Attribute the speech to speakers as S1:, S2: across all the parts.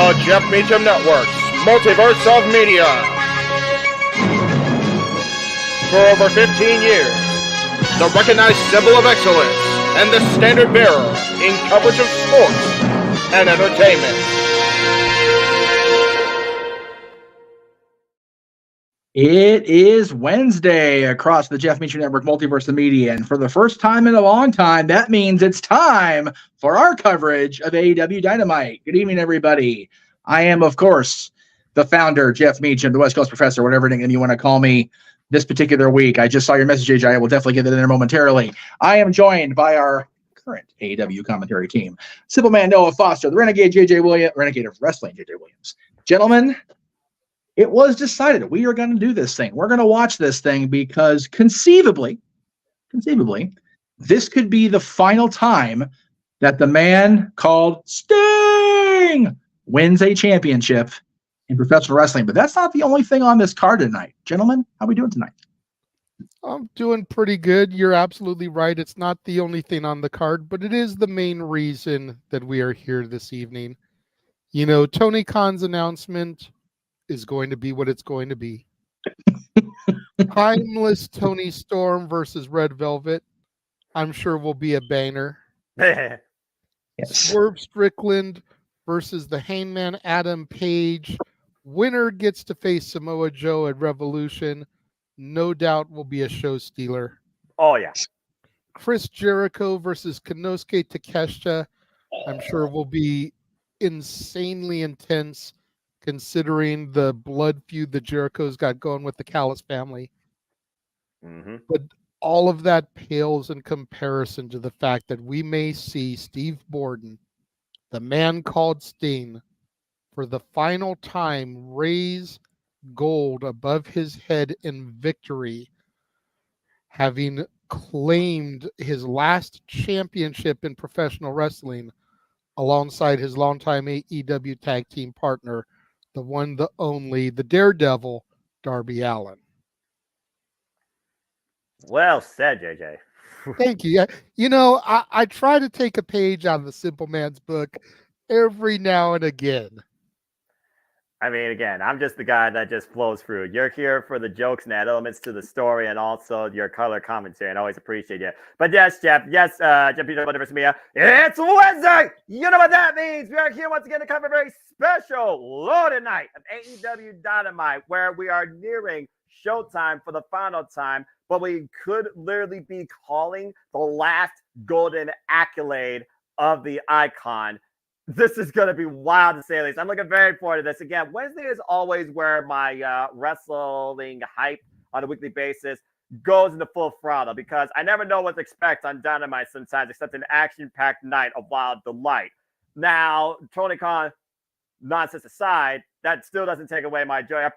S1: the Jeff Meacham Network's Multiverse of Media. For over 15 years, the recognized symbol of excellence and the standard bearer in coverage of sports and entertainment.
S2: It is Wednesday across the Jeff Meacham Network Multiverse of Media, and for the first time in a long time, that means it's time for our coverage of AEW Dynamite. Good evening, everybody. I am, of course, the founder, Jeff Meacham, the West Coast Professor, whatever name you want to call me this particular week. I just saw your message, AJ. I will definitely get that in there momentarily. I am joined by our current AEW commentary team, Simple Man Noah Foster, the Renegade Renegade of Wrestling JJ Williams. Gentlemen, it was decided we are going to do this thing. We're going to watch this thing because conceivably, this could be the final time that the man called Sting wins a championship in professional wrestling. But that's not the only thing on this card tonight. Gentlemen, how are we doing tonight?
S3: I'm doing pretty good. You're absolutely right. It's not the only thing on the card, but it is the main reason that we are here this evening. You know, Tony Khan's announcement is going to be what it's going to be. Timeless Tony Storm versus Red Velvet, I'm sure will be a banger.
S2: Yes.
S3: Swerve Strickland versus the Hangman Adam Page. Winner gets to face Samoa Joe at Revolution. No doubt will be a show stealer.
S4: Oh, yeah.
S3: Chris Jericho versus Konosuke Takeshita, I'm sure will be insanely intense, considering the blood feud that Jericho's got going with the Callis family.
S4: Mm-hmm.
S3: But all of that pales in comparison to the fact that we may see Steve Borden, the man called Sting, for the final time raise gold above his head in victory, having claimed his last championship in professional wrestling alongside his longtime AEW tag team partner, the one, the only, the Daredevil, Darby Allin.
S4: Well said, JJ.
S3: Thank you. You know, I try to take a page out of the Simple Man's book every now and again.
S4: I mean, again, I'm just the guy that just flows through. You're here for the jokes and add elements to the story and also your color commentary, and I always appreciate it. But yes, Jeff, Jeff Peter, Multiverse of Media, it's Wednesday! You know what that means! We are here once again to cover a very special loaded night of AEW Dynamite, where we are nearing showtime for the final time, but we could literally be calling the last golden accolade of the icon. This is going to be wild to say the least. I'm looking very forward to this. Again, Wednesday is always where my wrestling hype on a weekly basis goes into full throttle because I never know what to expect on Dynamite sometimes except an action-packed night of wild delight. Now, Tony Khan nonsense aside, that still doesn't take away my joy of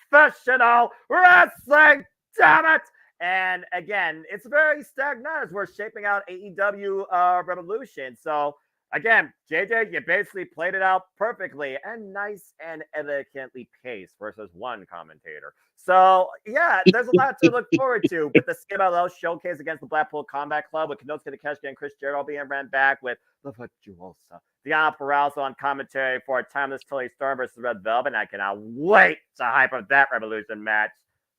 S4: professional wrestling. Damn it! And again, it's very stagnant as we're shaping out AEW Revolution. So, again, JJ, you basically played it out perfectly and nice and elegantly paced versus one commentator. So, yeah, there's a lot to look forward to with the CMLL showcase against the Blackpool Combat Club with Konosuke Takeshita and Chris Jericho being ran back with La Virtuosa. Deanna Peralta on commentary for a timeless Tony Storm versus Red Velvet. And I cannot wait to hype up that Revolution match.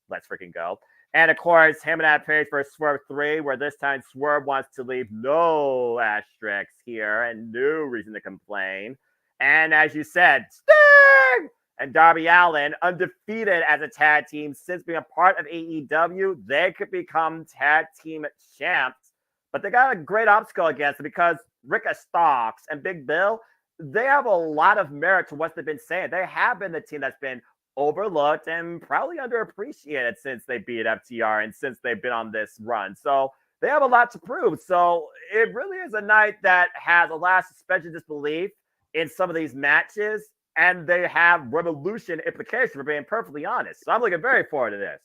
S4: Let's freaking go. And, of course, him and that page for Swerve 3, where this time Swerve wants to leave no asterisks here and no reason to complain. And as you said, Sting and Darby Allin, undefeated as a tag team since being a part of AEW, they could become tag team champs. But they got a great obstacle against it because Rick Starks and Big Bill, they have a lot of merit to what they've been saying. They have been the team that's been overlooked and probably underappreciated since they beat FTR and since they've been on this run. So they have a lot to prove. So it really is a night that has a lot of suspension of disbelief in some of these matches, and they have Revolution implications, for being perfectly honest. So I'm looking very forward to this.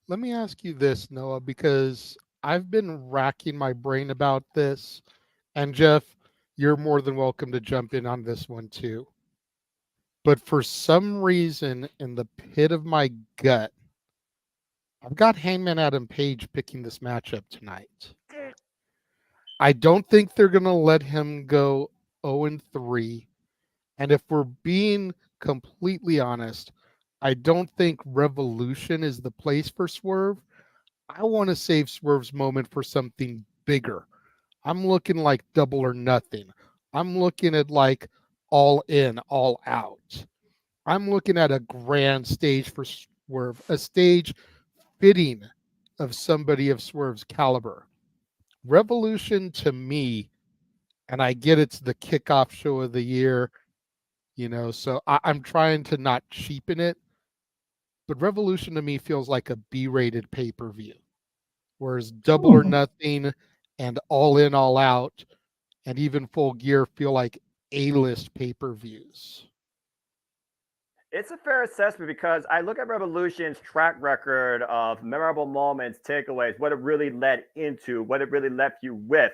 S3: Let me ask you this, Noah, because I've been racking my brain about this, and Jeff, you're more than welcome to jump in on this one too. But for some reason, in the pit of my gut, I've got Hangman Adam Page picking this matchup tonight. I don't think they're going to let him go 0-3. And if we're being completely honest, I don't think Revolution is the place for Swerve. I want to save Swerve's moment for something bigger. I'm looking like Double or Nothing. I'm looking at like All In, All Out. I'm looking at a grand stage for Swerve, a stage fitting of somebody of Swerve's caliber. Revolution to me, and I get it's the kickoff show of the year, so I'm trying to not cheapen it, but Revolution to me feels like a B-rated pay-per-view, whereas Double or Nothing and All In, All Out and even Full Gear feel like A-list pay-per-views.
S4: It's a fair assessment because I look at Revolution's track record of memorable moments, takeaways, what it really led into, what it really left you with.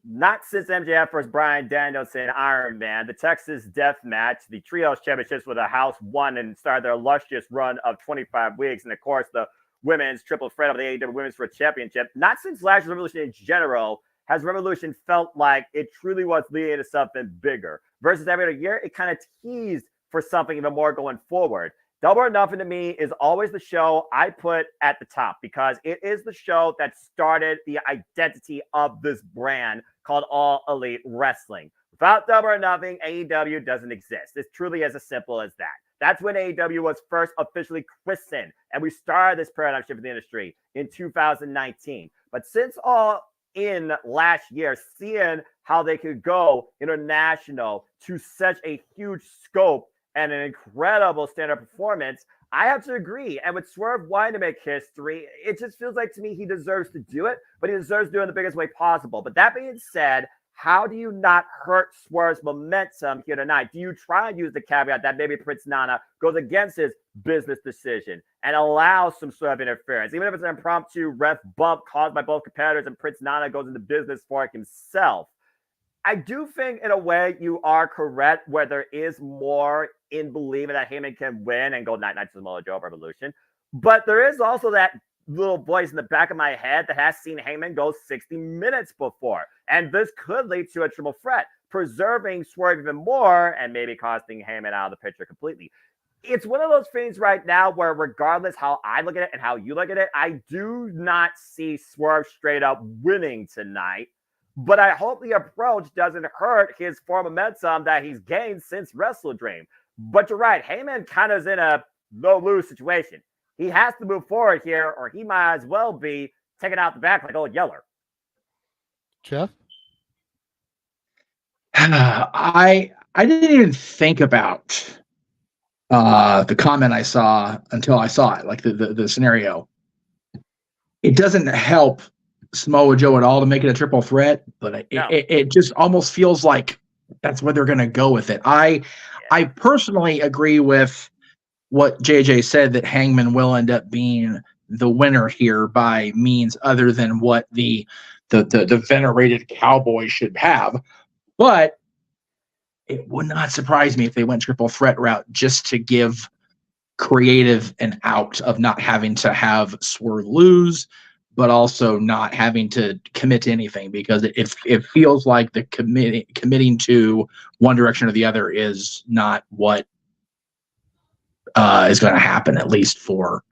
S4: Not since MJF versus Bryan Danielson, Iron Man, the Texas Death Match, the Trios Championships where the House won and started their illustrious run of 25 weeks, and of course the Women's Triple Threat of the AEW Women's World Championship. Not since last year's Revolution in general has Revolution felt like it truly was leading to something bigger. Versus every other year, it kind of teased for something even more going forward. Double or Nothing to me is always the show I put at the top because it is the show that started the identity of this brand called All Elite Wrestling. Without Double or Nothing, AEW doesn't exist. It's truly as simple as that. That's when AEW was first officially christened, and we started this paradigm shift in the industry in 2019. But since All In last year, seeing how they could go international to such a huge scope and an incredible stand-up performance, I have to agree. And with Swerve wanting to make history, it just feels like to me he deserves to do it, but he deserves to do it in the biggest way possible. But that being said, how do you not hurt Swerve's momentum here tonight? Do you try and use the caveat that maybe Prince Nana goes against his business decision and allows some sort of interference, even if it's an impromptu ref bump caused by both competitors and Prince Nana goes into business for himself? I do think in a way you are correct where there is more in believing that Heyman can win and go night-night to Samoa Joe Revolution. But there is also that little voice in the back of my head that has seen Heyman go 60 minutes before. And this could lead to a triple threat, preserving Swerve even more and maybe costing Heyman out of the picture completely. It's one of those things right now where regardless how I look at it and how you look at it, I do not see Swerve straight up winning tonight. But I hope the approach doesn't hurt his form momentum that he's gained since Wrestle Dream. But you're right, Heyman kind of is in a no-lose situation. He has to move forward here, or he might as well be taken out the back like old Yeller.
S3: Jeff?
S2: I didn't even think about the comment I saw until I saw it, like the scenario. It doesn't help Samoa Joe at all to make it a triple threat, but it just almost feels like that's where they're going to go with it. I personally agree with what JJ said, that Hangman will end up being the winner here by means other than what the venerated Cowboy should have. But it would not surprise me if they went triple threat route just to give creative an out of not having to have Swerve lose, but also not having to commit to anything, because it feels like the committing to one direction or the other is not what is going to happen, at least for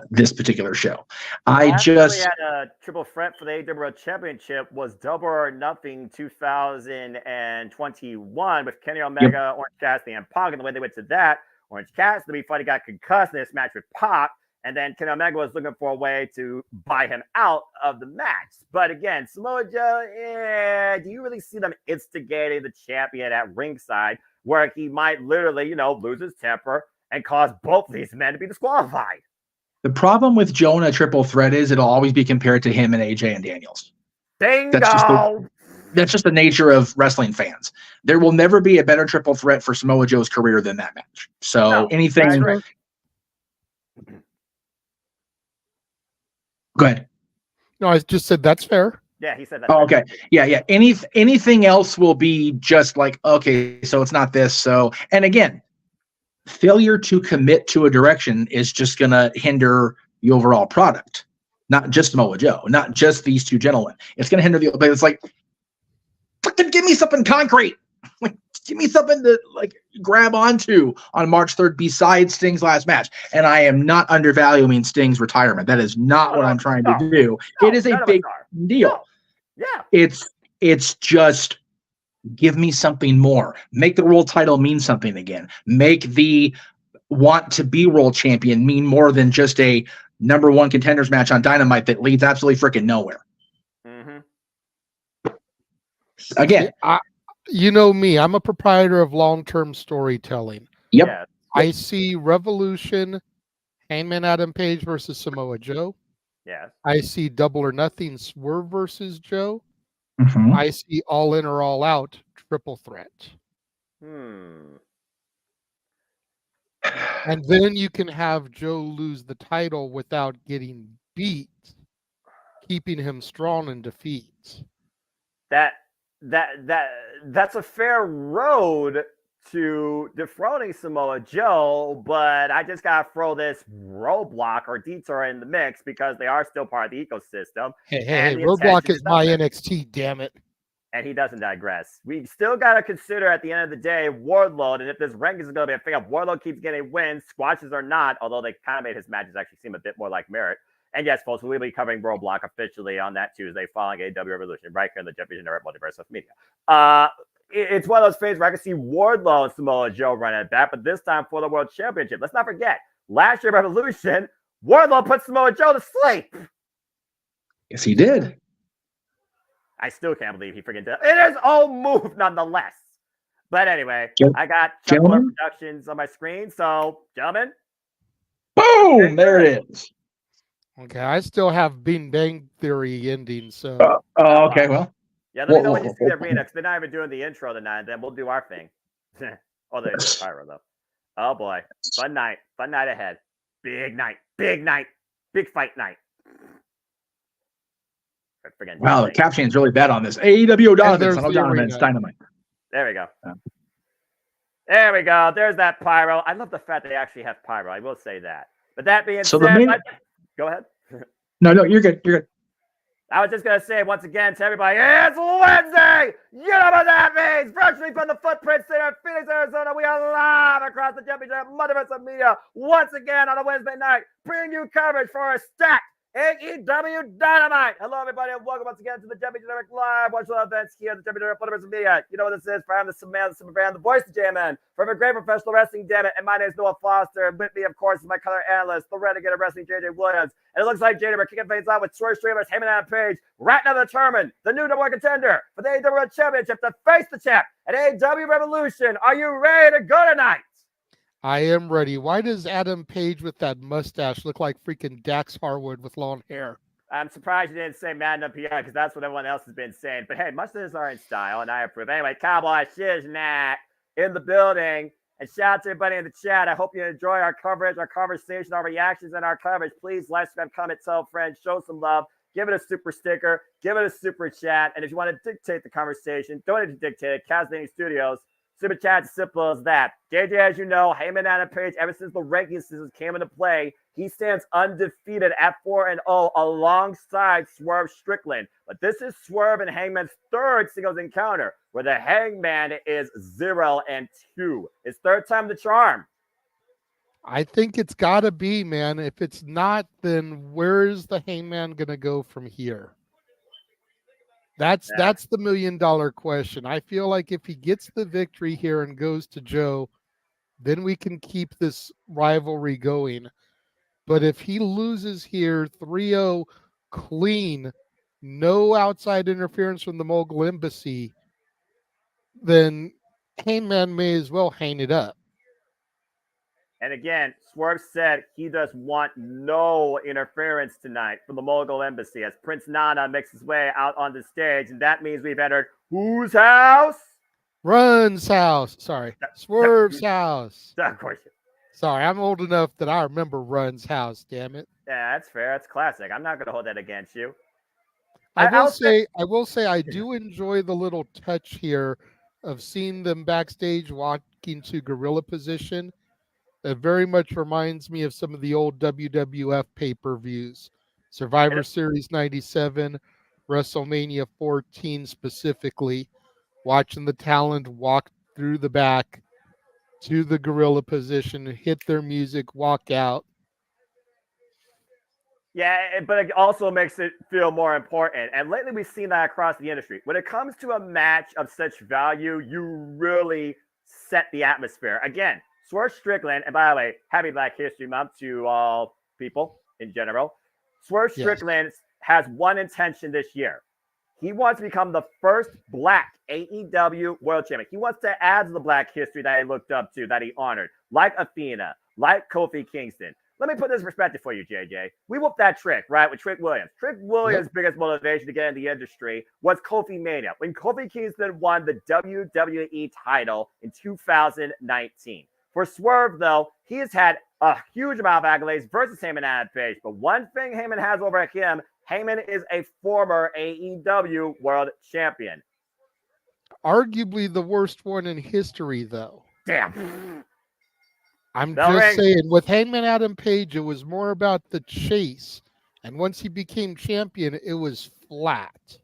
S2: this particular show. I just
S4: had a triple threat for the AEW World Championship was Double or Nothing 2021 with Kenny Omega, Orange Cassidy, and Pac. And the way they went to that, Orange Cassidy finally got concussed in this match with Pac. And then Kenny Omega was looking for a way to buy him out of the match. But again, Samoa Joe, do you really see them instigating the champion at ringside where he might literally, lose his temper and cause both of these men to be disqualified?
S2: The problem with Joe in a triple threat is it'll always be compared to him and AJ and Daniels.
S4: Bingo!
S2: That's just the nature of wrestling fans. There will never be a better triple threat for Samoa Joe's career than that match. So anything. Go ahead.
S3: No, I just said that's fair.
S4: Yeah, he said that.
S2: Oh, okay. Yeah. Anything else will be just like, okay, so it's not this. So, and again, failure to commit to a direction is just going to hinder the overall product. Not just Samoa Joe, not just these two gentlemen. It's going to hinder but it's like, Then give me something concrete. Like, give me something to like grab onto on March 3rd besides Sting's last match. And I am not undervaluing Sting's retirement. That is not what I'm trying to do. It is a big deal.
S4: Yeah.
S2: It's just give me something more. Make the world title mean something again. Make the want to be world champion mean more than just a number one contenders match on Dynamite that leads absolutely freaking nowhere. Again,
S3: you know me, I'm a proprietor of long-term storytelling.
S2: Yep.
S4: Yeah.
S3: I see Revolution, Hangman Adam Page versus Samoa Joe.
S4: Yes.
S3: I see Double or Nothing Swerve versus Joe.
S2: Mhm.
S3: I see All In or All Out triple threat. And then you can have Joe lose the title without getting beat, keeping him strong in defeats.
S4: That's a fair road to defrauding Samoa Joe, but I just gotta throw this roadblock or detour in the mix because they are still part of the ecosystem.
S3: Hey, roadblock is my NXT, damn it.
S4: And he doesn't digress. We still got to consider at the end of the day Wardlow, and if this rankings is going to be a thing of Wardlow keeps getting wins, squashes or not, although they kind of made his matches actually seem a bit more like merit. And yes, folks, we'll be covering Roadblock officially on that Tuesday following AEW Revolution right here in the JMN Multiverse of Media. It's one of those things where I can see Wardlow and Samoa Joe run at that, but this time for the World Championship. Let's not forget, last year Revolution, Wardlow put Samoa Joe to sleep.
S2: Yes, he did.
S4: I still can't believe he freaking did. It is old move nonetheless. But anyway, I got Chuckler Productions on my screen. So, gentlemen.
S2: Boom! There it is.
S3: Okay, I still have Bing Bang Theory ending. So.
S2: Okay, well.
S4: Yeah, let me know when you see the arena because they're not even doing the intro tonight. Then we'll do our thing. Oh, they do pyro though. Oh boy, fun night ahead. Big night, big fight night.
S2: Wow, the caption's really bad on this. AEW Donovan, Dynamite.
S4: There we go. There we go. There's that pyro. I love the fact they actually have pyro. I will say that. But that being said, go ahead.
S2: No, you're good. You're good.
S4: I was just going to say once again to everybody, it's Wednesday. You know what that means. Virtually from the Footprint Center in Phoenix, Arizona, we are live across the JMN Multiverse of Media once again on a Wednesday night, bringing you coverage for a stacked AEW Dynamite. Hello, everybody, and welcome once again to the JMN Live Watching events here at the JMN Multiverse of Media. You know what this is? I'm the Superman, the voice of JMN, from a great professional wrestling, damn it. And my name is Noah Foster. And with me, of course, is my color analyst, the renegade of wrestling, JJ Williams. And it looks like JJ, we're kicking things out with Troy Streamers, Heyman Adam Page, right now determined, the new number one contender for the AEW World Championship to face the champ at AEW Revolution. Are you ready to go tonight?
S3: I am ready. Why does Adam Page with that mustache look like freaking Dax Harwood with long hair?
S4: I'm surprised you didn't say Madden Up Here because that's what everyone else has been saying. But hey, mustaches are in style, and I approve. Anyway, Cowboy Shiznak in the building. And shout out to everybody in the chat. I hope you enjoy our coverage, our conversation, our reactions, and our coverage. Please like, subscribe, comment, tell friends, show some love. Give it a super sticker. Give it a super chat. And if you want to dictate the conversation, don't need to dictate it. Casting Studios. Super chat, simple as that. JJ, as you know, Heyman Adam Page, ever since the ranking system came into play, he stands undefeated at 4-0 alongside Swerve Strickland. But this is Swerve and Hangman's third singles encounter, where the Hangman is 0-2. His third time the charm.
S3: I think it's got to be, man. If it's not, then where is the Hangman going to go from here? That's the $1 million question. I feel like if he gets the victory here and goes to Joe, then we can keep this rivalry going. But if he loses here 3-0 clean, no outside interference from the Mogul Embassy, then Hangman may as well hang it up.
S4: And again, Swerve said he does want no interference tonight from the Mogul Embassy as Prince Nana makes his way out on the stage. And that means we've entered whose house?
S3: Run's house. Sorry. Swerve's house.
S4: Of course.
S3: Sorry, I'm old enough that I remember Run's house, damn it.
S4: Yeah, that's fair. That's classic. I'm not going to hold that against you.
S3: I will say I do enjoy the little touch here of seeing them backstage walking to gorilla position. It very much reminds me of some of the old WWF pay-per-views. Survivor Series 97, WrestleMania 14 specifically. watching the talent walk through the back to the gorilla position, hit their music, walk out.
S4: Yeah, but it also makes it feel more important. And lately we've seen that across the industry. When it comes to a match of such value, you really set the atmosphere. Again, Swerve Strickland, and by the way, happy Black History Month to all people in general. Swerve Strickland has one intention this year. He wants to become the first Black AEW World Champion. He wants to add to the Black history that he looked up to, that he honored, like Athena, like Kofi Kingston. Let me put this in perspective for you, JJ. We whooped that Trick, right, with Trick Williams. Trick Williams' biggest motivation to get in the industry was Kofi Mania, when Kofi Kingston won the WWE title in 2019. For Swerve, though, he has had a huge amount of accolades versus Heyman and Adam Page. But one thing Heyman has over him, Heyman is a former AEW World Champion.
S3: Arguably the worst one in history, though.
S4: Damn.
S3: I'm just saying, with Hangman Adam Page, it was more about the chase. And once he became champion, it was flat.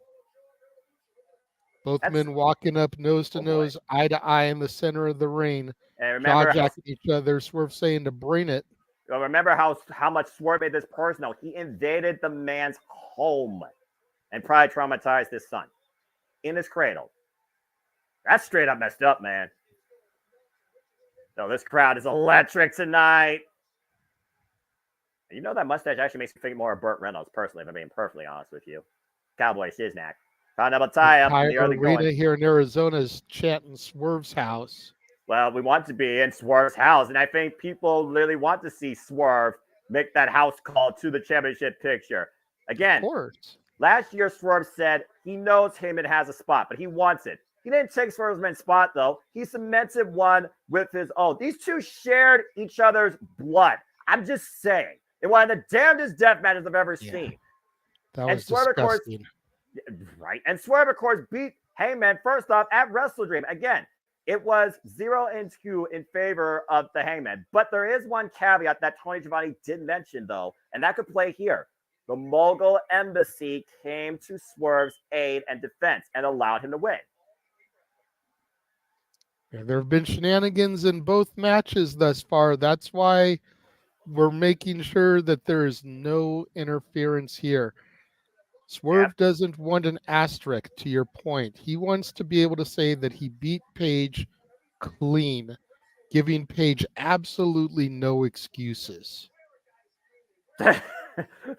S3: Both men walking up nose to nose, eye to eye in the center of the ring, jaw-jacking each other. Swerve saying to bring it.
S4: Remember how much Swerve made this personal. He invaded the man's home and probably traumatized his son in his cradle. That's straight up messed up, man. So this crowd is electric tonight. You know that mustache actually makes me think more of Burt Reynolds, personally, if I'm being perfectly honest with you. Cowboy Shiznak. Found out a tie-up in the early
S3: arena
S4: going.
S3: here in Arizona is chanting Swerve's house.
S4: Well, we want to be in Swerve's house, and I think people really want to see Swerve make that house call to the championship picture. Again,
S3: of course.
S4: Last year Swerve said he knows Heyman has a spot, but he wants it. He didn't take Swerve's main spot, though. He cemented one with his own. These two shared each other's blood. I'm just saying. It was one of the damnedest death matches I've ever seen.
S3: That was disgusting.
S4: Right. And Swerve, of course, beat Heyman first off at Wrestle Dream. Again, it was 0-2 in favor of the Heyman. But there is one caveat that Tony Giovanni did mention, though, and that could play here. The Mogul Embassy came to Swerve's aid and defense and allowed him to win.
S3: Yeah, there have been shenanigans in both matches thus far. That's why we're making sure that there is no interference here. Swerve doesn't want an asterisk, to your point. He wants to be able to say that he beat Page clean, giving Page absolutely no excuses.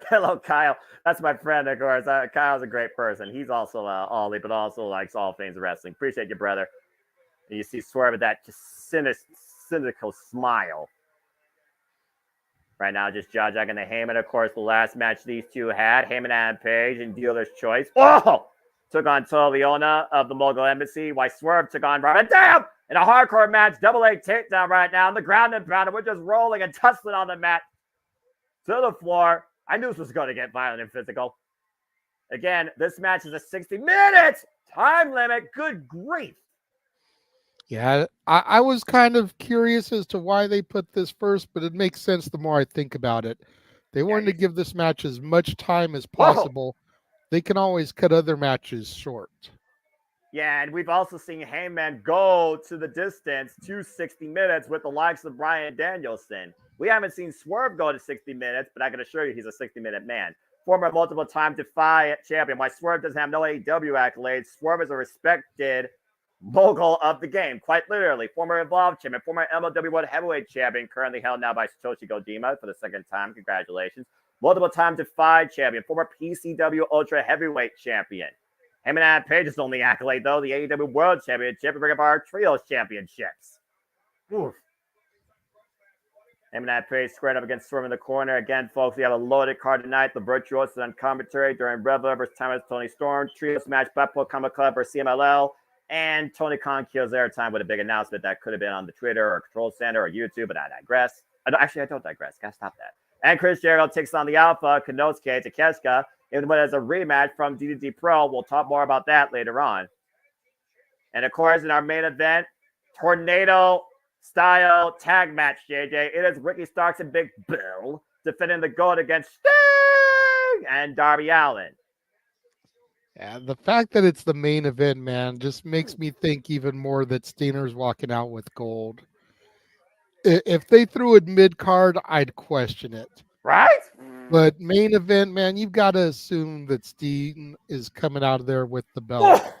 S4: Hello, Kyle. That's my friend, of course. Kyle's a great person. He's also Ollie, but also likes all things wrestling. Appreciate you, brother. And you see Swerve with that just cynical smile. Right now, just jaw-jacking the Heyman. Of course, the last match these two had, Heyman and Page in Dealer's Choice. Oh! Took on Toa Leona of the Mogul Embassy, while Swerve took on Robin. Damn! In a hardcore match, double A takedown right now on the ground and pound. We're just rolling and tussling on the mat to the floor. I knew this was going to get violent and physical. Again, this match is a 60 minutes time limit. Good grief.
S3: Yeah, I was kind of curious as to why they put this first, but it makes sense the more I think about it. They wanted to give this match as much time as possible. They can always cut other matches short.
S4: Yeah, and we've also seen Heyman go to the distance to 60 minutes with the likes of Bryan Danielson. We haven't seen Swerve go to 60 minutes, but I can assure you he's a 60-minute man. Former multiple-time Defy champion. While Swerve doesn't have no AEW accolades, Swerve is a respected mogul of the game, quite literally. Former Evolve champion, former MLW World Heavyweight champion, currently held now by Satoshi Kojima for the second time. Congratulations. Multiple-time Defy champion, former PCW Ultra Heavyweight champion. Heyman and Page is only accolade, though, the AEW World Championship and bring up our Trios Championships. Oof. Heyman and Page squared up against Swerve in the corner. Again, folks, we have a loaded card tonight. The Virtuosos on commentary during Reveler versus Thomas Tony Storm. Trios match, Blackpool Combat Club versus CMLL. And Tony Khan kills airtime with a big announcement that could have been on the Twitter or Control Center or YouTube, but I digress. Actually, I don't digress. Gotta stop that. And Chris Jericho takes on the Alpha, Konosuke Takeshita, in what is a rematch from DDT Pro. We'll talk more about that later on. And of course, in our main event, tornado-style tag match, JJ. It is Ricky Starks and Big Bill defending the gold against Sting and Darby Allin.
S3: And the fact that it's the main event, man, just makes me think even more that Steiner's walking out with gold. If they threw it mid-card, I'd question it.
S4: Right?
S3: But main event, man, you've got to assume that Steen is coming out of there with the belt.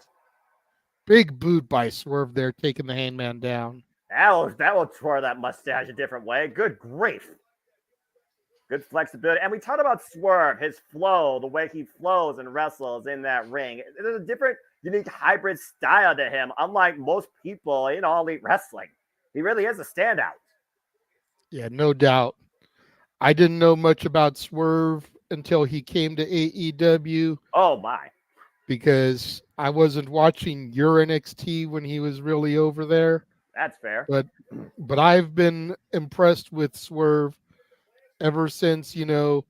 S3: Big boot by Swerve there, taking the Hangman down.
S4: That will twirl that mustache a different way. Good grief. Good flexibility. And we talked about Swerve, his flow, the way he flows and wrestles in that ring. There's a different, unique hybrid style to him, unlike most people in All Elite Wrestling. He really is a standout.
S3: Yeah, no doubt. I didn't know much about Swerve until he came to AEW.
S4: Oh, my.
S3: Because I wasn't watching your NXT when he was really over there.
S4: That's fair.
S3: But I've been impressed with Swerve ever since, him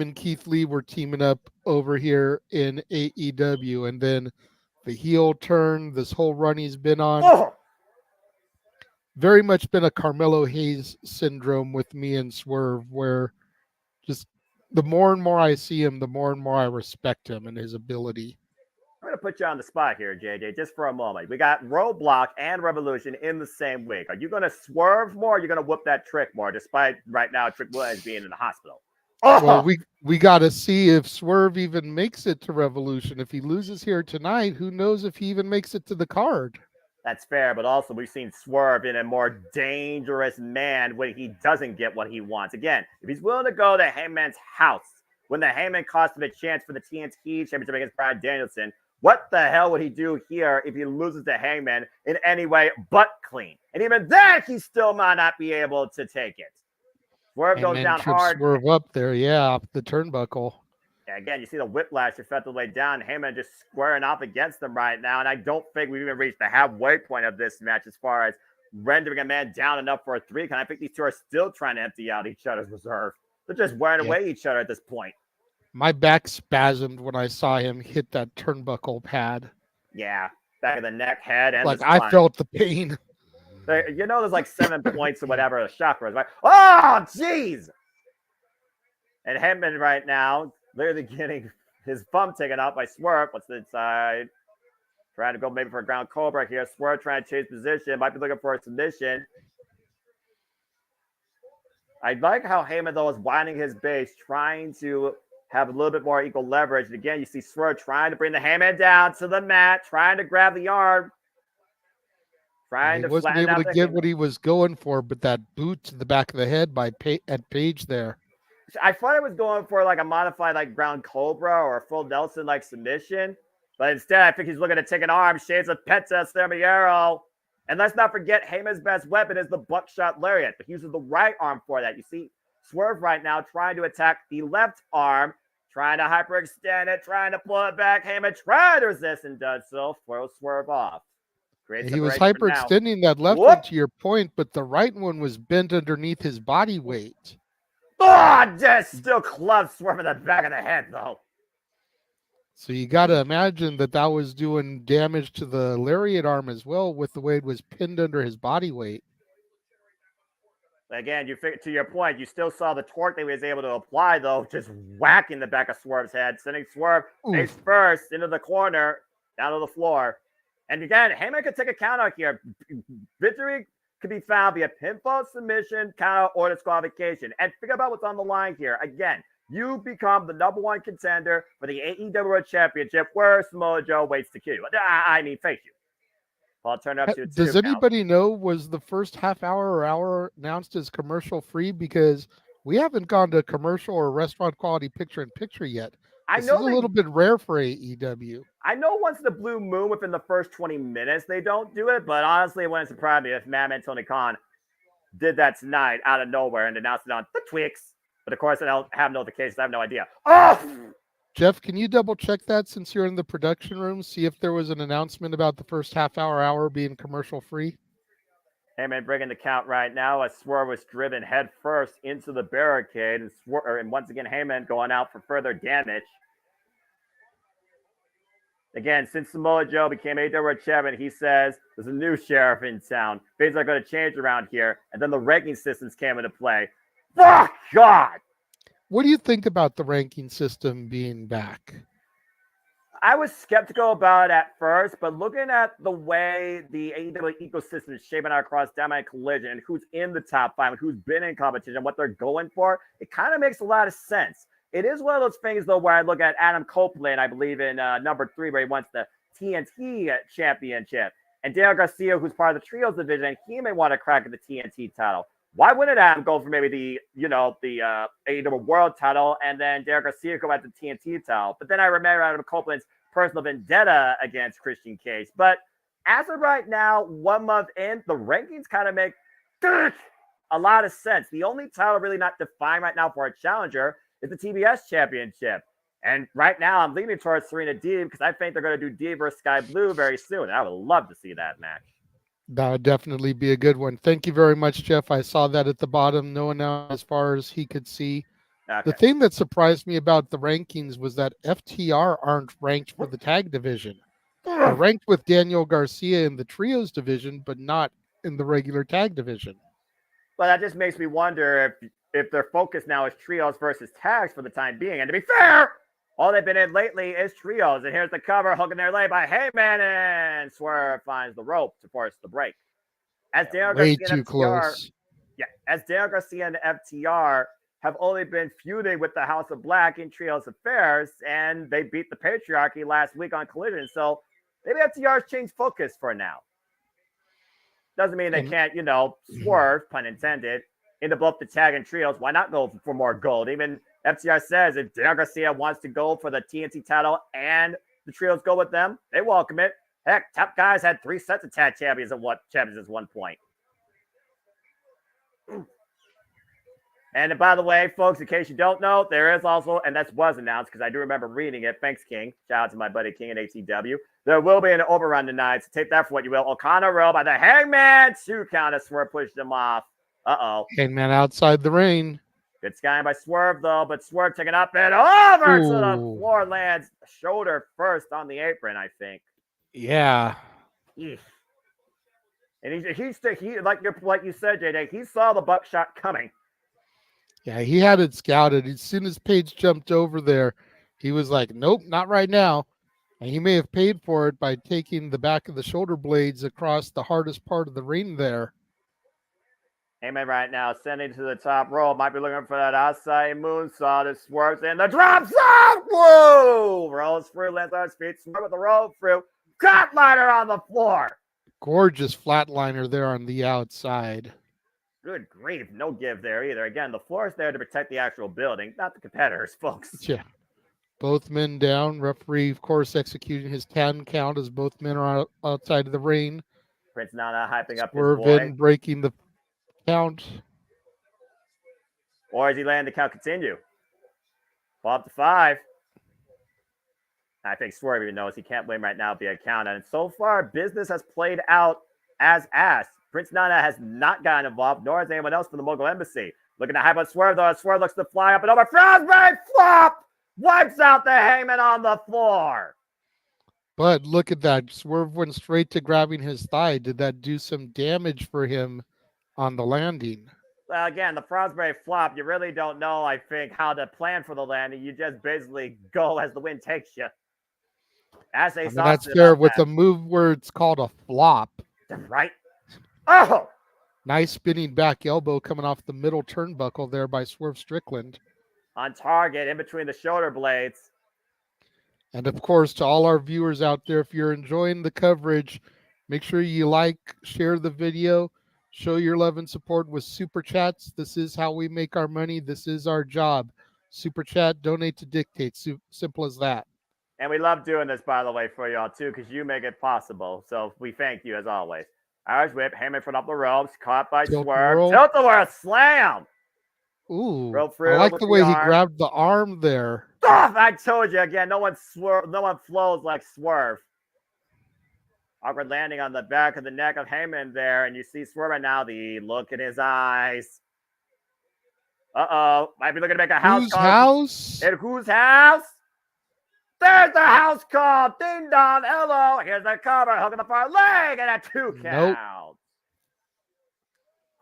S3: and Keith Lee were teaming up over here in AEW. And then the heel turn, this whole run he's been on. Very much been a Carmelo Hayes syndrome with me and Swerve, where just the more and more I see him, the more and more I respect him and his ability.
S4: I'm going to put you on the spot here, JJ, just for a moment. We got Roadblock and Revolution in the same week. Are you going to swerve more, or are you going to whoop that Trick more, despite right now Trick Williams being in the hospital?
S3: Well, we got to see if Swerve even makes it to Revolution. If he loses here tonight, who knows if he even makes it to the card?
S4: That's fair, but also we've seen Swerve in a more dangerous man when he doesn't get what he wants. Again, if he's willing to go to Hangman's house when the Hangman cost him a chance for the TNT Championship against Bryan Danielson, what the hell would he do here if he loses to Hangman in any way but clean? And even then, he still might not be able to take it. Swerve goes down hard.
S3: Swerve up there, off the turnbuckle.
S4: Yeah, again, you see the whiplash effectively down. Heyman just squaring off against them right now. And I don't think we've even reached the halfway point of this match as far as rendering a man down enough for a 3 count. I think these two are still trying to empty out each other's reserve. They're just wearing away each other at this point.
S3: My back spasmed when I saw him hit that turnbuckle pad.
S4: Yeah, back of the neck, head, and
S3: like I felt the pain.
S4: There's like 7 points or whatever the chakras, right? Oh, jeez! And Heyman right now, literally getting his thumb taken out by Swerve. What's inside? Trying to go maybe for a ground cobra here. Swerve trying to change position. Might be looking for a submission. I like how Heyman, though, is winding his base, trying to have a little bit more equal leverage. And again, you see Swerve trying to bring the Heyman down to the mat, trying to grab the arm. Trying to
S3: wasn't able to get what he was going for, but that boot to the back of the head at Page there.
S4: I thought it was going for like a modified like ground cobra or a full Nelson like submission, but instead I think he's looking to take an arm, shades of Penta Cermiero. And let's not forget Heyman's best weapon is the buckshot lariat, but he uses the right arm for that. You see Swerve right now trying to attack the left arm, trying to hyperextend it, trying to pull it back. Heyman tried to resist and does so. Throws Swerve off.
S3: He was hyperextending that left one to your point, but the right one was bent underneath his body weight.
S4: Oh, just still clubs Swerve in the back of the head, though.
S3: So you got to imagine that was doing damage to the lariat arm as well with the way it was pinned under his body weight.
S4: Again, to your point, you still saw the torque that he was able to apply, though, just whacking the back of Swerve's head, sending Swerve face first into the corner, down to the floor. And again, Heyman could take a count out here. Victory could be found via pinfall, submission, count, or disqualification. And think about what's on the line here. Again, you become the #1 contender for the AEW World Championship, where Samoa Joe waits to kill you. Thank you. I'll turn it up to a 2
S3: Does anybody know, was the first half hour or hour announced as commercial free? Because we haven't gone to commercial or restaurant quality picture-in-picture yet. This is a little bit rare for AEW.
S4: I know once the blue moon within the first 20 minutes, they don't do it, but honestly, it wouldn't surprise me if Madman Tony Khan did that tonight out of nowhere and announced it on the Twix. But of course, I don't have notifications. I have no idea. Oh!
S3: Jeff, can you double check that since you're in the production room? See if there was an announcement about the first half hour being commercial free.
S4: Heyman bringing the count right now as Swerve was driven head first into the barricade, and once again Heyman going out for further damage. Again, since Samoa Joe became AEW World Champion, he says there's a new sheriff in town. Things are going to change around here, and then the ranking systems came into play. Oh, God!
S3: What do you think about the ranking system being back?
S4: I was skeptical about it at first, but looking at the way the AEW ecosystem is shaping out across Dynamite Collision and who's in the top 5 and who's been in competition, what they're going for, it kind of makes a lot of sense. It is one of those things, though, where I look at Adam Copeland, I believe in number 3, where he wants the TNT championship, and Daniel Garcia, who's part of the Trios division, he may want to crack at the TNT title. Why wouldn't Adam go for maybe the AEW World title and then Derek Garcia go at the TNT title? But then I remember Adam Copeland's personal vendetta against Christian Cage. But as of right now, 1 month in, the rankings kind of make a lot of sense. The only title really not defined right now for a challenger is the TBS Championship. And right now, I'm leaning towards Serena Deeb because I think they're going to do Deeb versus Sky Blue very soon. And I would love to see that match.
S3: That would definitely be a good one. Thank you very much, Jeff. I saw that at the bottom. No one else as far as he could see.
S4: Okay.
S3: The thing that surprised me about the rankings was that FTR aren't ranked for the tag division. They're ranked with Daniel Garcia in the trios division, but not in the regular tag division.
S4: Well, that just makes me wonder if their focus now is trios versus tags for the time being. And to be fair, all they've been in lately is trios. And here's the cover, hooking their leg by Heyman, and Swerve finds the rope to force the break. As Daniel
S3: Way
S4: Garcia
S3: too
S4: and FTR,
S3: close.
S4: Yeah, as Daniel Garcia and FTR have only been feuding with the House of Black in trios affairs, and they beat the Patriarchy last week on Collision. So maybe FTR's changed focus for now. Doesn't mean they can't, swerve, pun intended, into both the tag and trios. Why not go for more gold? Even FTR says if Daniel Garcia wants to go for the TNT title and the trios go with them, they welcome it. Heck, top guys had 3 sets of tag champions at one point. And by the way, folks, in case you don't know, there is also, and that was announced because I do remember reading it. Thanks, King. Shout out to my buddy King at ATW. There will be an overrun tonight, so take that for what you will. O'Connor roll by the Hangman. 2 count as Swerve pushed him off.
S3: Hangman outside the ring.
S4: Good skying by Swerve, though, but Swerve taking up and over to the
S3: Ooh.
S4: floor, lands shoulder first on the apron, I think.
S3: Yeah.
S4: Eesh. And he like you said, JJ, he saw the buckshot coming.
S3: Yeah, he had it scouted. As soon as Paige jumped over there, he was like, nope, not right now. And he may have paid for it by taking the back of the shoulder blades across the hardest part of the ring there.
S4: Heyman right now sending to the top rope. Might be looking for that outside moonsault. That Swerves in the drop shot. Whoa! Rolls through, lands on his feet. Swerve with the roll through. Flatliner on the floor.
S3: Gorgeous flatliner there on the outside.
S4: Good grief. No give there either. Again, the floor is there to protect the actual building, not the competitors, folks.
S3: Yeah. Both men down. Referee, of course, executing his 10 count as both men are outside of the ring.
S4: Prince Nana hyping up his
S3: Swerve
S4: boy.
S3: in, breaking the count.
S4: Or is he letting the count continue? Fall up to 5. I think Swerve even knows he can't win right now via count. And so far, business has played out as asked. Prince Nana has not gotten involved, nor has anyone else from the Mogul Embassy. Looking to hype up Swerve, though. Swerve looks to fly up and over. Frostbite flop! Wipes out the Heyman on the floor.
S3: But look at that. Swerve went straight to grabbing his thigh. Did that do some damage for him on the landing?
S4: Well, again, the Frostbite flop, you really don't know, I think, how to plan for the landing. You just basically go as the wind takes you.
S3: That's fair with the move where it's called a flop.
S4: Right? Oh!
S3: Nice spinning back elbow coming off the middle turnbuckle there by Swerve Strickland.
S4: On target, in between the shoulder blades.
S3: And of course, to all our viewers out there, if you're enjoying the coverage, make sure you like, share the video, show your love and support with Super Chats. This is how we make our money. This is our job. Super Chat, donate to Dictate. Simple as that.
S4: And we love doing this, by the way, for y'all, too, because you make it possible. So we thank you, as always. Irish whip, Heyman front up the ropes, caught by Swerve. Tilt-a-whirl slam!
S3: Ooh,
S4: I
S3: like the way he grabbed the arm there.
S4: Oh, I told you again, no one flows like Swerve. Awkward landing on the back of the neck of Heyman there, and you see Swerve right now, the look in his eyes. Uh-oh, might be looking to make a house
S3: Whose
S4: call.
S3: house?
S4: And whose house? There's the house call. Ding dong, hello. Here's the cover, hooking the far leg, and a 2 count.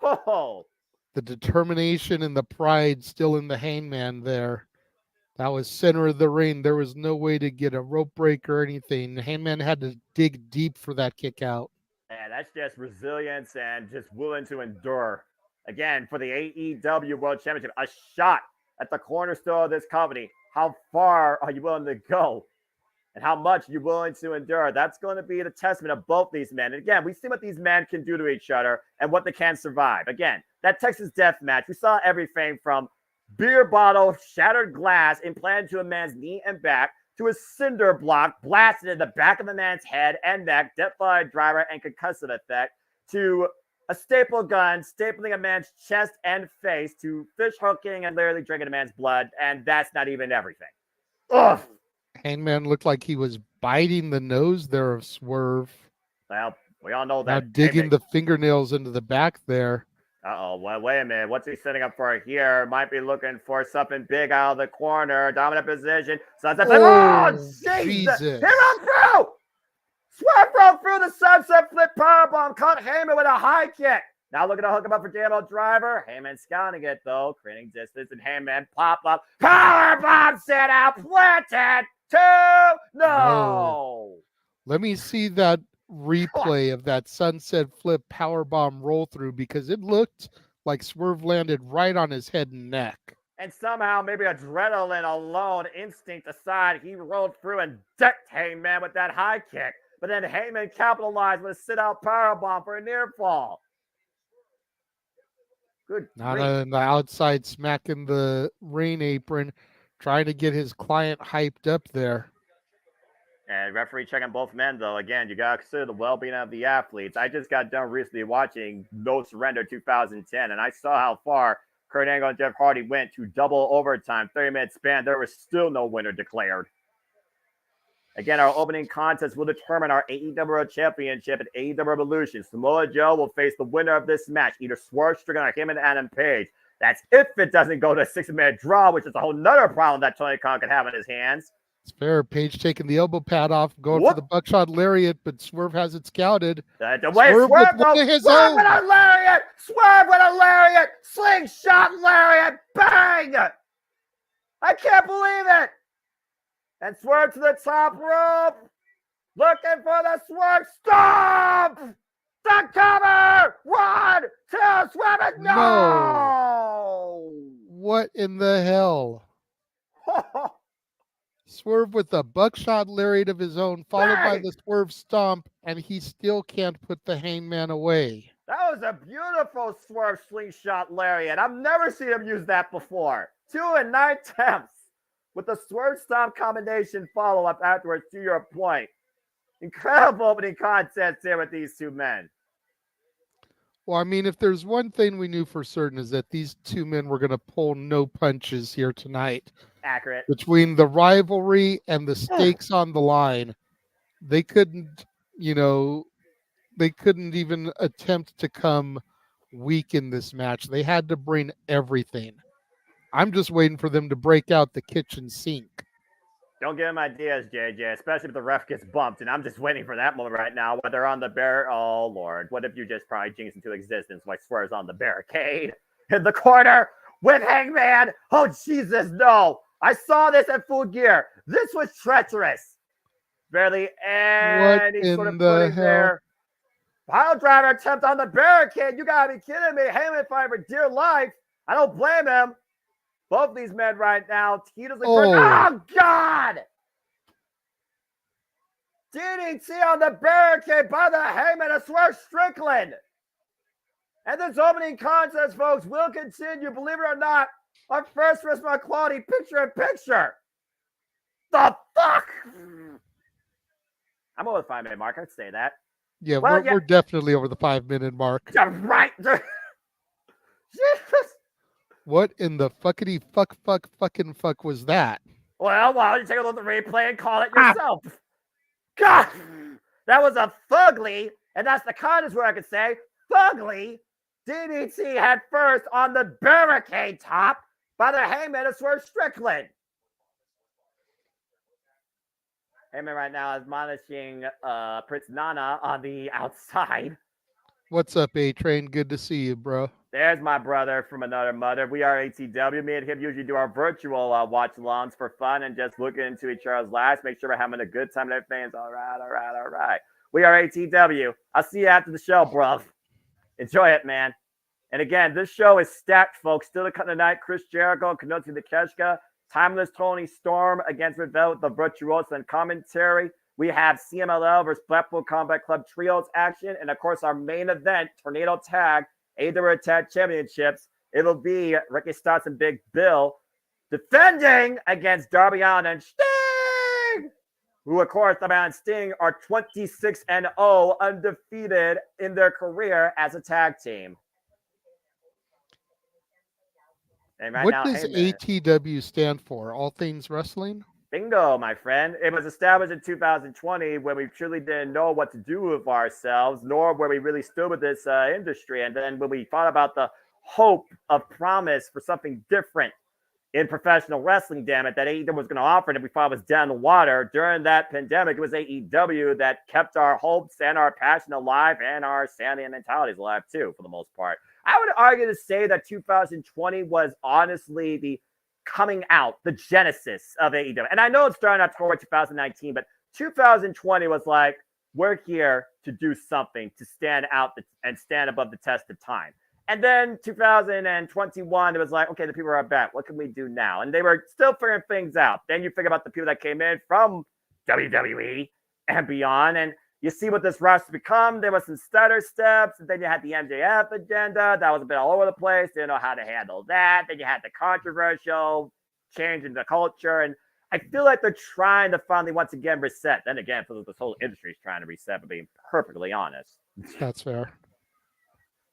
S3: Nope.
S4: Oh.
S3: The determination and the pride still in the Hangman there. That was center of the ring. There was no way to get a rope break or anything. Hangman had to dig deep for that kick out.
S4: And that's just resilience and just willing to endure. Again, for the AEW World Championship, a shot at the cornerstone of this company. How far are you willing to go? And how much you're willing to endure? That's going to be the testament of both these men. And again, we see what these men can do to each other and what they can survive. Again, that Texas Death Match, we saw everything from beer bottle, shattered glass implanted to a man's knee and back, to a cinder block blasted in the back of a man's head and neck, death-fire driver and concussive effect, to a staple gun stapling a man's chest and face, to fish hooking and literally drinking a man's blood, and that's not even everything. Ugh!
S3: Hangman looked like he was biting the nose there of Swerve.
S4: Well, we all know
S3: Now
S4: that.
S3: digging the fingernails into the back there.
S4: Uh-oh, well, wait a minute. What's he setting up for here? Might be looking for something big out of the corner. Dominant position. Sunset flip. Oh, Jesus. He ran through. Swerve broke through the sunset flip powerbomb. Caught Heyman with a high kick. Now looking to hook him up for JML driver. Heyman scouting it, though. Creating distance, and Heyman pop up. Powerbomb set out. Planted. No.
S3: Let me see that replay of that sunset flip powerbomb roll through, because it looked like Swerve landed right on his head and neck.
S4: And somehow, maybe adrenaline alone, instinct aside, he rolled through and decked Heyman with that high kick. But then Heyman capitalized with a sit-out powerbomb for a near fall. Good.
S3: Not on the outside, smacking the ring apron, trying to get his client hyped up there.
S4: And referee checking both men, though. Again, you got to consider the well-being of the athletes. I just got done recently watching No Surrender 2010, and I saw how far Kurt Angle and Jeff Hardy went to double overtime, 30-minute span. There was still no winner declared. Again, our opening contest will determine our AEW World Championship at AEW Revolution. Samoa Joe will face the winner of this match, either Swerve Strickland or him and Adam Page. That's if it doesn't go to a 6-minute draw, which is a whole nother problem that Tony Khan could have in his hands.
S3: It's fair. Page taking the elbow pad off, going for the buckshot lariat, but Swerve has it scouted.
S4: Swerve with a lariat! Swerve with a lariat! Slingshot lariat! Bang! I can't believe it! And Swerve to the top rope. Looking for the Swerve stomp! The cover! 1, 2, Swerve! No!
S3: What in the hell? Swerve with a buckshot lariat of his own, followed by the Swerve stomp, and he still can't put the Hangman away.
S4: That was a beautiful Swerve slingshot lariat. I've never seen him use that before. 2 and 9 attempts with the Swerve stomp combination follow-up afterwards, to your point. Incredible opening contest here with these two men.
S3: Well, I mean, if there's one thing we knew for certain is that these two men were going to pull no punches here tonight.
S4: Accurate.
S3: Between the rivalry and the stakes on the line, they couldn't, they couldn't even attempt to come weak in this match. They had to bring everything. I'm just waiting for them to break out the kitchen sink.
S4: Don't give him ideas, JJ, especially if the ref gets bumped. And I'm just waiting for that moment right now, whether on the oh, Lord. What if you just probably jinx into existence like Swerve's on the barricade in the corner with Hangman? Oh, Jesus, no. I saw this at Full Gear. This was treacherous. Barely any sort of footing there. Pile driver attempt on the barricade. You got to be kidding me. Hangman fighting for dear life. I don't blame him. Both these men right now, Tito's like, oh, God! DDT on the barricade by the Heyman of Swerve Strickland. And this opening contest, folks, will continue, believe it or not, our first wrestling quality picture-in-picture. The fuck? I'm over the 5-minute mark. I'd say that.
S3: Yeah, we're definitely over the 5-minute mark.
S4: Yeah, right. Jesus.
S3: What in the fuckity fuck was that?
S4: Well, you take a look at the replay and call it yourself. God, that was a fugly, and that's the kindest word I could say, fugly DDT head first on the barricade top by the Heyman of Swerve Strickland. Heyman right now is admonishing Prince Nana on the outside.
S3: What's up, A-Train? Good to see you, bro.
S4: There's my brother from another mother. We are ATW. Me and him usually do our virtual watch-alongs for fun and just looking into each other's lives, make sure we're having a good time and everything's all right. We are ATW. I'll see you after the show, bro. Enjoy it, man. And again, this show is stacked, folks. Still to cut tonight, Chris Jericho, Kenochi Takeshita, Timeless Tony Storm against Revel with the Virtuoso and commentary. We have CMLL versus Blackpool Combat Club Trios action. And of course, our main event, Tornado Tag, AEW Tag Championships. It'll be Ricky Starks and Big Bill defending against Darby Allin and Sting, who, of course, Darby Allin and Sting are 26-0, undefeated in their career as a tag team. And right
S3: what
S4: now,
S3: does
S4: hey,
S3: ATW stand for? All Things Wrestling?
S4: Bingo, my friend. It was established in 2020 when we truly didn't know what to do with ourselves, nor where we really stood with this industry. And then when we thought about the hope of promise for something different in professional wrestling, damn it, that AEW was going to offer, and we thought it was down the water during that pandemic, it was AEW that kept our hopes and our passion alive and our sanity and mentalities alive too, for the most part. I would argue to say that 2020 was honestly the coming out, the genesis of AEW. And I know it started in October 2019, but 2020 was like, we're here to do something, to stand out and stand above the test of time. And then 2021, it was like, okay, the people are back. What can we do now? And they were still figuring things out. Then you figure about the people that came in from WWE and beyond, and you see what this roster become. There was some stutter steps, and then you had the MJF agenda. That was a bit all over the place. Didn't know how to handle that. Then you had the controversial change in the culture. And I feel like they're trying to finally, once again, reset. Then again, for this whole industry is trying to reset, but being perfectly honest.
S3: That's fair.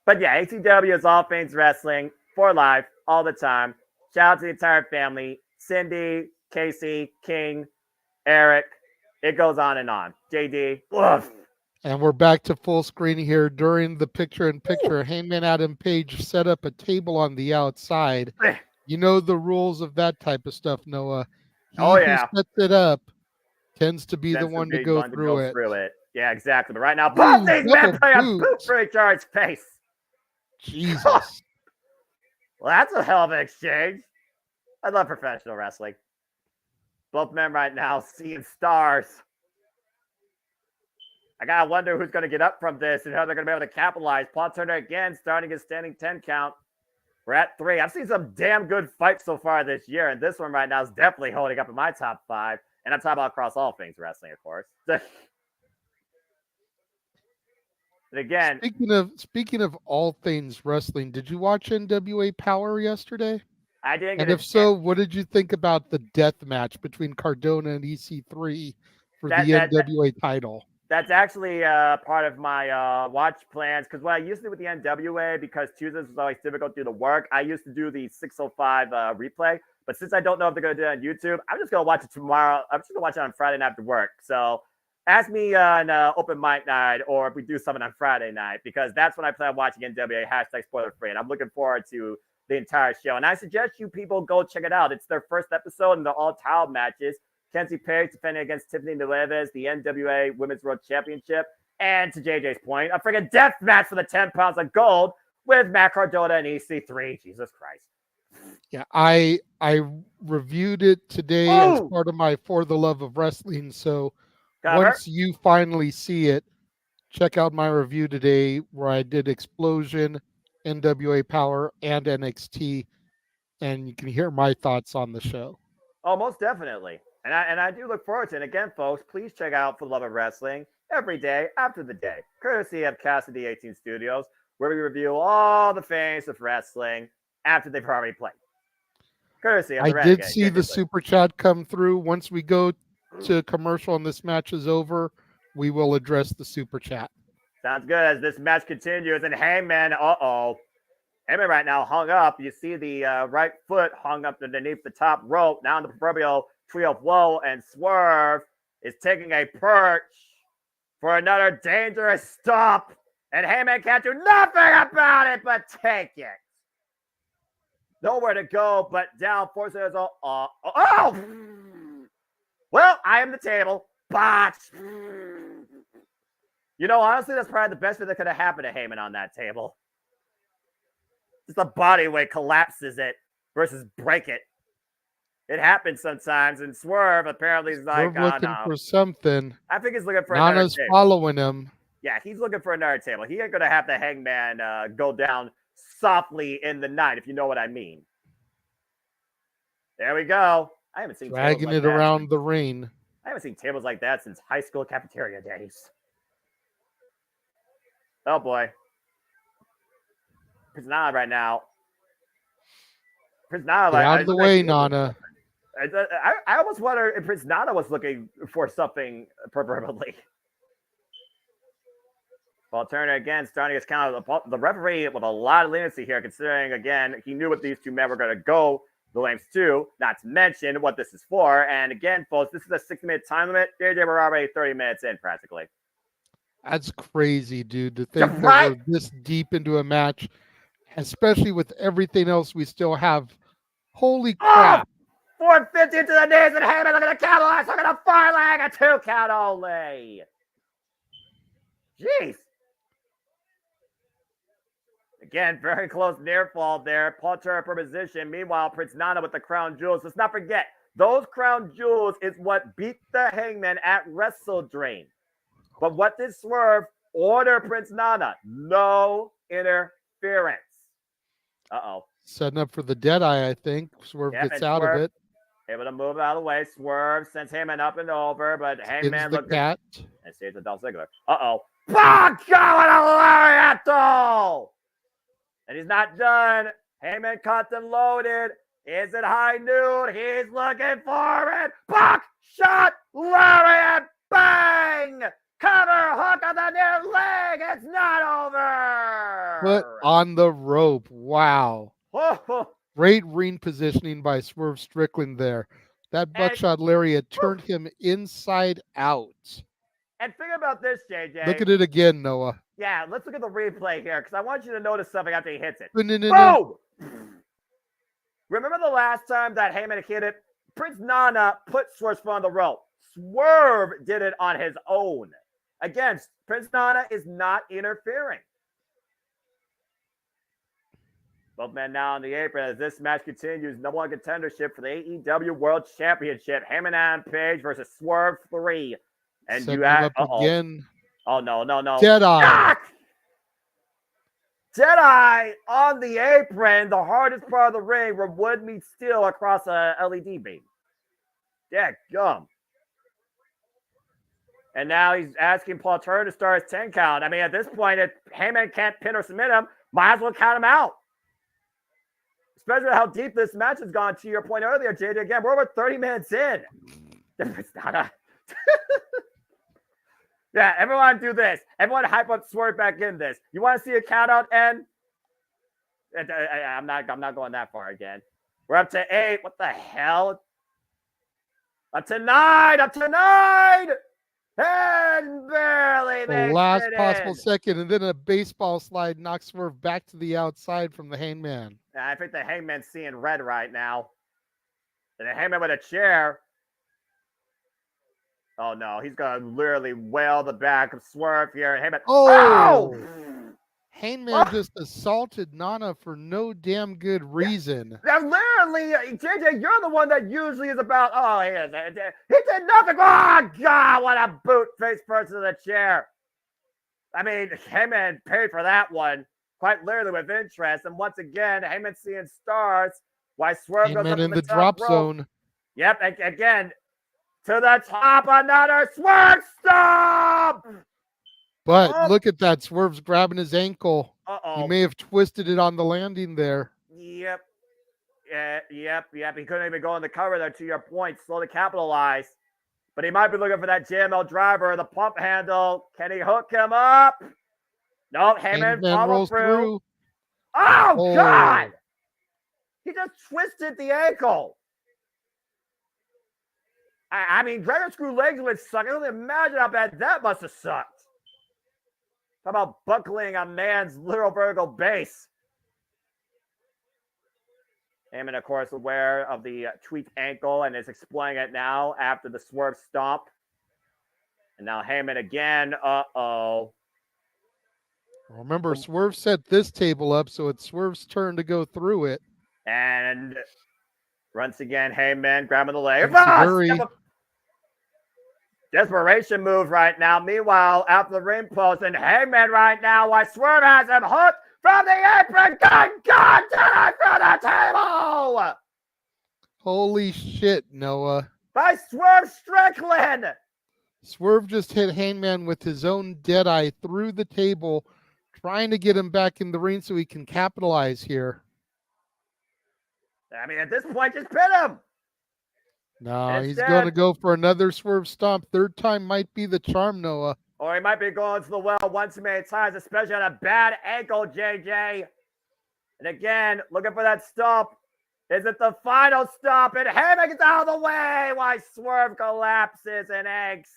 S4: But yeah, ATW is all things wrestling for life, all the time. Shout out to the entire family. Cindy, Casey, King, Eric. It goes on and on. JD. Ugh.
S3: And we're back to full screen here. During the picture-in-picture, Heyman Adam Page set up a table on the outside. You know the rules of that type of stuff, Noah. He who sets it up tends to be the one to go through it.
S4: Yeah, exactly. But right now, both these men play a boot for each other's face.
S3: Jesus.
S4: Well, that's a hell of an exchange. I love professional wrestling. Both men right now seeing stars. I gotta wonder who's gonna get up from this and how they're gonna be able to capitalize. Paul Turner again starting his standing 10 count. We're at 3. I've seen some damn good fights so far this year, and this one right now is definitely holding up in my top 5. And I'm talking about across all things wrestling, of course. And again,
S3: speaking of all things wrestling, did you watch NWA Power yesterday?
S4: I didn't.
S3: And if so, what did you think about the death match between Cardona and EC3 for the NWA title?
S4: That's actually part of my watch plans, because what I used to do with the NWA, because Tuesdays was always difficult due to work, I used to do the 605 replay. But since I don't know if they're going to do it on YouTube, I'm just going to watch it tomorrow. I'm just going to watch it on Friday night after work. So ask me on open mic night, or if we do something on Friday night, because that's when I plan on watching NWA #spoiler-free. And I'm looking forward to the entire show. And I suggest you people go check it out. It's their first episode, and they're all title matches. Kenzie Page defending against Tiffany Nueves, the NWA Women's World Championship. And to JJ's point, a freaking death match for the 10 pounds of gold with Matt Cardona and EC3. Jesus Christ.
S3: Yeah, I reviewed it today as part of my For the Love of Wrestling. So once you finally see it, check out my review today where I did Explosion, NWA Power, and NXT, and you can hear my thoughts on the show.
S4: Oh, most definitely. And I do look forward to it. And again, folks, please check out For the Love of Wrestling every day after the day, courtesy of Cassidy 18 Studios, where we review all the things of wrestling after they've already played. Courtesy of the
S3: I did see the super chat come through. Once we go to commercial and this match is over, we will address the super chat.
S4: Sounds good. As this match continues, and Heyman, Heyman right now hung up. You see the right foot hung up underneath the top rope. Now in the proverbial tree of woe, and Swerve is taking a perch for another dangerous stop. And Heyman can't do nothing about it but take it. Nowhere to go but down. Force it. Well, I am the table. Botch. You know, honestly, that's probably the best thing that could have happened to Heyman on that table. Just the body weight collapses it versus break it. It happens sometimes, and Swerve apparently is like,
S3: We're looking for something.
S4: I think he's looking for another
S3: Nana's
S4: table.
S3: following him.
S4: Yeah, he's looking for another table. He ain't going to have the Hangman go down softly in the night, if you know what I mean. There we go. I haven't seen
S3: dragging
S4: tables like
S3: it
S4: that
S3: around the ring.
S4: I haven't seen tables like that since high school cafeteria days. Oh boy. Prince Nana right now. Prince Nana,
S3: Get out of the way, Nana.
S4: I almost wonder if Prince Nana was looking for something proverbially. Paul Turner again starting his count. The referee with a lot of leniency here, considering again he knew what these two men were going to go the lengths to, not to mention what this is for. And again, folks, this is a 60-minute time limit. JJ, we're already 30 minutes in practically.
S3: That's crazy, dude. To think
S4: Right?
S3: that we're this deep into a match, especially with everything else we still have. Holy crap.
S4: 450 to the knees and Heyman looking to capitalize. Look at a far leg, a 2 count only. Jeez. Again, very close near fall there. Paul Turner for position. Meanwhile, Prince Nana with the crown jewels. Let's not forget, those crown jewels is what beat the Hangman at Wrestle Dream. But what did Swerve order Prince Nana? No interference. Uh-oh.
S3: Setting up for the Deadeye, I think. Swerve gets out of it.
S4: Able to move out of the way. Swerve sends Heyman up and over, but Heyman
S3: looks cat.
S4: And saves a Dolph Ziggler. Uh-oh. Oh, God, what a lariat, though! And he's not done. Heyman cut and loaded. Is it high noon? He's looking for it. Buck shot, lariat, bang! Cover, hook on the near leg. It's not over.
S3: Put on the rope. Wow.
S4: Oh.
S3: Great ring positioning by Swerve Strickland there. That buckshot lariat turned him inside out.
S4: And think about this, JJ.
S3: Look at it again, Noah.
S4: Yeah, let's look at the replay here because I want you to notice something after he hits it.
S3: Boom!
S4: Remember the last time that Heyman hit it? Prince Nana put Swerve's foot on the rope. Swerve did it on his own. Again, Prince Nana is not interfering. Both men now on the apron as this match continues. Number one contendership for the AEW World Championship. Heyman and Page versus Swerve 3. And
S3: Setting
S4: you have
S3: again.
S4: Oh, no.
S3: Deadeye.
S4: Deadeye on the apron. The hardest part of the ring where wood meets steel across a LED beam. Yeah, gum. And now he's asking Paul Turner to start his 10 count. I mean, at this point, if Heyman can't pin or submit him, might as well count him out. Especially how deep this match has gone, to your point earlier, JJ. Again, we're over 30 minutes in. It's not a... Yeah, everyone do this. Everyone hype up Swerve back in this. You want to see a count out end? I'm not going that far again. We're up to 8. What the hell? Up to 9. And barely makes
S3: the last
S4: it
S3: possible
S4: in.
S3: second, and then a baseball slide knocks Swerve back to the outside from the Hangman.
S4: Yeah, I think the Hangman's seeing red right now. And the Hangman with a chair. Oh, no. He's going to literally wail the back of Swerve here. Heyman.
S3: Oh! Hangman just assaulted Nana for no damn good reason.
S4: Now, literally, JJ, you're the one that usually is about, he did nothing. Oh, God, what a boot face first to the chair. I mean, Heyman paid for that one quite literally with interest. And once again, Heyman seeing stars. Why Swerve goes up
S3: in
S4: the
S3: drop
S4: rope.
S3: zone.
S4: Yep, again, to the top, another Swerve stomp.
S3: But look at that. Swerve's grabbing his ankle.
S4: Uh-oh.
S3: He may have twisted it on the landing there.
S4: Yep. Yep. He couldn't even go in the cover there, to your point. Slow to capitalize. But he might be looking for that JML driver, the pump handle. Can he hook him up? Nope. Heyman follows through. Oh, God. He just twisted the ankle. I mean, Gregor screw legs would suck. I don't imagine how bad that must have sucked. How about buckling a man's literal vertical base? Heyman, of course, aware of the tweaked ankle and is explaining it now after the Swerve stomp. And now Heyman again. Uh-oh.
S3: Remember, Swerve set this table up, so it's Swerve's turn to go through it.
S4: And once again, Heyman grabbing the leg. Desperation move right now. Meanwhile, out the ring post, and Heyman right now, while Swerve has him hooked from the apron. God, from the table!
S3: Holy shit, Noah.
S4: By Swerve Strickland!
S3: Swerve just hit Heyman with his own Deadeye through the table, trying to get him back in the ring so he can capitalize here.
S4: I mean, at this point, just pin him.
S3: No, he's going to go for another Swerve stomp. Third time might be the charm, Noah.
S4: Or he might be going to the well once too many times, especially on a bad ankle, JJ. And again, looking for that stomp. Is it the final stomp? And Heyman gets out of the way while Swerve collapses and eggs.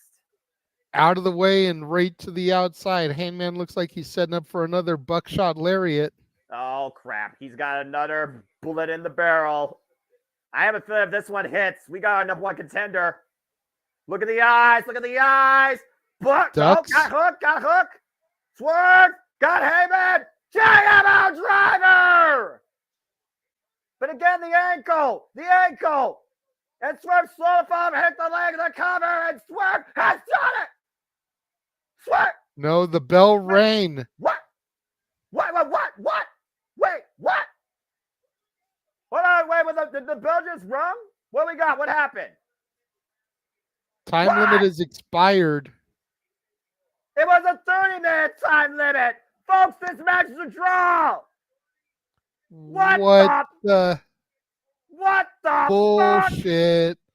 S3: Out of the way and right to the outside. Heyman looks like he's setting up for another buckshot lariat.
S4: Oh, crap. He's got another bullet in the barrel. I have a feeling if this one hits, we got our number one contender. Look at the eyes. Look at the eyes. But, oh, got hooked. Swerve, got Heyman. JMN driver. But again, the ankle. And Swerve solidified him, hit the leg of the cover, and Swerve has done it. Swerve.
S3: No, the bell rang.
S4: What? Wait, what? Hold on, wait, did the bell just rung? What we got? What happened?
S3: Time limit is expired.
S4: It was a 30-minute time limit. Folks, this match is a draw. What the
S3: bullshit?
S4: Fuck?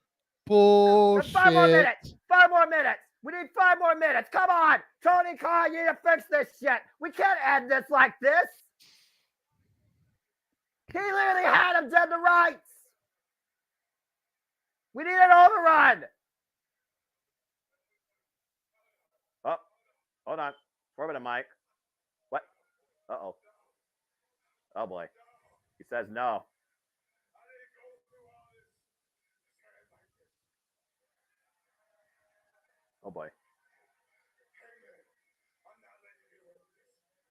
S3: Bullshit.
S4: 5 more minutes. 5 more minutes. We need 5 more minutes. Come on. Tony Khan, you need to fix this shit. We can't end this like this. He literally had him dead to rights. We need an overrun. Oh, hold on. 4 minute, Mike. What? Uh-oh. Oh, boy. He says no. Oh, boy.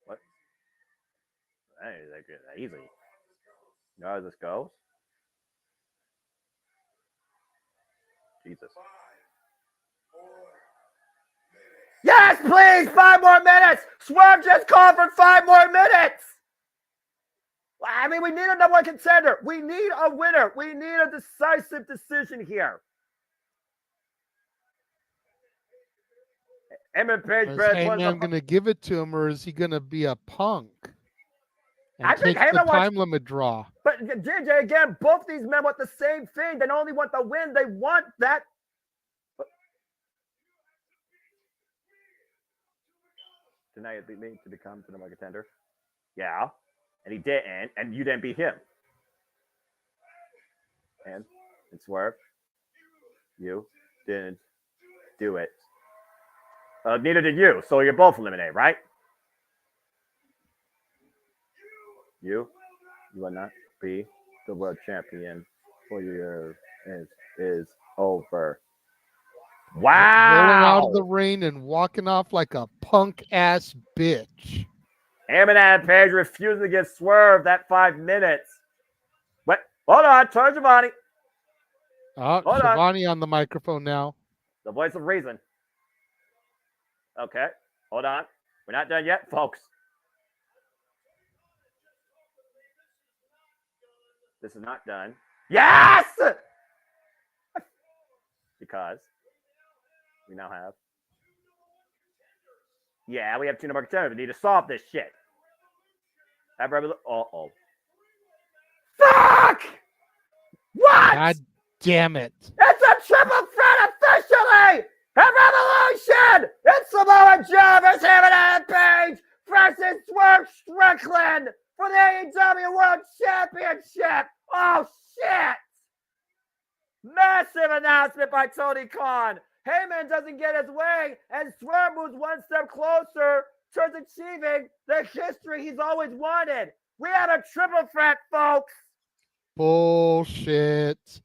S4: What? That ain't that easy. You know how this goes? Jesus. Yes, please! 5 more minutes! Swerve just called for 5 more minutes! I mean, we need a number one contender. We need a winner. We need a decisive decision here. Emmett Page,
S3: Is Heyman going to give it to him, or is he going to be a punk? And
S4: I think
S3: take the
S4: Heyman
S3: time limit draw.
S4: But JJ, again, both these men want the same thing. They don't only want the win, they want that. Tonight it beat me to become the number one contender. Yeah. And he didn't, and you didn't beat him. And Swerve, you didn't do it. Neither did you, so you're both eliminated, right? You will not be the world champion for your is over. Wow!
S3: Rolling out of the ring and walking off like a punk ass bitch.
S4: Heyman Page refusing to give Swerve that 5 minutes. What? Hold on, turn Giovanni.
S3: Oh, Giovanni on the microphone now.
S4: The voice of reason. Okay, hold on. We're not done yet, folks. This is not done. Yes! Because we now have. Yeah, we have 2 number contenders. We need to solve this shit. Uh-oh. Fuck! What?
S3: God damn it.
S4: It's a triple threat officially! At Revolution! It's Samoa Joe versus Heyman Page versus Swerve Strickland for the AEW World Championship! Oh, shit! Massive announcement by Tony Khan. Heyman doesn't get his way, and Swerve moves 1 step closer towards achieving the history he's always wanted. We have a triple threat, folks.
S3: Bullshit.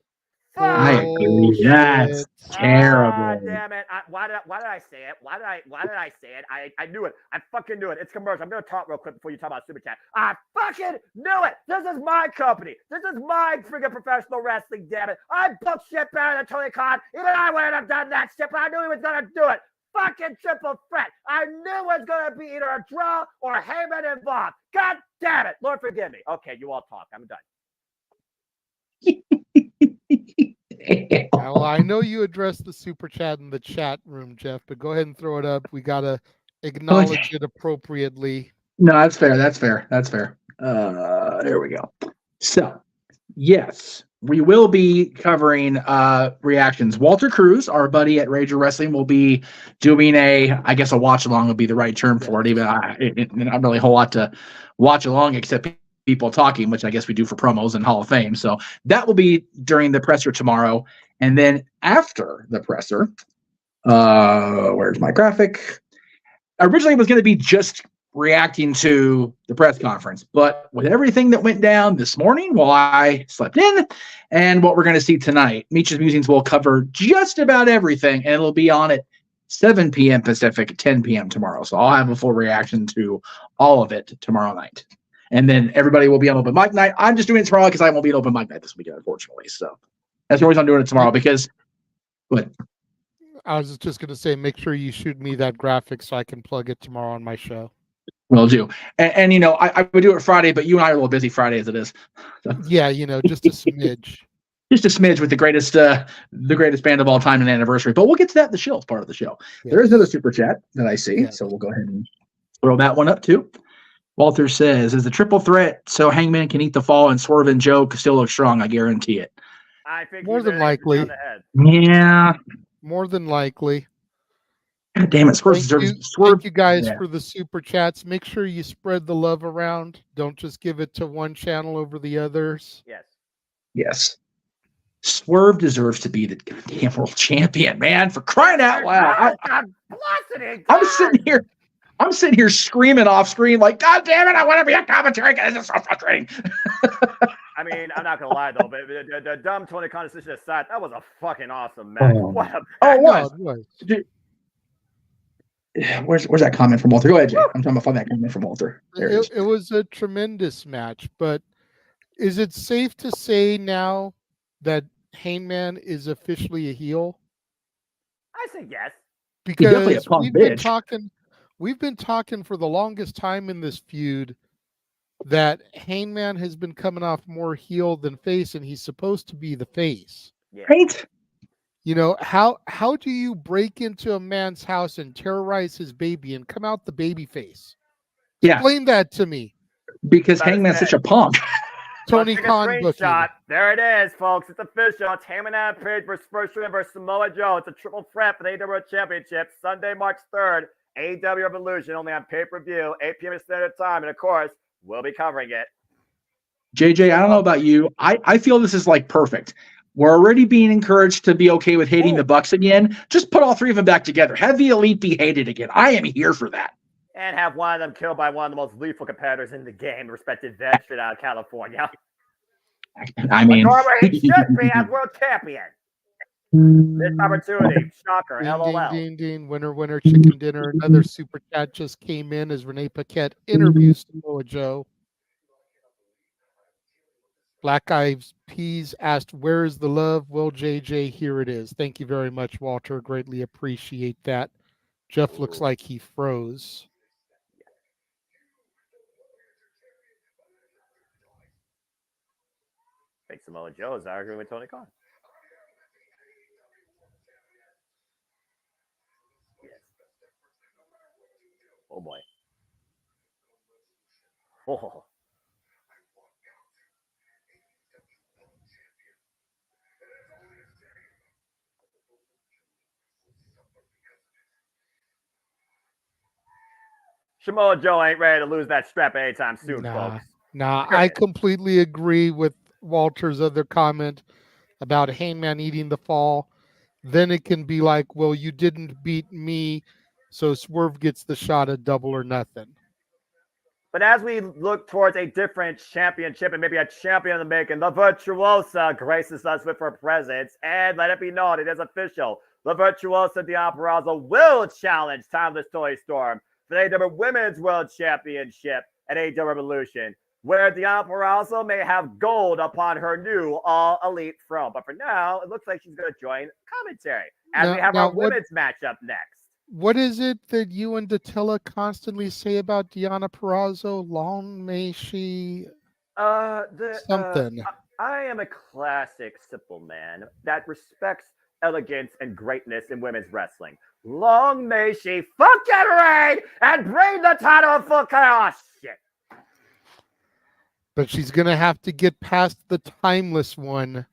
S2: I agree. That's terrible.
S4: Damn it! Why did I say it? Why did I say it? I knew it. I fucking knew it. It's commercial. I'm gonna talk real quick before you talk about Super Chat. I fucking knew it. This is my company. This is my freaking professional wrestling. Damn it! I booked shit better than Tony Khan. Even I wouldn't have done that shit, but I knew he was gonna do it. Fucking triple threat. I knew it was gonna be either a draw or a Heyman involved. God damn it! Lord forgive me. Okay, you all talk. I'm done.
S3: Well, I know you addressed the super chat in the chat room, Jeff, but go ahead and throw it up. We gotta acknowledge it appropriately.
S2: No, that's fair. That's fair. That's fair. There we go. So, yes, we will be covering reactions. Walter Cruz, our buddy at Rager Wrestling, will be doing I guess a watch along would be the right term for it. Even not really a whole lot to watch along except people talking, which I guess we do for promos and Hall of Fame. So that will be during the presser tomorrow. And then after the presser, where's my graphic? Originally it was going to be just reacting to the press conference, but with everything that went down this morning while I slept in and what we're going to see tonight, Meech's Musings will cover just about everything, and it'll be on at 7 p.m. Pacific, 10 p.m. tomorrow. So I'll have a full reaction to all of it tomorrow night. And then everybody will be on open mic night. I'm just doing it tomorrow because I won't be on open mic night this weekend, unfortunately. So that's the reason I'm doing it tomorrow because, what?
S3: I was just going to say, make sure you shoot me that graphic so I can plug it tomorrow on my show.
S2: Will do. And you know, I would do it Friday, but you and I are a little busy Friday as it is. So.
S3: Yeah, you know, just a smidge.
S2: Just a smidge with the greatest band of all time and anniversary. But we'll get to that in the show as part of the show. Yes. There is another super chat that I see, so we'll go ahead and throw that one up too. Walter says, is the triple threat so Hangman can eat the fall and Swerve and Joe still look strong? I guarantee it.
S4: I think
S3: more than likely.
S2: Yeah.
S3: More than likely.
S2: God damn it. Swerve
S3: thank you guys for the super chats. Make sure you spread the love around. Don't just give it to one channel over the others.
S4: Yes.
S2: Yes. Swerve deserves to be the goddamn world champion, man, for crying out loud. I'm sitting here screaming off screen like, God damn it, I want to be a commentary because this is so frustrating.
S4: I mean, I'm not gonna lie though, but the dumb Tony Khan decision aside, that was a fucking awesome match.
S2: It was. Dude, where's that comment from Walter? Go ahead, Jay. I'm trying to find that comment from Walter.
S3: It was a tremendous match, but is it safe to say now that Hangman is officially a heel?
S4: I say yes.
S3: Because we've been talking for the longest time in this feud that Hangman has been coming off more heel than face, and he's supposed to be the face.
S4: Yeah.
S2: Right?
S3: You know, how do you break into a man's house and terrorize his baby and come out the baby face?
S2: Yeah.
S3: Explain that to me.
S2: Because Hangman's such a punk.
S3: Tony Khan
S4: screenshot. There it is, folks. It's official. It's Hangman Adam Page versus First Room versus Samoa Joe. It's a triple threat for the AEW Championship. Sunday, March 3rd. AEW Revolution, only on pay-per-view, 8 p.m. Standard Time. And of course, we'll be covering it.
S2: JJ, I don't know about you. I feel this is like perfect. We're already being encouraged to be okay with hating the Bucks again. Just put all three of them back together. Have the Elite be hated again. I am here for that.
S4: And have one of them killed by one of the most lethal competitors in the game, respected vet straight out of California.
S2: I mean,
S4: he should be as world champion. This opportunity, shocker, LOL.
S3: Ding, ding, winner, chicken dinner. Another super chat just came in as Renee Paquette interviews Samoa Joe. Black Eyes Peas asked, where is the love? Well, JJ, here it is. Thank you very much, Walter. Greatly appreciate that. Jeff looks like he froze.
S4: I think Samoa Joe is arguing with Tony Khan. Yes. Oh boy. Oh. Samoa Joe ain't ready to lose that strap anytime soon, folks.
S3: I completely agree with Walter's other comment about Hangman eating the fall. Then it can be like, well, you didn't beat me, so Swerve gets the shot at double or nothing.
S4: But as we look towards a different championship and maybe a champion in the making, the Virtuosa graces us with her presence. And let it be known, it is official. The Virtuosa Deonna Purrazzo will challenge Timeless Toni Storm for the AEW Women's World Championship at AEW Revolution, where Deonna Purrazzo may have gold upon her new All Elite throne. But for now, it looks like she's going to join commentary as we have our women's matchup next.
S3: What is it that you and Dattila constantly say about Deonna Purrazzo? Long may she... something.
S4: I am a classic simple man that respects elegance and greatness in women's wrestling. Long may she fucking reign and bring the title of full chaos. Shit.
S3: But she's going to have to get past the Timeless One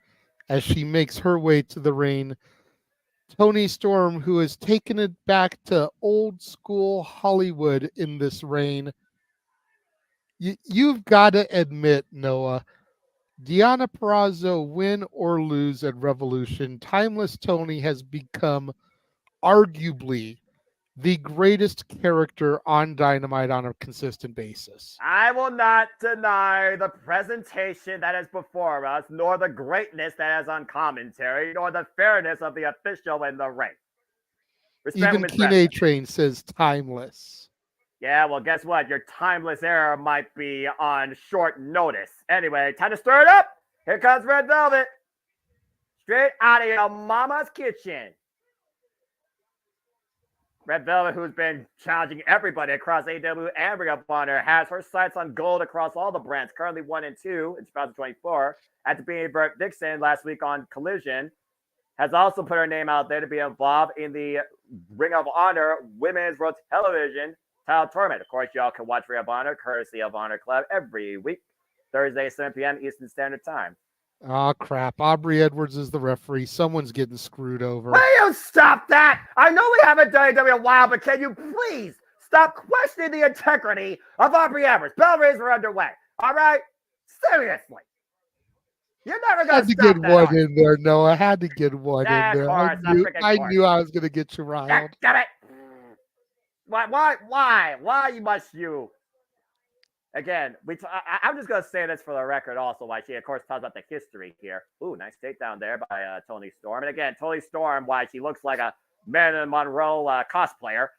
S3: as she makes her way to the ring. Toni Storm, who has taken it back to old school Hollywood in this reign. You've got to admit, Noah, Deonna Purrazzo, win or lose at Revolution, Timeless Toni has become arguably the greatest character on Dynamite on a consistent basis.
S4: I will not deny the presentation that is before us, nor the greatness that is on commentary, nor the fairness of the official in the ring.
S3: Even Kine Train says timeless.
S4: Yeah, well, guess what? Your timeless era might be on short notice. Anyway, time to stir it up. Here comes Red Velvet. Straight out of your mama's kitchen. Red Velvet, who's been challenging everybody across AEW and Ring of Honor, has her sights on gold across all the brands, currently 1 and 2 in 2024. After being Bert Dixon last week on Collision, has also put her name out there to be involved in the Ring of Honor Women's World Television title tournament. Of course, y'all can watch Ring of Honor, courtesy of Honor Club, every week, Thursday, 7 p.m. Eastern Standard Time.
S3: Oh, crap. Aubrey Edwards is the referee. Someone's getting screwed over.
S4: Will you stop that? I know we haven't done AEW in a while, but can you please stop questioning the integrity of Aubrey Edwards? Bell rays are underway. All right? Seriously. You're never going to stop that.
S3: Had to get one in there, Noah. I had to get one in there.
S4: Course,
S3: I knew I was going to get you riled.
S4: Damn it. Why must you? Again, I'm just going to say this for the record also, why she, of course, talks about the history here. Ooh, nice takedown there by Toni Storm. And again, Toni Storm, why she looks like a Marilyn Monroe cosplayer.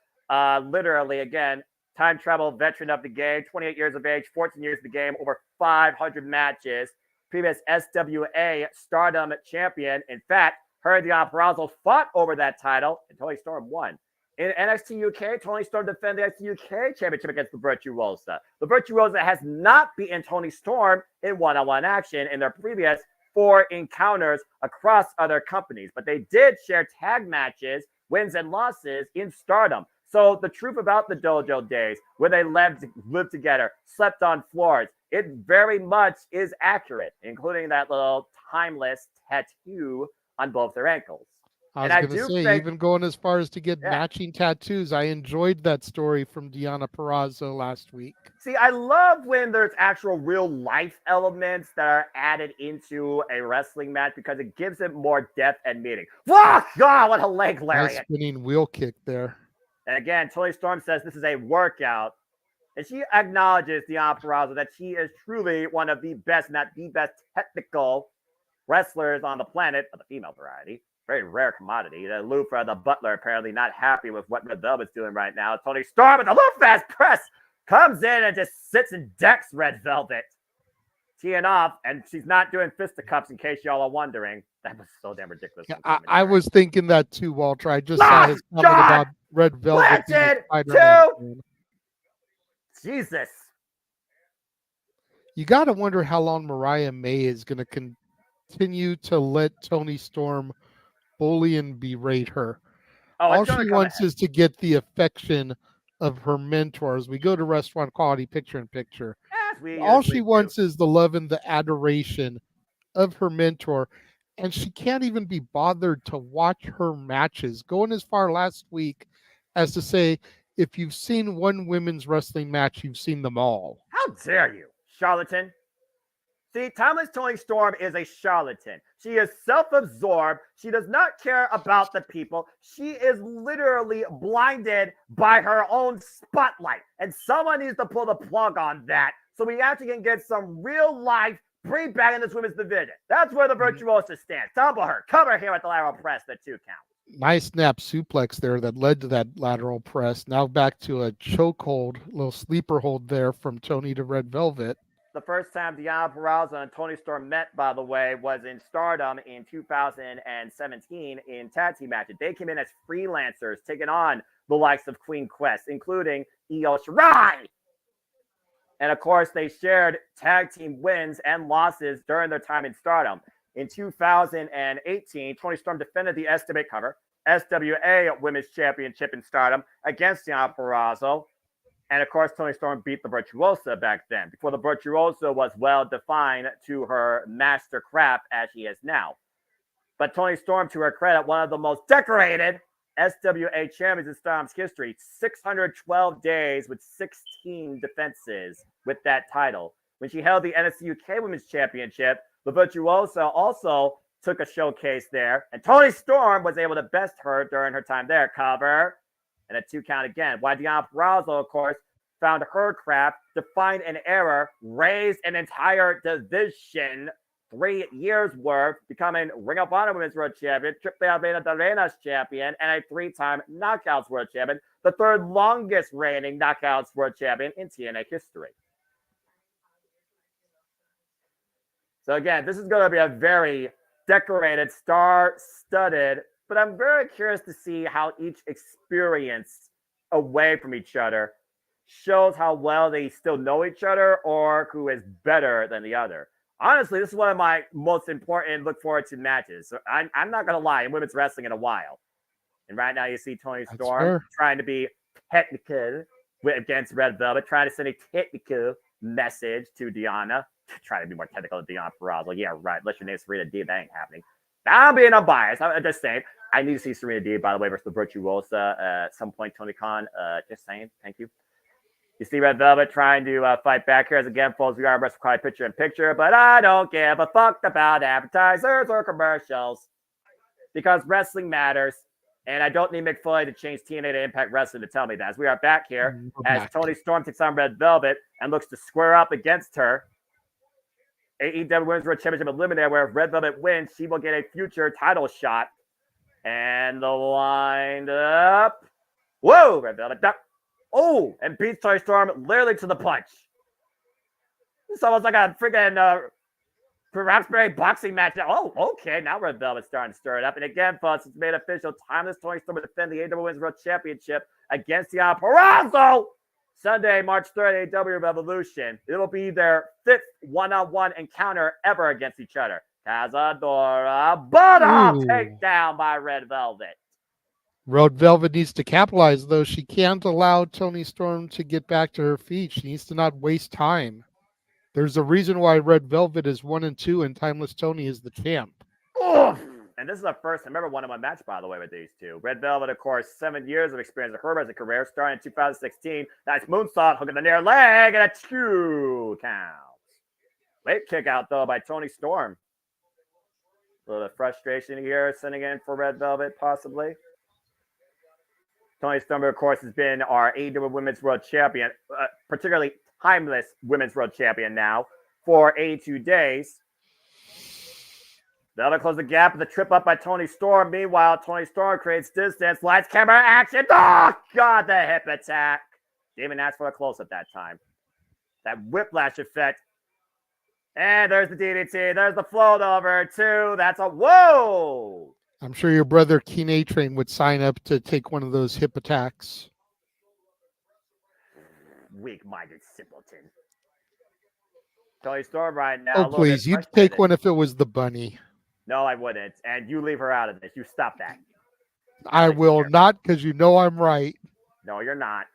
S4: Literally, again, time travel veteran of the game, 28 years of age, 14 years of the game, over 500 matches. Previous SWA Stardom champion. In fact, her and Deonna Purrazzo fought over that title, and Toni Storm won. In NXT UK, Toni Storm defended the NXT UK championship against the Virtuosa. The Virtuosa has not beaten Toni Storm in one-on-one action in their previous 4 encounters across other companies, but they did share tag matches, wins and losses in Stardom. So the truth about the dojo days, where they lived together, slept on floors, it very much is accurate, including that little timeless tattoo on both their ankles.
S3: I was going to say, even going as far as to get matching tattoos. I enjoyed that story from Deonna Purrazzo last week.
S4: See, I love when there's actual real life elements that are added into a wrestling match because it gives it more depth and meaning. Oh, God, what a leg lariat.
S3: Nice spinning wheel kick there.
S4: And again, Toni Storm says this is a workout. And she acknowledges Deonna Purrazzo that she is truly one of the best, not the best technical wrestlers on the planet, of the female variety. Very rare commodity. Lufa, the butler, apparently not happy with what Red Velvet's doing right now. Toni Storm with a little fast press comes in and just sits and decks Red Velvet. Teeing off, and she's not doing fisticuffs in case y'all are wondering. That was so damn ridiculous.
S3: Yeah, I was thinking that too, Walter. I just saw his comment about Red Velvet.
S4: Jesus.
S3: You got to wonder how long Mariah May is going to continue to let Toni Storm bully and berate her. All she wants is to get the affection of her mentors. We go to Restaurant Quality Picture in Picture. All she wants is the love and the adoration of her mentor. And she can't even be bothered to watch her matches. Going as far last week as to say, if you've seen one women's wrestling match, you've seen them all.
S4: How dare you, charlatan? See, Timeless Toni Storm is a charlatan. She is self-absorbed. She does not care about the people. She is literally blinded by her own spotlight. And someone needs to pull the plug on that so we actually can get some real life bring back in this women's division. That's where the Virtuosa stands. Tumble her. Cover here at the lateral press, the 2 count.
S3: Nice snap suplex there that led to that lateral press. Now back to a chokehold, little sleeper hold there from Tony to Red Velvet.
S4: The first time Deonna Purrazzo and Toni Storm met, by the way, was in Stardom in 2017 in tag team matches. They came in as freelancers, taking on the likes of Queen Quest, including Io Shirai. And of course, they shared tag team wins and losses during their time in Stardom. In 2018, Toni Storm defended the SWA Women's Championship in Stardom against Deonna Purrazzo. And of course, Toni Storm beat the Virtuosa back then, before the Virtuosa was well defined to her master craft as she is now. But Toni Storm, to her credit, one of the most decorated SWA champions in Stardom's history, 612 days with 16 defenses with that title. When she held the NXT UK Women's Championship, the Virtuosa also took a showcase there, and Toni Storm was able to best her during her time there. Cover. And a 2 count again. While Deonna Purrazzo, of course, found her craft, defined an era, raised an entire division, 3 years worth, becoming Ring of Honor Women's World Champion, Triple Avena de Reina's champion, and a 3-time Knockouts World Champion, the 3rd longest reigning Knockouts World Champion in TNA history. So again, this is going to be a very decorated, star-studded, but I'm very curious to see how each experience away from each other shows how well they still know each other or who is better than the other. Honestly, this is one of my most important look forward to matches. So I'm not going to lie, in women's wrestling in a while. And right now you see Toni Storm trying to be technical against Red Velvet, trying to send a technical message to Deonna. Try to be more technical than Deonna Purrazzo. Yeah, right. Unless your name's Serena Deeb, that ain't happening. I'm being unbiased. I'm just saying. I need to see Serena Deeb, by the way, versus the Virtuosa at some point. Tony Khan, just saying. Thank you. You see Red Velvet trying to fight back here as again, folks. We are required picture in picture, but I don't give a fuck about advertisers or commercials because wrestling matters. And I don't need Mick Foley to change TNA to Impact Wrestling to tell me that. As we are back here, as Toni Storm takes on Red Velvet and looks to square up against her. AEW Women's World Championship Eliminator, where if Red Velvet wins, she will get a future title shot. And the wind up. Whoa, Red Velvet duck. Oh, and beats Toni Storm literally to the punch. It's almost like a freaking Raspberry boxing match. Oh, okay. Now Red Velvet's starting to stir it up. And again, folks, it's made official. Timeless Toni Storm will defend the AEW Women's World Championship against Deonna Purrazzo. Sunday, March 3rd, AEW Revolution. It'll be their 5th one-on-one encounter ever against each other. Cazadora, but takedown by Red Velvet.
S3: Red Velvet needs to capitalize, though. She can't allow Toni Storm to get back to her feet. She needs to not waste time. There's a reason why Red Velvet is 1-2 and Timeless Toni is the champ.
S4: Oof. And this is the first, I remember one-on-one match, by the way, with these two. Red Velvet, of course, 7 years of experience in her as a career, starting in 2016. Nice moonsault, hook in the near leg, and a 2 count. Late kick out, though, by Toni Storm. A little bit of frustration here, sending in for Red Velvet, possibly. Toni Storm, of course, has been our AEW Women's World Champion, particularly Timeless Women's World Champion now, for 82 days. Velvet closes the gap with the trip up by Toni Storm. Meanwhile, Toni Storm creates distance, lights, camera, action. Oh, God, the hip attack. Didn't even ask for a close-up that time. That whiplash effect. And there's the DDT. There's the float over, too. That's a whoa.
S3: I'm sure your brother Keen A-Train would sign up to take one of those hip attacks.
S4: Weak-minded simpleton. Toni Storm right now.
S3: Oh, please. You'd take one if it was the bunny.
S4: No, I wouldn't. And you leave her out of this. You stop that.
S3: I will not, because you know I'm right.
S4: No, you're not.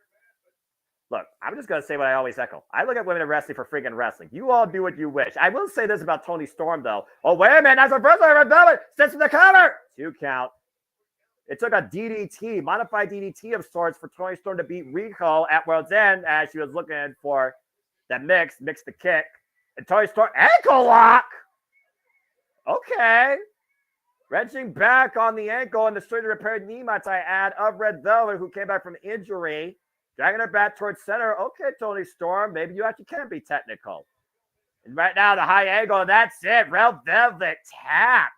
S4: Look, I'm just going to say what I always echo. I look at women in wrestling for freaking wrestling. You all do what you wish. I will say this about Toni Storm, though. Oh, wait a minute. That's a first Red Velvet. Sits in the cover. 2 count. It took a DDT, modified DDT of sorts, for Toni Storm to beat Rico at World's End as she was looking for that mix the kick. And Toni Storm, ankle lock. Okay. Wrenching back on the ankle and the surgery repaired knee, might I add, of Red Velvet, who came back from injury. Dragging her back towards center. Okay, Tony Storm, maybe you actually can be technical. And right now, the high angle, and that's it. Red Velvet taps.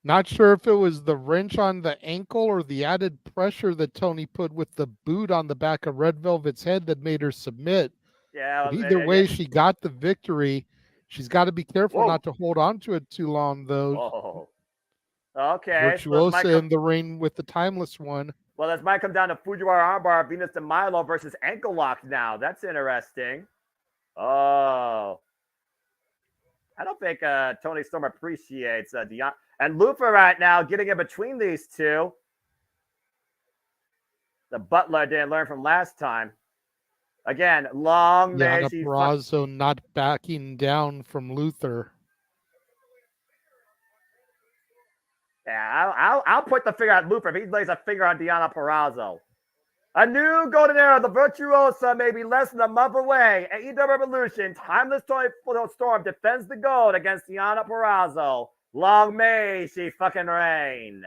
S3: Not sure if it was the wrench on the ankle or the added pressure that Tony put with the boot on the back of Red Velvet's head that made her submit.
S4: Yeah.
S3: But either way, she got the victory. She's got to be careful not to hold on to it too long, though.
S4: Whoa. Okay.
S3: Virtuosa in the ring with the timeless one.
S4: Well, this might come down to Fujiwara armbar, Venus de Milo versus ankle lock now. That's interesting. Oh. I don't think Tony Storm appreciates Dion. And Lufa right now getting in between these two. The Butler didn't learn from last time. Again, long
S3: Diana Purrazzo not backing down from Luther.
S4: Yeah, I'll put the finger on Luther if he lays a finger on Diana Purrazzo. A new golden era, the Virtuosa, may be less than a month away. AEW Revolution, Timeless Tony Storm defends the gold against Diana Purrazzo. Long may she fucking reign.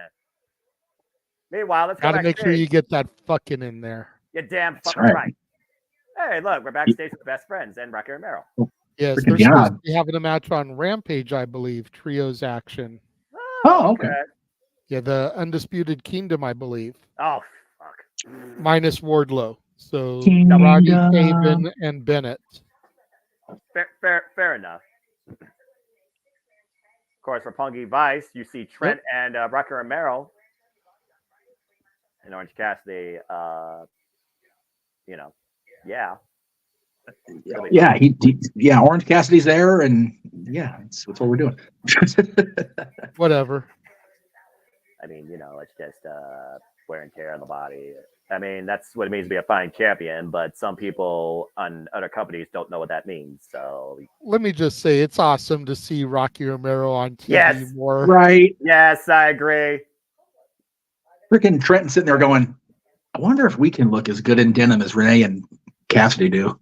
S4: Meanwhile, let's
S3: gotta make sure you get that fucking in there.
S4: You're damn fucking right. Hey, look, we're backstage with the best friends and Rocky Romero.
S3: Yes, they're supposed to be having a match on Rampage, I believe. Trios action.
S2: Oh, okay.
S3: Yeah, the Undisputed Kingdom, I believe.
S4: Oh, fuck.
S3: Minus Wardlow. So Roddy, Taven, and Bennett.
S4: Fair enough. Of course, for Pungy Vice, you see Trent and Rocky Romero. And Orange Cassidy,
S2: Yeah, Orange Cassidy's there, and that's what we're doing.
S3: Whatever.
S4: I mean, it's just wear and tear on the body. I mean, that's what it means to be a fine champion, but some people on other companies don't know what that means. So
S3: let me just say, it's awesome to see Rocky Romero on TV more.
S2: Right.
S4: Yes, I agree.
S2: Freaking Trenton sitting there going, I wonder if we can look as good in denim as Renee and Cassidy do.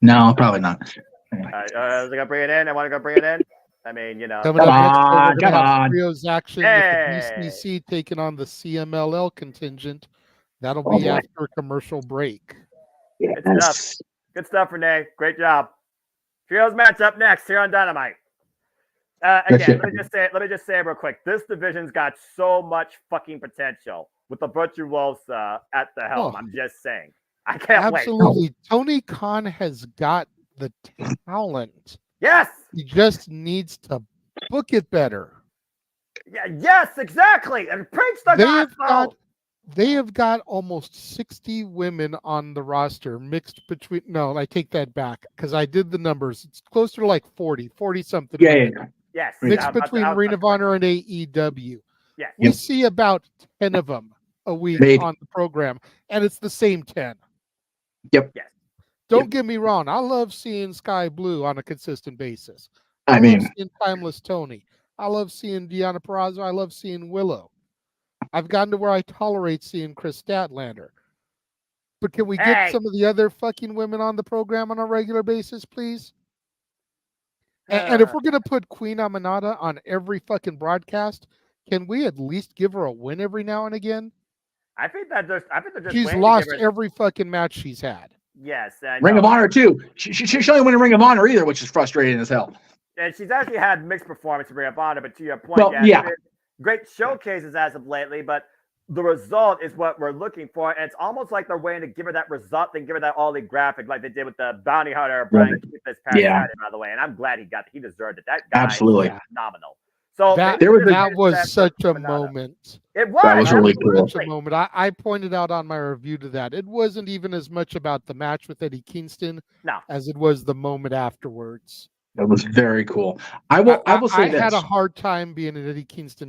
S2: No, probably not.
S4: Anyway. I was going to bring it in. I want to go bring it in. I mean,
S3: Coming up next, come on. Trios action with the BCC taking on the CMLL contingent. That'll be after a commercial break.
S2: Yes.
S4: Good stuff, Renee. Great job. Trios match up next here on Dynamite. Again, let me just say real quick. This division's got so much fucking potential with the Virtuosa at the helm. I'm just saying. I can't wait.
S3: Absolutely. Tony Khan has got the talent.
S4: Yes.
S3: He just needs to book it better.
S4: Yeah. Yes, exactly. And preach the gospel.
S3: They have got almost 60 women on the roster mixed between. No, I take that back because I did the numbers. It's closer to like 40 something.
S2: Yeah.
S4: Yes.
S3: Mixed between Ring of Honor and AEW.
S4: Yes.
S3: We see about 10 of them a week on the program, and it's the same 10.
S2: Yep.
S4: Yes.
S3: Don't get me wrong. I love seeing Sky Blue on a consistent basis.
S2: I
S3: love seeing Timeless Tony. I love seeing Diana Purrazzo. I love seeing Willow. I've gotten to where I tolerate seeing Chris Statlander. But can we get some of the other fucking women on the program on a regular basis, please? And if we're going to put Queen Aminata on every fucking broadcast, can we at least give her a win every now and again?
S4: I think they're just
S3: she's lost every fucking match she's had.
S4: Yes.
S2: Ring of Honor, too. She only win a Ring of Honor either, which is frustrating as hell.
S4: And she's actually had mixed performance in Ring of Honor, but to your point, great showcases as of lately, but the result is what we're looking for. And it's almost like they're waiting to give her that result and give her that all-in graphic like they did with the Bounty Hunter Brian Keith this past Saturday, by the way. And I'm glad he deserved it. That guy is phenomenal. So
S3: that was such a moment.
S4: It was.
S2: That was really cool.
S3: Such a moment. I pointed out on my review to that. It wasn't even as much about the match with Eddie Kingston as it was the moment afterwards.
S2: That was very cool. I will say
S3: I had a hard time being an Eddie Kingston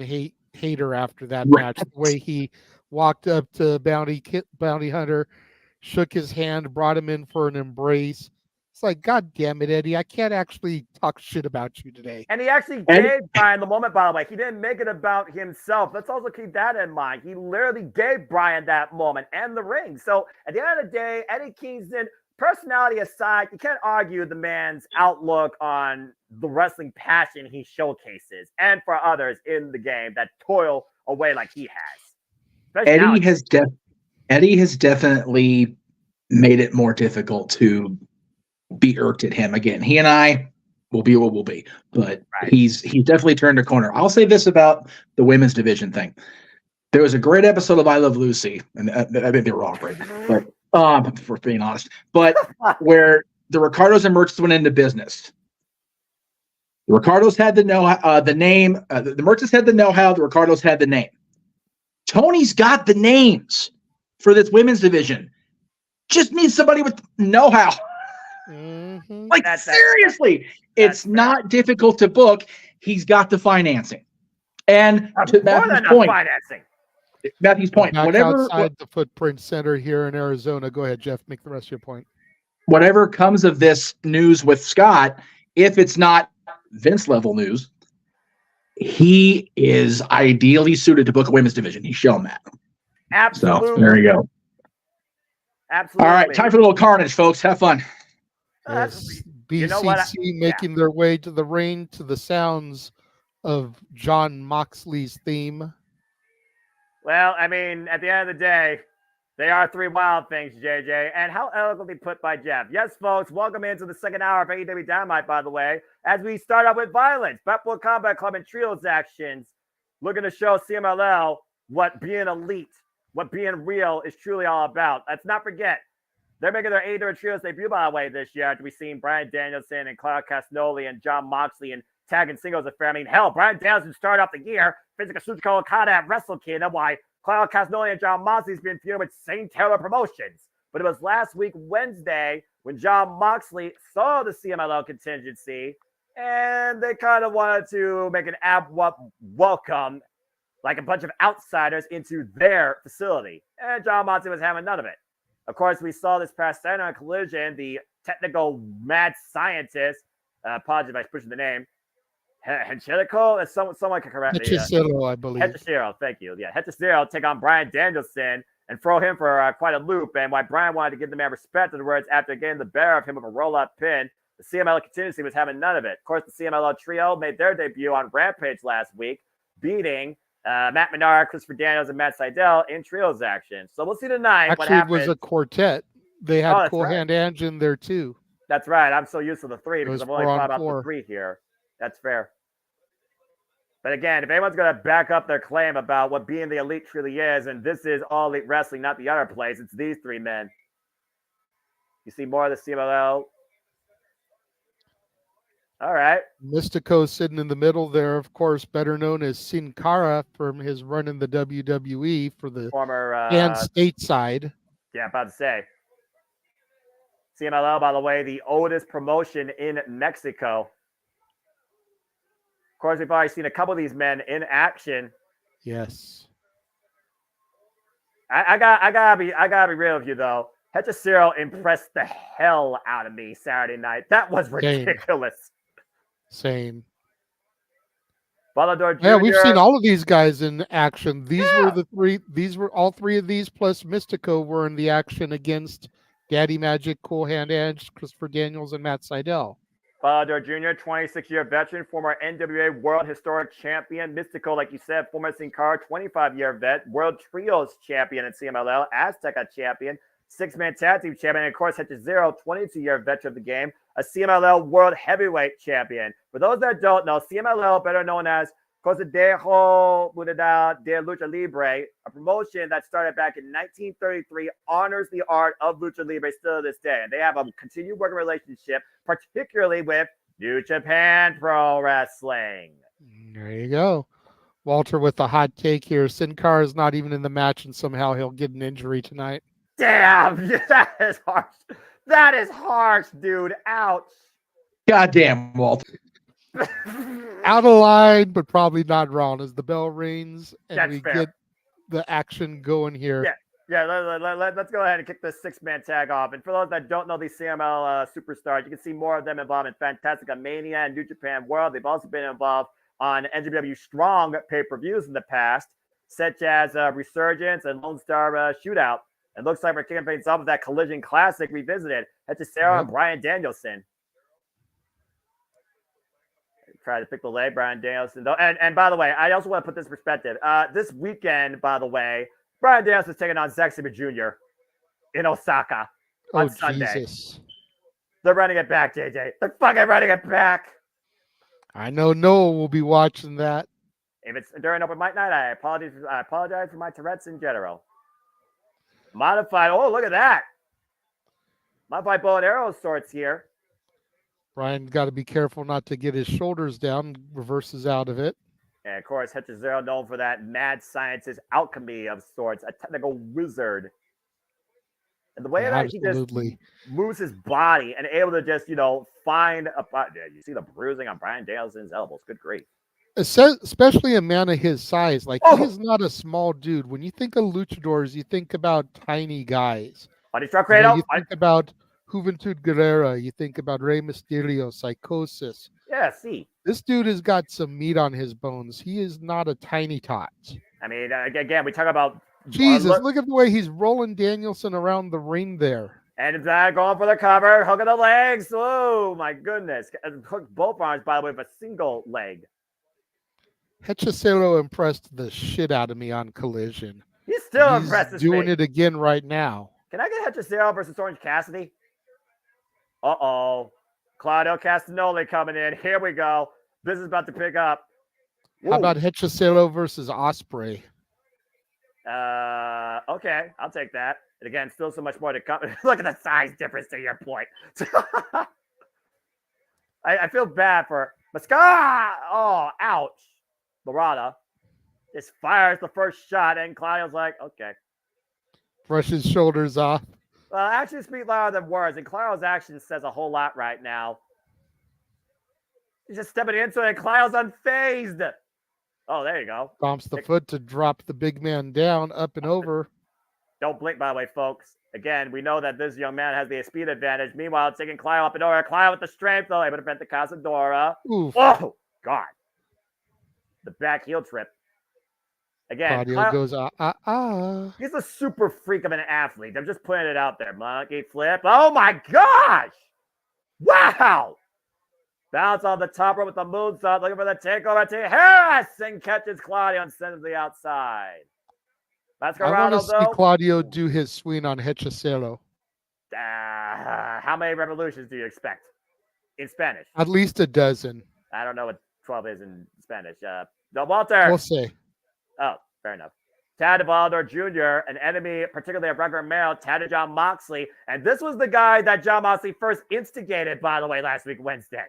S3: hater after that match. The way he walked up to Bounty Hunter, shook his hand, brought him in for an embrace, It's like, God damn it, Eddie, I can't actually talk shit about you today.
S4: And he actually gave Brian the moment, by the way. He didn't make it about himself. Let's also keep that in mind. He literally gave Brian that moment and the ring. So at the end of the day, Eddie Kingston, personality aside, you can't argue the man's outlook on the wrestling passion he showcases and for others in the game that toil away like he has.
S2: Eddie has definitely made it more difficult to be irked at him again. He and I will be what we'll be, but he's definitely turned a corner. I'll say this about the women's division thing. There was a great episode of I Love Lucy, and I may be wrong, right? But for being honest, but where the Ricardos and Merchants went into business. The Ricardos had the name. The Merchants had the know-how. The Ricardos had the name. Tony's got the names for this women's division. Just needs somebody with know-how.
S3: Mm-hmm.
S2: Like, seriously, it's not difficult to book. He's got the financing. And to Matthew's point,
S3: Back
S2: whatever
S3: outside the Footprint Center here in Arizona. Go ahead, Jeff. Make the rest of your point.
S2: Whatever comes of this news with Scott, if it's not Vince level news, he is ideally suited to book a women's division. He's shown that.
S4: Absolutely.
S2: So there you go.
S4: Absolutely.
S2: All right, time for a little carnage, folks. Have fun.
S3: Yes. BCC
S4: You know what?
S3: making their way to the ring to the sounds of John Moxley's theme.
S4: Well, I mean, at the end of the day, they are three wild things, JJ. And how eloquently put by Jeff. Yes, folks, welcome into the second hour of AEW Dynamite, by the way, as we start out with violence. Blackpool Combat Club and Trios actions, looking to show CMLL what being elite, what being real is truly all about. Let's not forget, they're making their AEW Trios debut, by the way, this year, after we've seen Bryan Danielson and Claudio Castagnoli and Jon Moxley and tag and singles affair. I mean, hell, Bryan Danielson started off the year facing Kazuchika Okada at Wrestle Kingdom, why Claudio Castagnoli and Jon Moxley's been feuding with St. Taylor Promotions. But it was last week, Wednesday, when Jon Moxley saw the CMLL contingency, and they kind of wanted to make an welcome, like a bunch of outsiders, into their facility. And Jon Moxley was having none of it. Of course, we saw this past Saturday on Collision, the technical mad scientist, apologize if I push the name, Hechicero, someone can correct me.
S3: Hechicero, I believe.
S4: Hechicero, thank you. Yeah, Hechicero take on Bryan Danielson and throw him for quite a loop. And why Bryan wanted to give the man respect, in other words, after getting the better of him with a roll-up pin, the CMLL contingency was having none of it. Of course, the CMLL trio made their debut on Rampage last week, beating Matt Menard, Christopher Daniels, and Matt Sydal in trios action. So we'll see tonight what happens.
S3: Actually, it was a quartet. They had Cool Hand Ange in there, too.
S4: That's right. I'm so used to the three because I've only thought about the three here. That's fair. But again, if anyone's going to back up their claim about what being the elite truly is, and this is all elite wrestling, not the other place, it's these three men. You see more of the CMLL. All right.
S3: Mystico sitting in the middle there, of course, better known as Sin Cara from his run in the WWE for the
S4: former
S3: and stateside.
S4: Yeah, about to say. CMLL, by the way, the oldest promotion in Mexico. Of course, we've already seen a couple of these men in action.
S3: Yes.
S4: I gotta be real with you though. Hechicero impressed the hell out of me Saturday night. That was ridiculous.
S3: Same.
S4: Balador Jr.
S3: Yeah, we've seen all of these guys in action. All three of these plus Mystico were in the action against Daddy Magic, Cool Hand Ange, Christopher Daniels, and Matt Sydal.
S4: Balador Jr., 26-year veteran, former NWA World Historic Champion. Mystico, like you said, former Sin Cara, 25-year vet, World Trios Champion at CMLL, Azteca Champion, six-man tag team champion, and of course, Hechicero, 22-year veteran of the game, a CMLL World Heavyweight Champion. For those that don't know, CMLL, better known as Consejo Mundial de Lucha Libre, a promotion that started back in 1933, honors the art of Lucha Libre still to this day. And they have a continued working relationship, particularly with New Japan Pro Wrestling.
S3: There you go. Walter with the hot take here. Sin Cara is not even in the match, and somehow he'll get an injury tonight.
S4: Damn, that is harsh. That is harsh, dude. Ouch.
S2: Goddamn, Walter.
S3: Out of line, but probably not wrong as the bell rings and
S4: That's
S3: we
S4: fair.
S3: get the action going here.
S4: Yeah, let's go ahead and kick this six-man tag off. And for those that don't know these CML superstars, you can see more of them involved in Fantastica Mania and New Japan World. They've also been involved on NJPW Strong pay-per-views in the past, such as Resurgence and Lone Star Shootout. It looks like we're kicking things off with that Collision Classic revisited. That's Sarah and Bryan Danielson. Try to pick the leg, Bryan Danielson. Though. And by the way, I also want to put this in perspective. This weekend, by the way, Bryan Danielson's taking on Zack Sabre Jr. in Osaka on Sunday.
S3: Jesus.
S4: They're running it back, JJ. They're fucking running it back.
S3: I know Noah will be watching that.
S4: If it's during open mic night, I apologize for my Tourette's in general. Modified. Oh, look at that. Modified bow and arrow sorts here.
S3: Bryan got to be careful not to get his shoulders down. Reverses out of it.
S4: And of course, Hechizero known for that mad scientist alchemy of sorts, a technical wizard. And the way that he just moves his body and able to just, find a... Yeah, you see the bruising on Bryan Danielson's elbows. Good grief.
S3: Especially a man of his size. Like, he is not a small dude. When you think of luchadors, you think about tiny guys.
S4: Body truck Credo.
S3: You think about Juventud Guerrera. You think about Rey Mysterio, Psychosis.
S4: Yeah, see.
S3: This dude has got some meat on his bones. He is not a tiny tot.
S4: I mean, again, we talk about...
S3: Jesus, look at the way he's rolling Danielson around the ring there.
S4: And going for the cover, hook of the legs. Oh, my goodness. Hooked both arms, by the way, with a single leg.
S3: Hechicero impressed the shit out of me on Collision.
S4: He's still impressed.
S3: He's doing it again right now.
S4: Can I get Hechicero versus Orange Cassidy? Uh-oh. Claudio Castagnoli coming in. Here we go. This is about to pick up.
S3: Whoa. How about Hechicero versus Ospreay?
S4: Okay, I'll take that. And again, still so much more to come. Look at the size difference to your point. I feel bad for Mascara. Oh, ouch. Lorada just fires the first shot, and Claudio's like, okay.
S3: Brush his shoulders off.
S4: Well, actions speak louder than words, and Claudio's action says a whole lot right now. He's just stepping into it, and Claudio's unfazed. Oh, there you go.
S3: Bumps the foot to drop the big man down, up and over.
S4: Don't blink, by the way, folks. Again, we know that this young man has the speed advantage. Meanwhile, taking Claudio up and over. Claudio with the strength, though, able to prevent the Casadora.
S3: Oof.
S4: Oh, God. The back heel trip. Again,
S3: Claudio goes,
S4: He's a super freak of an athlete. I'm just putting it out there. Monkey flip. Oh, my gosh. Wow. Bounce on the top rope with the moonsault. Looking for the takeover. Harris and catches Claudio and sends him to the outside.
S3: I want to see Claudio do his swing on Hechicero.
S4: How many revolutions do you expect in Spanish?
S3: At least a dozen.
S4: I don't know what 12 is in Spanish. No, Walter.
S3: We'll see.
S4: Oh, fair enough. Tad Volador Jr., an enemy, particularly of regular male, Tad John Moxley. And this was the guy that John Moxley first instigated, by the way, last week, Wednesday.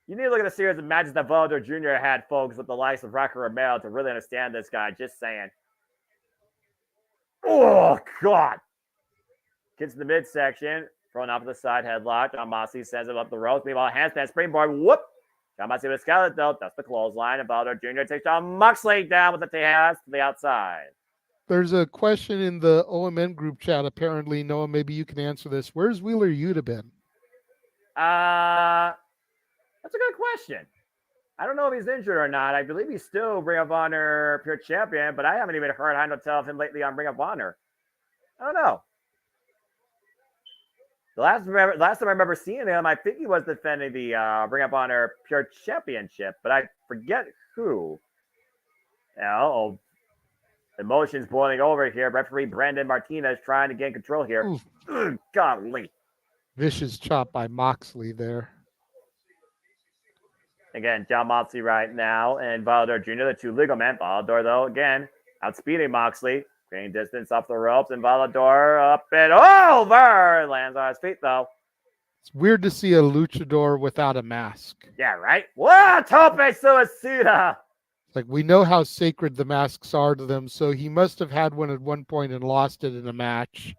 S4: You need to look at the series of matches that Volador Jr. had, folks, with the likes of Rocker Romero to really understand this guy. Just saying. Oh, God. Gets to the midsection. Thrown off to the side headlock. John Moxley sends him up the ropes. Meanwhile, handstand springboard. Whoop. John Moxley with a skeleton, though. That's the clothesline. And Volador Jr. takes John Moxley down with the Tejas to the outside.
S3: There's a question in the OMN group chat. Apparently, Noah, maybe you can answer this. Where's Wheeler Yuta been?
S4: That's a good question. I don't know if he's injured or not. I believe he's still Ring of Honor Pure Champion, but I haven't even heard Hino tell of him lately on Ring of Honor. I don't know. The last time I remember seeing him, I think he was defending the Ring of Honor Pure Championship, but I forget who. Emotions boiling over here. Referee Brandon Martinez trying to gain control here. Golly.
S3: Vicious chop by Moxley there.
S4: Again, John Moxley right now and Volador Jr., the two legal men. Volador, though, again, outspeeding Moxley. Creating distance off the ropes, and Volador up and over. Lands on his feet, though.
S3: It's weird to see a luchador without a mask.
S4: Yeah, right? Whoa, Tope Suicida!
S3: Like, we know how sacred the masks are to them, so he must have had one at one point and lost it in a match.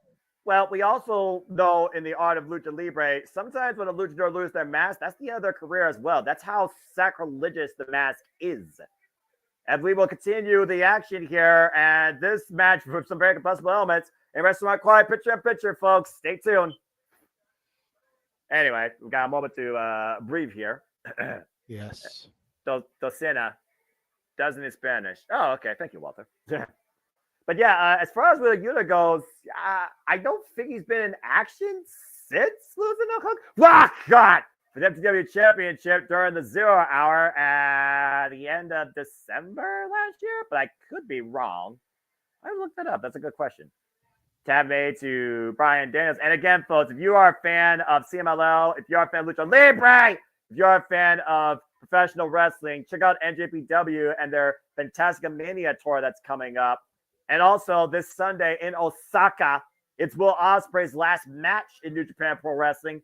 S4: Well, we also know in the art of Lucha Libre, sometimes when a luchador loses their mask, that's the end of their career as well. That's how sacrilegious the mask is. And we will continue the action here. And this match with some very combustible elements. And Restaurant Quiet, picture, folks. Stay tuned. Anyway, we've got a moment to breathe here.
S3: Yes.
S4: Docena doesn't in Spanish. Oh, okay. Thank you, Walter. But yeah, as far as Wheeler Yuta goes, I don't think he's been in action since losing the hook. Oh, God! For the FTW Championship during the 0 hour at the end of December last year, but I could be wrong. I looked that up. That's a good question. Tab made to Brian Daniels. And again, folks, if you are a fan of CMLL, if you are a fan of Lucha Libre, if you are a fan of professional wrestling, check out NJPW and their Fantastica Mania tour that's coming up. And also this Sunday in Osaka, it's Will Ospreay's last match in New Japan Pro Wrestling.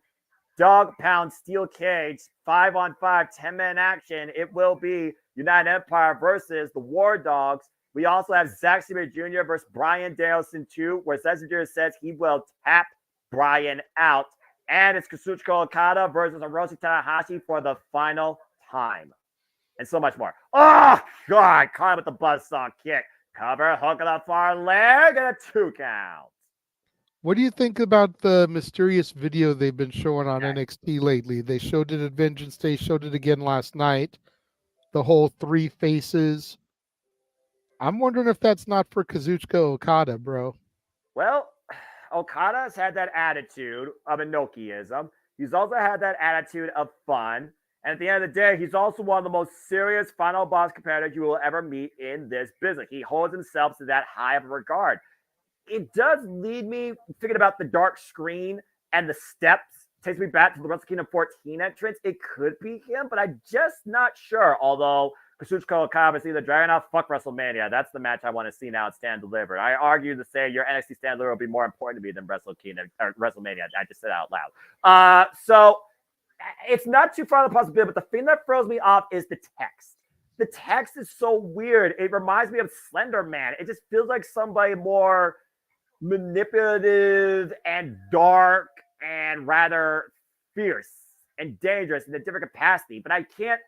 S4: Dog Pound Steel Cage, 5-on-5, 10-man action. It will be United Empire versus the War Dogs. We also have Zack Sabre Jr. versus Brian Danielson 2, where Zack Sabre Jr. says he will tap Brian out. And it's Kazuchika Okada versus Hiroshi Tanahashi for the final time. And so much more. Oh, God. Caught him with the buzzsaw kick. Cover, hook on the far leg, and a 2 count.
S3: What do you think about the mysterious video they've been showing on NXT lately? They showed it at Vengeance Day, showed it again last night. The whole 3 faces. I'm wondering if that's not for Kazuchika Okada, bro.
S4: Well, Okada's had that attitude of Inokiism. He's also had that attitude of fun. And at the end of the day, he's also one of the most serious final boss competitors you will ever meet in this business. He holds himself to that high of a regard. It does lead me thinking about the dark screen and the steps. Takes me back to the Wrestle Kingdom 14 entrance. It could be him, but I'm just not sure. Although Kazuchika Okada is either dragging out, fuck WrestleMania. That's the match I want to see now at Stand Delivered. I argue to say your NXT Stand Delivered will be more important to me than Wrestle Kingdom or WrestleMania. I just said it out loud. So it's not too far of a possibility, but the thing that throws me off is the text. The text is so weird. It reminds me of Slender Man. It just feels like somebody more manipulative and dark and rather fierce and dangerous in a different capacity. But I can't,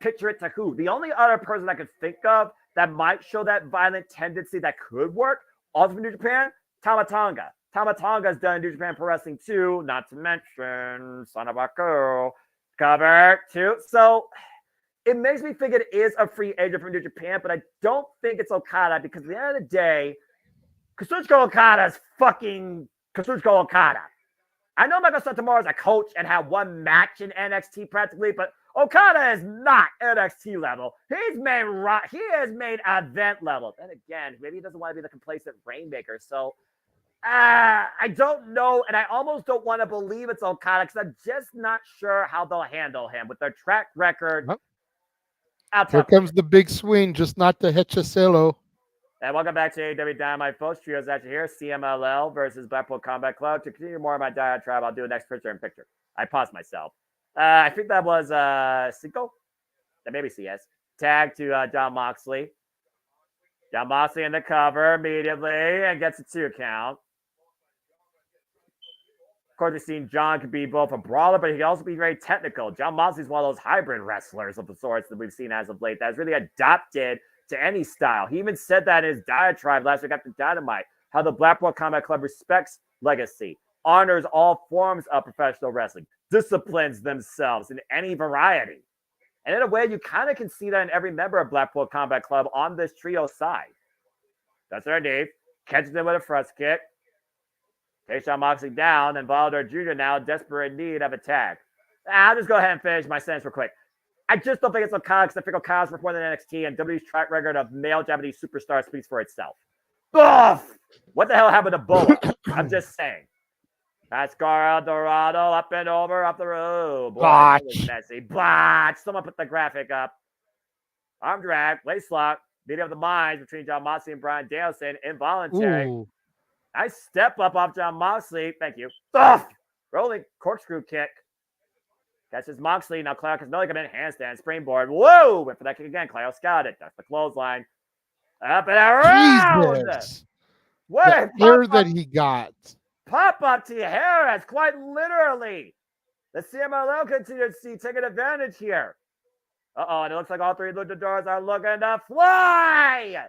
S4: picture it to who. The only other person I could think of that might show that violent tendency that could work, also from New Japan, Tama Tonga. Tama Tonga's done New Japan Pro Wrestling too, not to mention Son of a Girl, cover too. So it makes me think it is a free agent from New Japan, but I don't think it's Okada because at the end of the day, Kazuchika Okada is fucking Kazuchika Okada. I know Michael Satomura is a coach and had one match in NXT practically, but Okada is not NXT level. He has made event level. And again, maybe he doesn't want to be the complacent Rainmaker. So I don't know, and I almost don't want to believe it's Okada because I'm just not sure how they'll handle him with their track record.
S3: Here comes the big swing, just not the Hechicelo.
S4: And welcome back to AEW Dynamite, folks. Trios action here. CMLL versus Blackpool Combat Club. To continue more of my diatribe, I'll do a next picture. I paused myself. I think that was Cinco. That maybe CS. Tag to Jon Moxley. Jon Moxley in the cover immediately and gets a 2 count. Of course, we've seen John can be both a brawler, but he can also be very technical. Jon Moxley's one of those hybrid wrestlers of the sorts that we've seen as of late that has really adapted to any style. He even said that in his diatribe last week after Dynamite, how the Blackpool Combat Club respects legacy, honors all forms of professional wrestling, disciplines themselves in any variety. And in a way, you kind of can see that in every member of Blackpool Combat Club on this trio side. That's our Dave. Catches them with a thrust kick. Takes Jon Moxley down, and Volador Jr. now desperate in need of a tag. I'll just go ahead and finish my sentence real quick. I just don't think it's Okada because I think Okada's performed in NXT, and WWE's track record of male Japanese superstar speaks for itself. Ugh! What the hell happened to Boa? I'm just saying. That's Gar Dorado up and over, up the road.
S3: Botch.
S4: Messy. Botch. Someone put the graphic up. Arm drag, lace lock, meeting of the minds between Jon Moxley and Brian Danielson. Involuntary.
S3: Ooh.
S4: Nice step up off Jon Moxley. Thank you. Ugh! Rolling corkscrew kick. Catches Moxley. Now Claudio Castagnoli come in. Handstand, springboard. Whoa! Went for that kick again. Claudio scouted it. That's the clothesline. Up and around.
S3: Jesus.
S4: What
S3: the hair that he got.
S4: Pop up to Harris, quite literally. The CMLL continue to see taking advantage here. And it looks like all three luchadors are looking to fly.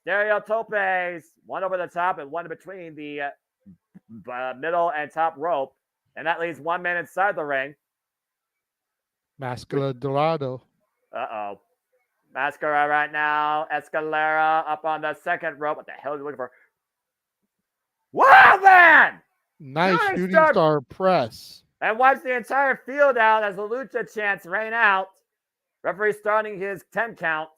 S4: Stereo topes, one over the top and one between the middle and top rope. And that leaves one man inside the ring.
S3: Mascara Dorado.
S4: Mascara right now. Escalera up on the second rope. What the hell are you looking for? Wow, man!
S3: Nice shooting star press.
S4: And wipes the entire field out as the lucha chants rain out. Referee starting his 10 count.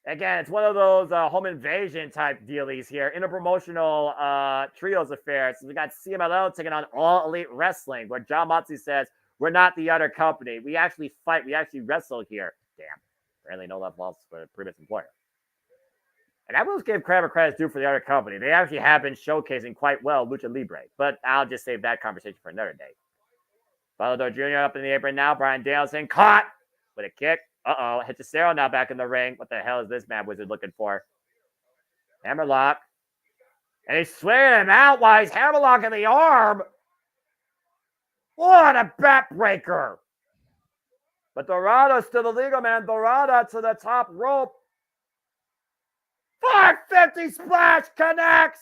S4: Again, it's one of those home invasion type dealies here. Interpromotional trios affairs. So we got CMLL taking on All Elite Wrestling, where John Moxley says, we're not the other company. We actually fight. We actually wrestle here. Damn. Apparently no love lost for the previous employer. And I will give credit due for the other company. They actually have been showcasing quite well Lucha Libre. But I'll just save that conversation for another day. Volador Jr. up in the apron now. Brian Danielson caught with a kick. Hechicero now back in the ring. What the hell is this Mad Wizard looking for? Hammerlock. And he's swinging him out while he's hammerlocking the arm. What a backbreaker. But Dorado's to the legal man. Dorado to the top rope. 550 splash connects.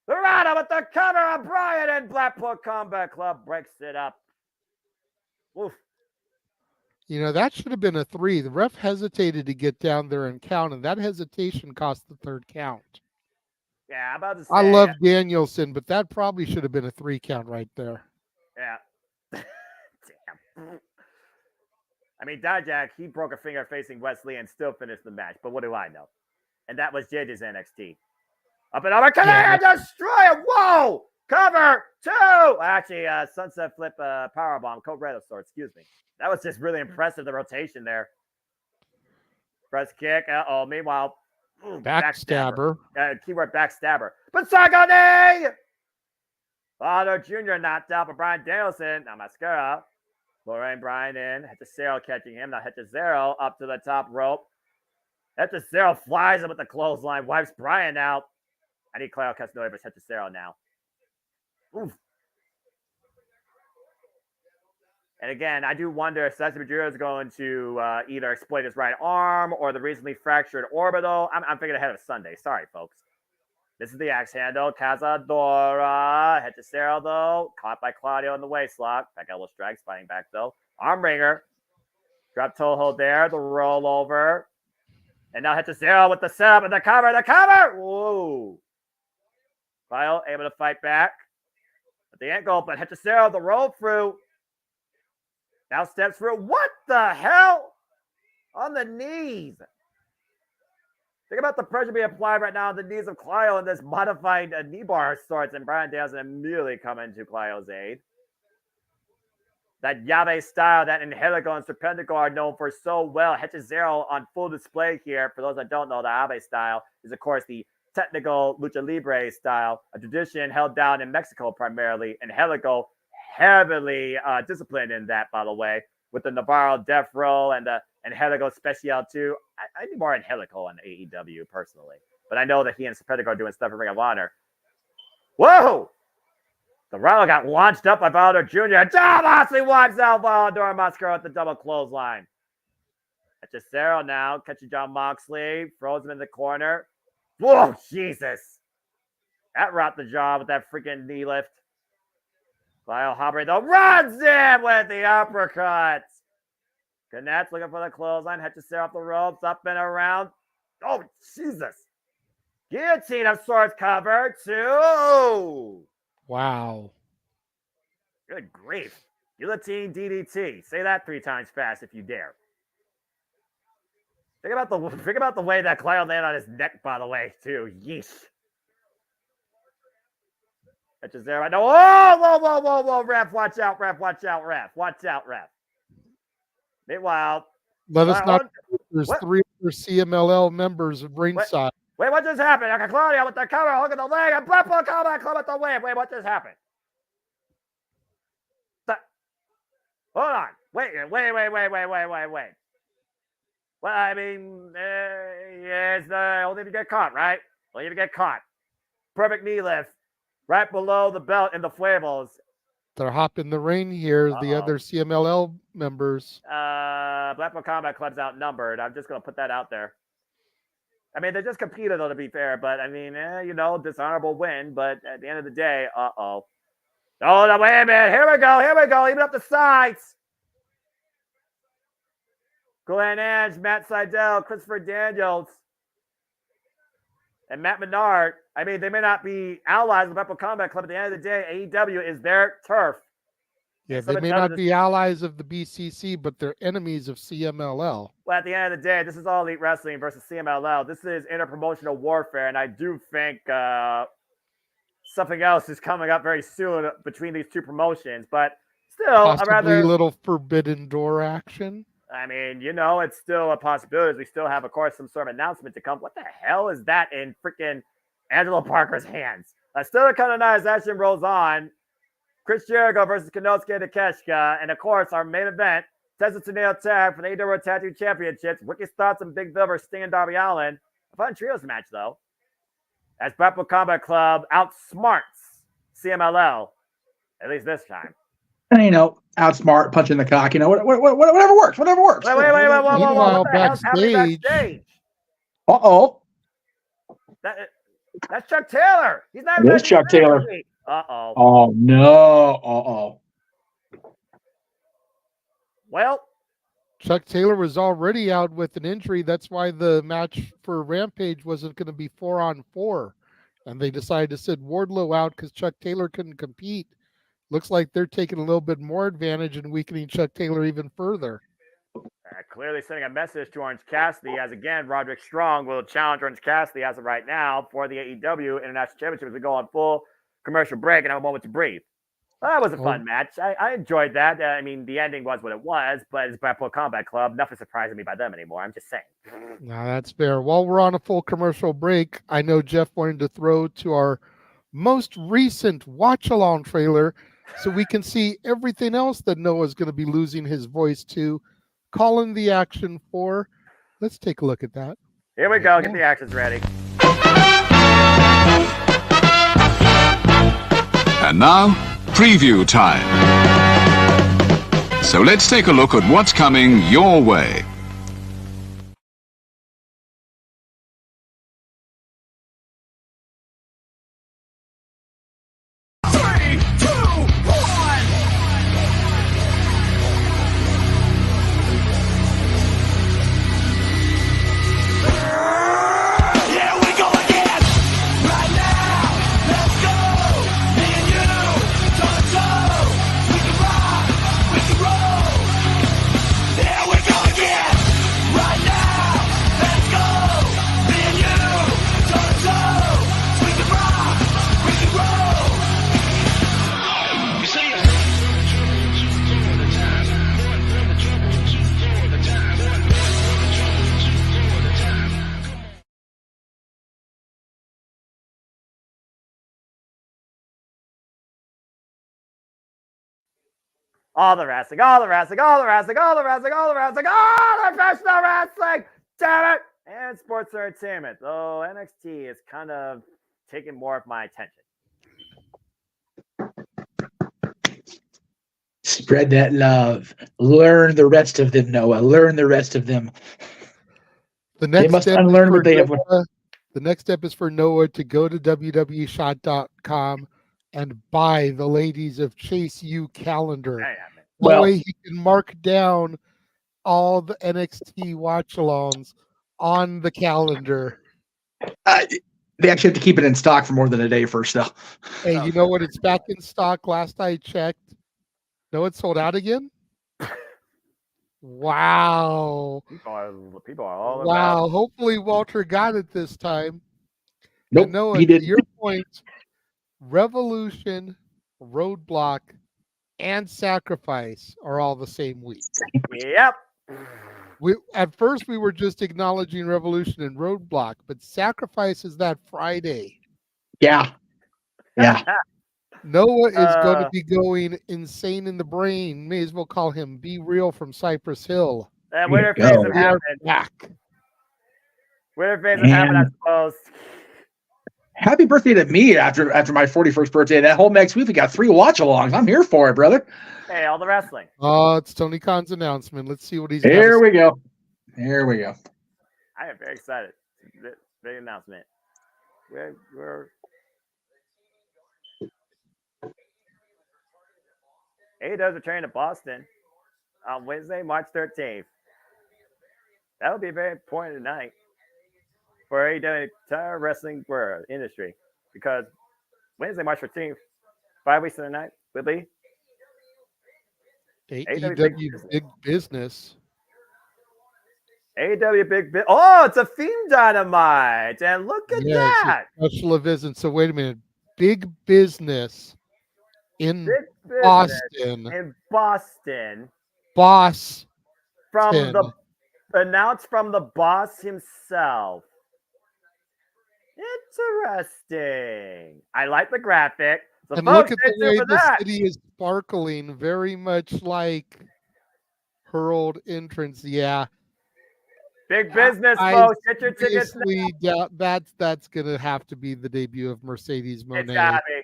S4: Dorado with the cover of Bryan, and Blackpool Combat Club breaks it up. Oof.
S3: You know, that should have been a 3. The ref hesitated to get down there and count, and that hesitation cost the third count.
S4: Yeah, I'm about to say.
S3: I love Danielson, but that probably should have been a 3 count right there.
S4: Yeah. Damn. I mean, Dijak, he broke a finger facing Wesley and still finished the match, but what do I know? And that was JJ's NXT. Up and over, can destroy him? Whoa! Cover 2! Actually, sunset flip powerbomb, Cobra sword, excuse me. That was just really impressive, the rotation there. Press kick. Meanwhile,
S3: backstabber.
S4: Keyword backstabber. But Sagone! Father Jr. knocked out by Brian Danielson. Now Mascara. Lorraine Bryan in. Hechicero catching him. Now Hechicero up to the top rope. Hechicero flies him with the clothesline. Wipes Bryan out. I need Claudio Castagnoli versus Hechicero now. Oof. And again, I do wonder if Cesar Pedro is going to either exploit his right arm or the recently fractured orbital. I'm thinking ahead of Sunday. Sorry, folks. This is the axe handle. Cazadora. Hechicero, though. Caught by Claudio in the waist lock. Back elbow strikes. Fighting back, though. Arm wringer. Drop toe hold there. The rollover. And now Hechicero with the setup and the cover. The cover! Whoa. Claudio able to fight back. At the ankle, but Hechicero, the roll through. Now steps through. What the hell? On the knees. Think about the pressure being applied right now on the knees of Clio in this modified knee bar sorts, and Brian Danielson immediately coming to Clio's aid. That Yave style that Angelico and Serpentico are known for so well. Hechicero on full display here. For those that don't know, the Yave style is, of course, the technical lucha libre style, a tradition held down in Mexico primarily. Angelico heavily disciplined in that, by the way, with the Navarro Death Row and the Angelico Special too. I need more Angelico on AEW personally, but I know that he and Serpentico are doing stuff in Ring of Honor. Whoa! The Rhino got launched up by Volador Jr. John Moxley wipes out Volador Mascara at the double clothesline. Hechicero now catching John Moxley, throws him in the corner. Whoa, Jesus! That wrapped the jaw with that freaking knee lift. Lyle Hobbery though runs in with the uppercut. Connects looking for the clothesline. Hechicero off the ropes, up and around. Oh, Jesus! Guillotine of swords cover 2.
S3: Wow.
S4: Good grief. Guillotine DDT. Say that 3 times fast if you dare. Think about the way that Clio landed on his neck, by the way, too. Yeesh. Hechicero. No. Whoa. Ref, watch out, ref. Watch out, ref. Meanwhile.
S3: Let us not. There's 3 other CMLL members of ringside.
S4: Wait, what just happened? Okay, Claudio with the cover, look at the leg, and Blackpool Combat Club at the win. Wait, what just happened? Hold on. Wait. Well, I mean, yes, only if you get caught, right? Only if you get caught. Perfect knee lift right below the belt in the Fuevos.
S3: They're hopping the ring here. The other CMLL members.
S4: Blackpool Combat Club's outnumbered. I'm just going to put that out there. I mean, they just competed, though, to be fair. But, I mean, dishonorable win. But at the end of the day, Oh, no, wait a minute. Here we go. Even up the sides. Glenn Ange, Matt Seidel, Christopher Daniels, and Matt Menard. I mean, they may not be allies of the Blackpool Combat Club. At the end of the day, AEW is their turf.
S3: Yeah, they may not be allies of the BCC, but they're enemies of CMLL.
S4: Well, at the end of the day, this is All Elite Wrestling versus CMLL. This is interpromotional warfare, and I do think something else is coming up very soon between these two promotions. But still,
S3: possibly a little forbidden door action.
S4: I mean, it's still a possibility. We still have, of course, some sort of announcement to come. What the hell is that in freaking Angelo Parker's hands? Still a kind of nice action rolls on. Chris Jericho versus Konosuke Takeshita. And, of course, our main event, Texas Tornado Tag for the AEW Tag Team Championships. Ricky's Thoughts and Big Bill versus Sting and Darby Allin. A fun trios match, though. As Blackpool Combat Club outsmarts CMLL, at least this time.
S2: And, outsmart, punching the cock, whatever works.
S4: Wait, whoa.
S3: Meanwhile, backstage.
S2: Uh-oh.
S4: That's Chuck Taylor. He's not.
S2: There's Chuck Taylor.
S4: Uh-oh.
S2: Oh, no. Uh-oh.
S4: Well,
S3: Chuck Taylor was already out with an injury. That's why the match for Rampage wasn't going to be 4-on-4. And they decided to send Wardlow out because Chuck Taylor couldn't compete. Looks like they're taking a little bit more advantage and weakening Chuck Taylor even further.
S4: Clearly sending a message to Orange Cassidy as, again, Roderick Strong will challenge Orange Cassidy as of right now for the AEW International Championship as we go on full commercial break and have a moment to breathe. Well, that was a fun match. I enjoyed that. I mean, the ending was what it was, but it's Blackpool Combat Club. Nothing surprising me by them anymore. I'm just saying.
S3: No, that's fair. While we're on a full commercial break, I know Jeff wanted to throw to our most recent watch-along trailer so we can see everything else that Noah's going to be losing his voice to. Calling the action for. Let's take a look at that.
S4: Here we go. Get the actions ready.
S5: And now, preview time. So let's take a look at what's coming your way.
S4: All the professional wrestling, damn it, and sports entertainment. Though NXT is kind of taking more of my attention.
S2: Spread that love. Learn the rest of them, Noah. Learn the rest of them.
S3: The next
S2: they must unlearn what they have.
S3: The next step is for Noah to go to www.shot.com and buy the Ladies of Chase U calendar. That way he can mark down all the NXT watch-alongs on the calendar.
S2: They actually have to keep it in stock for more than a day first, though.
S3: Hey, you know what? It's back in stock. Last I checked. No, it's sold out again? Wow.
S4: People are all
S3: wow.
S4: about.
S3: Hopefully Walter got it this time.
S2: Nope,
S3: Noah,
S2: he didn't.
S3: to your point, Revolution, Roadblock, and Sacrifice are all the same week.
S4: Yep.
S3: At first, we were just acknowledging Revolution and Roadblock, but Sacrifice is that Friday.
S2: Yeah. Yeah.
S3: Noah is going to be going insane in the brain. May as well call him Be Real from Cypress Hill.
S4: Winter phase of happened.
S3: Back.
S4: Winter phase of happened, I suppose.
S2: Happy birthday to me after my 41st birthday. That whole next week, we got 3 watch-alongs. I'm here for it, brother.
S4: Hey, all the wrestling.
S3: Oh, it's Tony Khan's announcement. Let's see what he's
S2: Here we go. Here we go.
S4: I am very excited. Big announcement. We're AEW's returning to Boston on Wednesday, March 13th. That will be a very important night for AEW entire wrestling world industry, because Wednesday, March 15th, 5 weeks in the night, will be
S3: AEW Big Business.
S4: AEW Big Business. Oh, it's a theme Dynamite. And look at that.
S3: Special event. So wait a minute. Big Business in
S4: Big Business
S3: Boston.
S4: In Boston.
S3: Boss.
S4: Announced from the boss himself. Interesting. I like the graphic. So
S3: And
S4: folks,
S3: look at
S4: stay
S3: the way
S4: tuned for
S3: the
S4: that.
S3: city is sparkling, very much like her old entrance. Yeah.
S4: Big business,
S3: I
S4: folks. Get your tickets now.
S3: seriously doubt that's gonna have to be the debut of Mercedes Moné.
S4: It's gotta be.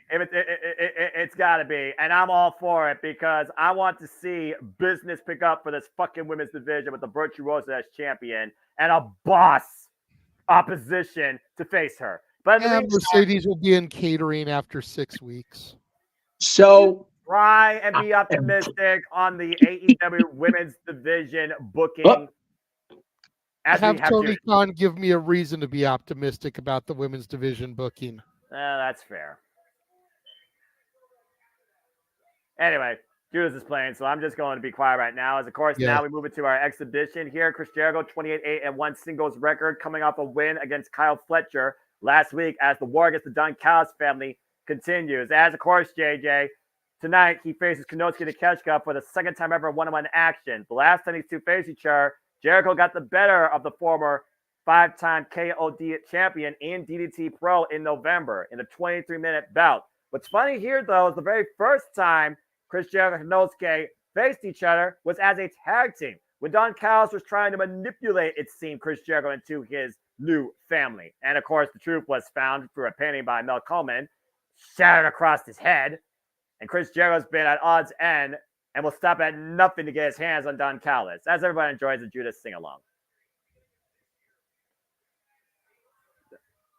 S4: It's gotta be. And I'm all for it, because I want to see business pick up for this fucking women's division with the Virtuosa as champion and a boss opposition to face her. But in the meantime,
S3: Mercedes will be in catering after 6 weeks.
S2: So
S4: try and be optimistic on the AEW women's division booking.
S3: Have Tony Khan give me a reason to be optimistic about the women's division booking.
S4: That's fair. Anyway, Judas is playing, so I'm just going to be quiet right now. As of course, now we move into our exhibition here. Chris Jericho, 28-8-1 singles record, coming off a win against Kyle Fletcher last week as the war against the Don Callis family continues. As of course, JJ, tonight he faces Konosuke Takeshita for the second time ever in one-on-one action. The last time these two faced each other, Jericho got the better of the former 5-time KOD champion in DDT Pro in November in a 23-minute bout. What's funny here, though, is the very first time Chris Jericho and Konosuke faced each other was as a tag team, when Don Callis was trying to manipulate, it seemed, Chris Jericho into his new family. And, of course, the truth was found through a painting by Mel Coleman, shattered across his head. And Chris Jericho's been at odds end and will stop at nothing to get his hands on Don Callis, as everybody enjoys the Judas sing-along.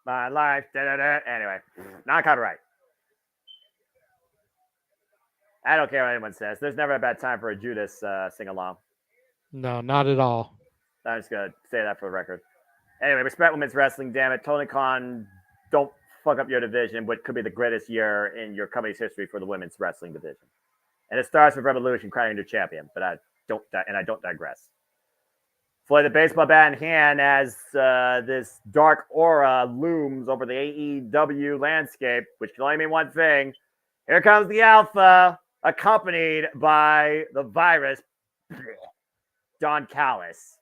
S4: My life, da-da-da. Anyway, non-copyright. I don't care what anyone says. There's never a bad time for a Judas sing-along.
S3: No, not at all.
S4: I'm just going to say that for the record. Anyway, respect women's wrestling, damn it. Tony Khan, don't fuck up your division, what could be the greatest year in your company's history for the women's wrestling division. And it starts with Revolution crowning their champion, but I don't digress. Floyd the baseball bat in hand as this dark aura looms over the AEW landscape, which can only mean one thing. Here comes the Alpha, accompanied by the virus, Don Callis.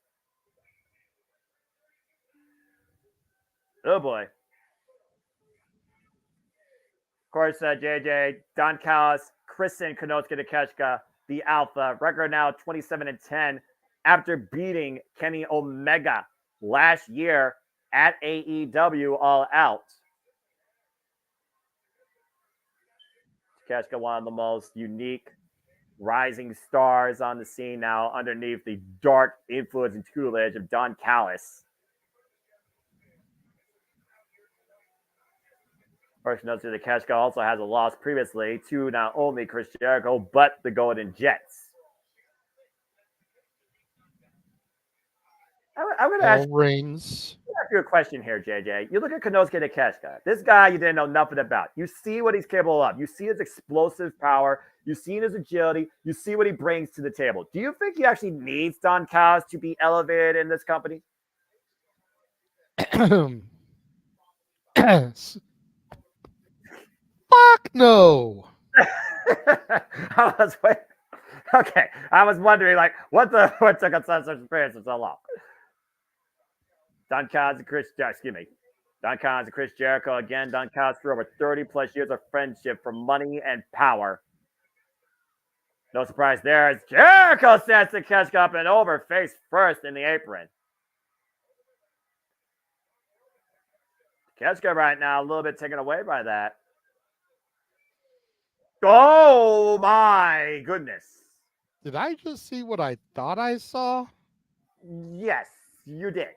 S4: Oh boy. Of course, JJ, Don Callis, christened Konosuke Takeshita the Alpha. Record now 27-10 after beating Kenny Omega last year at AEW All Out. Takeshita, one of the most unique rising stars on the scene now, underneath the dark influence and tutelage of Don Callis. First note to Takeshita also has a loss previously to not only Chris Jericho, but the Golden Jets. I'm going to ask you a question here, JJ. You look at Konosuke Takeshita. This guy you didn't know nothing about. You see what he's capable of. You see his explosive power. You see his agility. You see what he brings to the table. Do you think he actually needs Don Callis to be elevated in this company?
S3: Fuck no.
S4: Okay. I was wondering, like, what took us such experience for so long? Don Callis and Chris Jericho again. Don Callis through over 30 plus years of friendship for money and power. No surprise there as Jericho sets Takeshita up and over face first in the apron. Keska right now, a little bit taken away by that. Oh my goodness.
S3: Did I just see what I thought I saw?
S4: Yes, you did.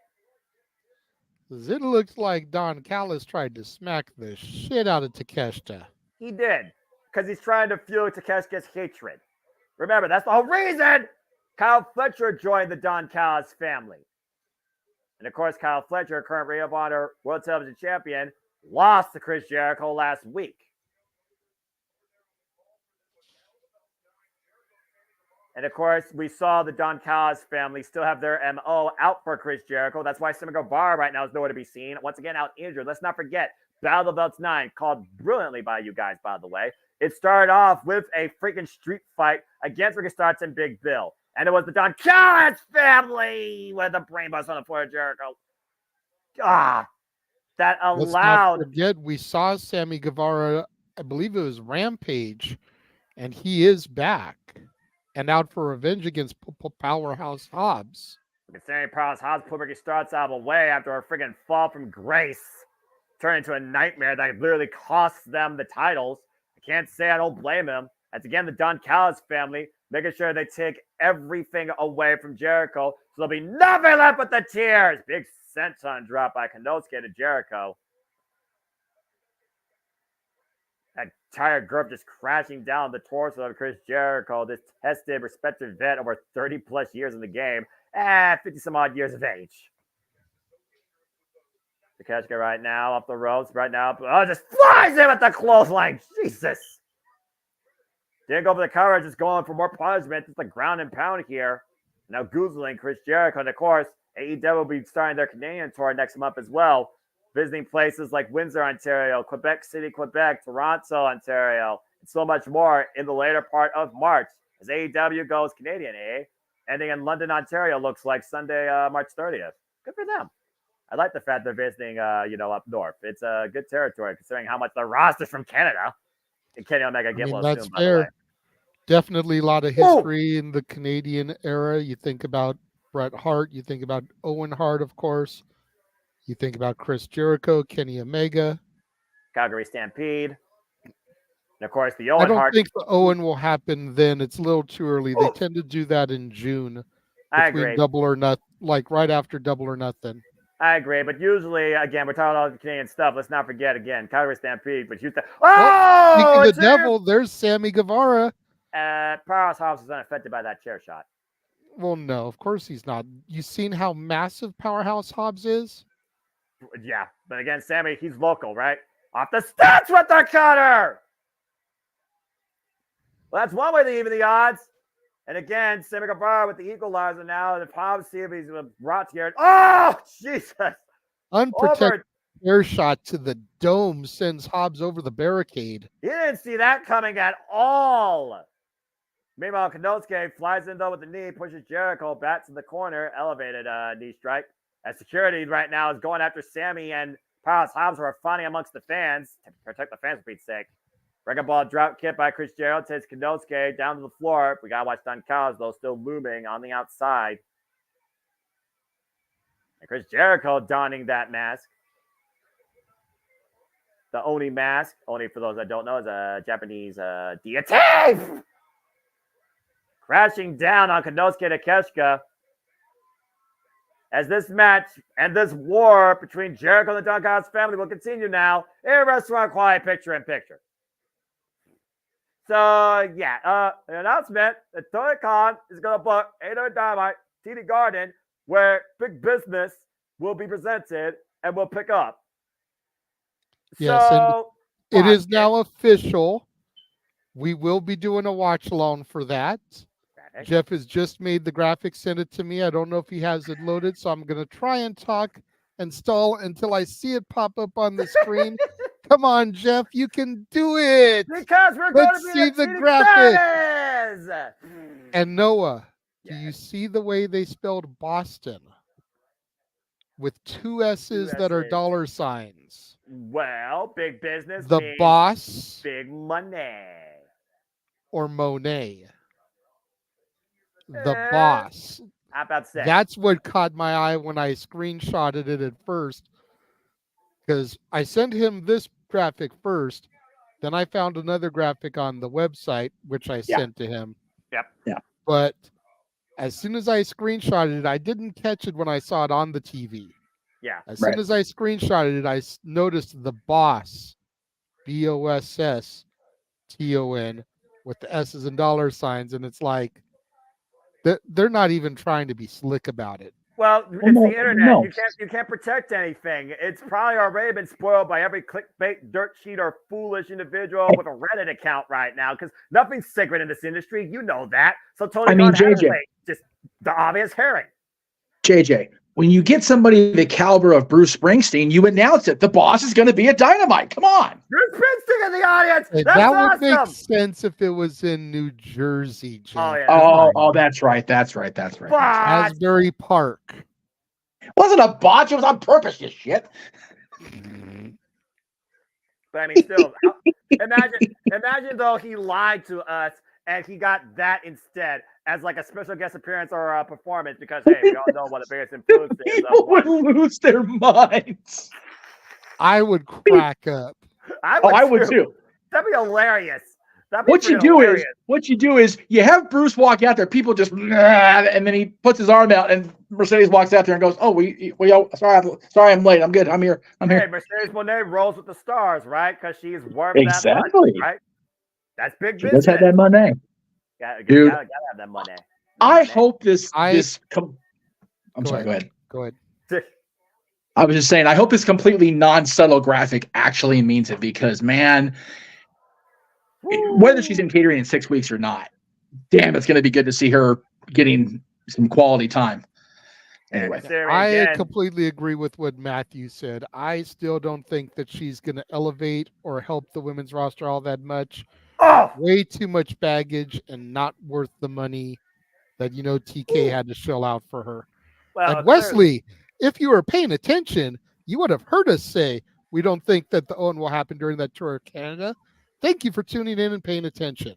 S3: 'Cause it looks like Don Callis tried to smack the shit out of Takeshita.
S4: He did. Because he's trying to fuel Takeshita's hatred. Remember, that's the whole reason Kyle Fletcher joined the Don Callis family. And of course, Kyle Fletcher, current Ring of Honor World Television Champion, lost to Chris Jericho last week. And of course, we saw the Don Callis family still have their MO out for Chris Jericho. That's why Sammy Guevara right now is nowhere to be seen. Once again, out injured. Let's not forget, Battle of the Belts 9, called brilliantly by you guys, by the way. It started off with a freaking street fight against Ricky Starks and Big Bill. And it was the Don Callis family with the brain bust on the floor of Jericho. That allowed.
S3: Let's not forget, we saw Sammy Guevara, I believe it was Rampage, and he is back and out for revenge against Powerhouse Hobbs.
S4: Considering Powerhouse Hobbs put Ricky Starks out of the way after a freaking fall from grace, turned into a nightmare that literally costs them the titles. I can't say I don't blame him. That's again the Don Callis family making sure they take everything away from Jericho, so there'll be nothing left but the tears. Big senton drop by Konosuke to Jericho. That entire group just crashing down the torso of Chris Jericho, this tested, respected vet over 30 plus years in the game, 50 some odd years of age. Takeshita right now off the ropes, right now, just flies in with the clothesline. Jesus. Didn't go for the cover, just going for more punishment. It's the ground and pound here. Now goozling Chris Jericho. And of course, AEW will be starting their Canadian tour next month as well, visiting places like Windsor, Ontario, Quebec City, Quebec, Toronto, Ontario, and so much more in the later part of March as AEW goes Canadian, ending in London, Ontario, looks like Sunday, March 30th. Good for them. I like the fact they're visiting, up north. It's a good territory considering how much the roster's from Canada. And Kenny Omega get well
S3: that's
S4: soon,
S3: fair.
S4: by the way.
S3: Definitely a lot of history in the Canadian era. You think about Bret Hart, you think about Owen Hart, of course. You think about Chris Jericho, Kenny Omega.
S4: Calgary Stampede. And of course, the Owen
S3: I don't
S4: Hart.
S3: think the Owen will happen then. It's a little too early. They tend to do that in June.
S4: I agree.
S3: Double or Nothing, like right after Double or Nothing.
S4: I agree, but usually, again, we're talking about the Canadian stuff. Let's not forget, again, Calgary Stampede, but Houston.
S3: Speaking of the devil, there's Sammy Guevara.
S4: Powerhouse Hobbs is unaffected by that chair shot.
S3: Well, no, of course he's not. You seen how massive Powerhouse Hobbs is?
S4: Yeah, but again, Sammy, he's local, right? Off the steps with the cutter! Well, that's one way to even the odds. And again, Sammy Guevara with the equalizer now. The Hobbs see if he's brought here. Oh, Jesus!
S3: Unprotected air shot to the dome sends Hobbs over the barricade.
S4: He didn't see that coming at all. Meanwhile, Konosuke flies in though with the knee, pushes Jericho, bats in the corner, elevated knee strike. As security right now is going after Sammy and Powerhouse Hobbs, who are fighting amongst the fans to protect the fans, for Pete's sake. Wrecking ball drop kick by Chris Jericho takes Konosuke down to the floor. We gotta watch Don Callis though, still looming on the outside. And Chris Jericho donning that mask. The Oni mask, Oni for those that don't know, is a Japanese deity. Crashing down on Konosuke Takeshita. As this match and this war between Jericho and the Don Callis family will continue now in Restaurant Quiet Picture in Picture. So, yeah, an announcement that Tony Khan is going to book AEW Dynamite, TD Garden, where Big Business will be presented and will pick up.
S3: Yes,
S4: so,
S3: and it is now official. We will be doing a watch along for that. Jeff has just made the graphic, sent it to me. I don't know if he has it loaded, so I'm going to try and talk and stall until I see it pop up on the screen. Come on, Jeff, you can do it.
S4: Because we're going to
S3: see the graphic. And Noah, do you see the way they spelled Boston? With two S's that are dollar signs.
S4: Well, Big Business.
S3: The boss.
S4: Big money.
S3: Or Monet. The boss.
S4: How about that?
S3: That's what caught my eye when I screenshotted it at first. because I sent him this graphic first. Then I found another graphic on the website, which I sent to him.
S4: Yep.
S2: Yeah.
S3: But as soon as I screenshotted it, I didn't catch it when I saw it on the TV.
S4: Yeah.
S3: As soon as I screenshotted it, I noticed the boss, BOSSTON, with the S's and dollar signs, and it's like they're not even trying to be slick about it.
S4: Well, it's the internet. You can't protect anything. It's probably already been spoiled by every clickbait, dirt sheet, or foolish individual with a Reddit account right now. Because nothing's sacred in this industry. You know that. So Tony Khan had to make just the obvious herring.
S2: JJ, when you get somebody the caliber of Bruce Springsteen, you announce it. The boss is going to be a Dynamite. Come on.
S4: Bruce Springsteen in the audience.
S3: Hey,
S4: That's
S3: that
S4: awesome.
S3: would make sense if it was in New Jersey, Jim.
S4: Oh, yeah.
S2: Oh, that's right.
S3: Asbury Park.
S2: It wasn't a botch. It was on purpose, you shit.
S4: But I mean, still, imagine though he lied to us and he got that instead as like a special guest appearance or a performance because, hey, we all know what the biggest influence is.
S2: People would lose their minds.
S3: I would crack up.
S2: I would too.
S4: That'd be hilarious.
S2: What you do is you have Bruce walk out there, people just, and then he puts his arm out, and Mercedes walks out there and goes, "Oh, sorry, I'm late. I'm good. I'm here.
S4: Hey, Mercedes Monet rolls with the stars, right? Because she's worth that money, right? That's big business.
S2: Let's have that money,
S4: dude. Gotta have that money.
S2: I hope I'm sorry. Go ahead. I was just saying, I hope this completely non-subtle graphic actually means it because, man. Whether she's in catering in 6 weeks or not, damn, it's going to be good to see her getting some quality time. Anyway,
S3: I completely agree with what Matthew said. I still don't think that she's going to elevate or help the women's roster all that much. Way too much baggage and not worth the money that, TK had to shell out for her.
S4: Well,
S3: and Wesley, if you were paying attention, you would have heard us say we don't think that the Owen will happen during that tour of Canada. Thank you for tuning in and paying attention.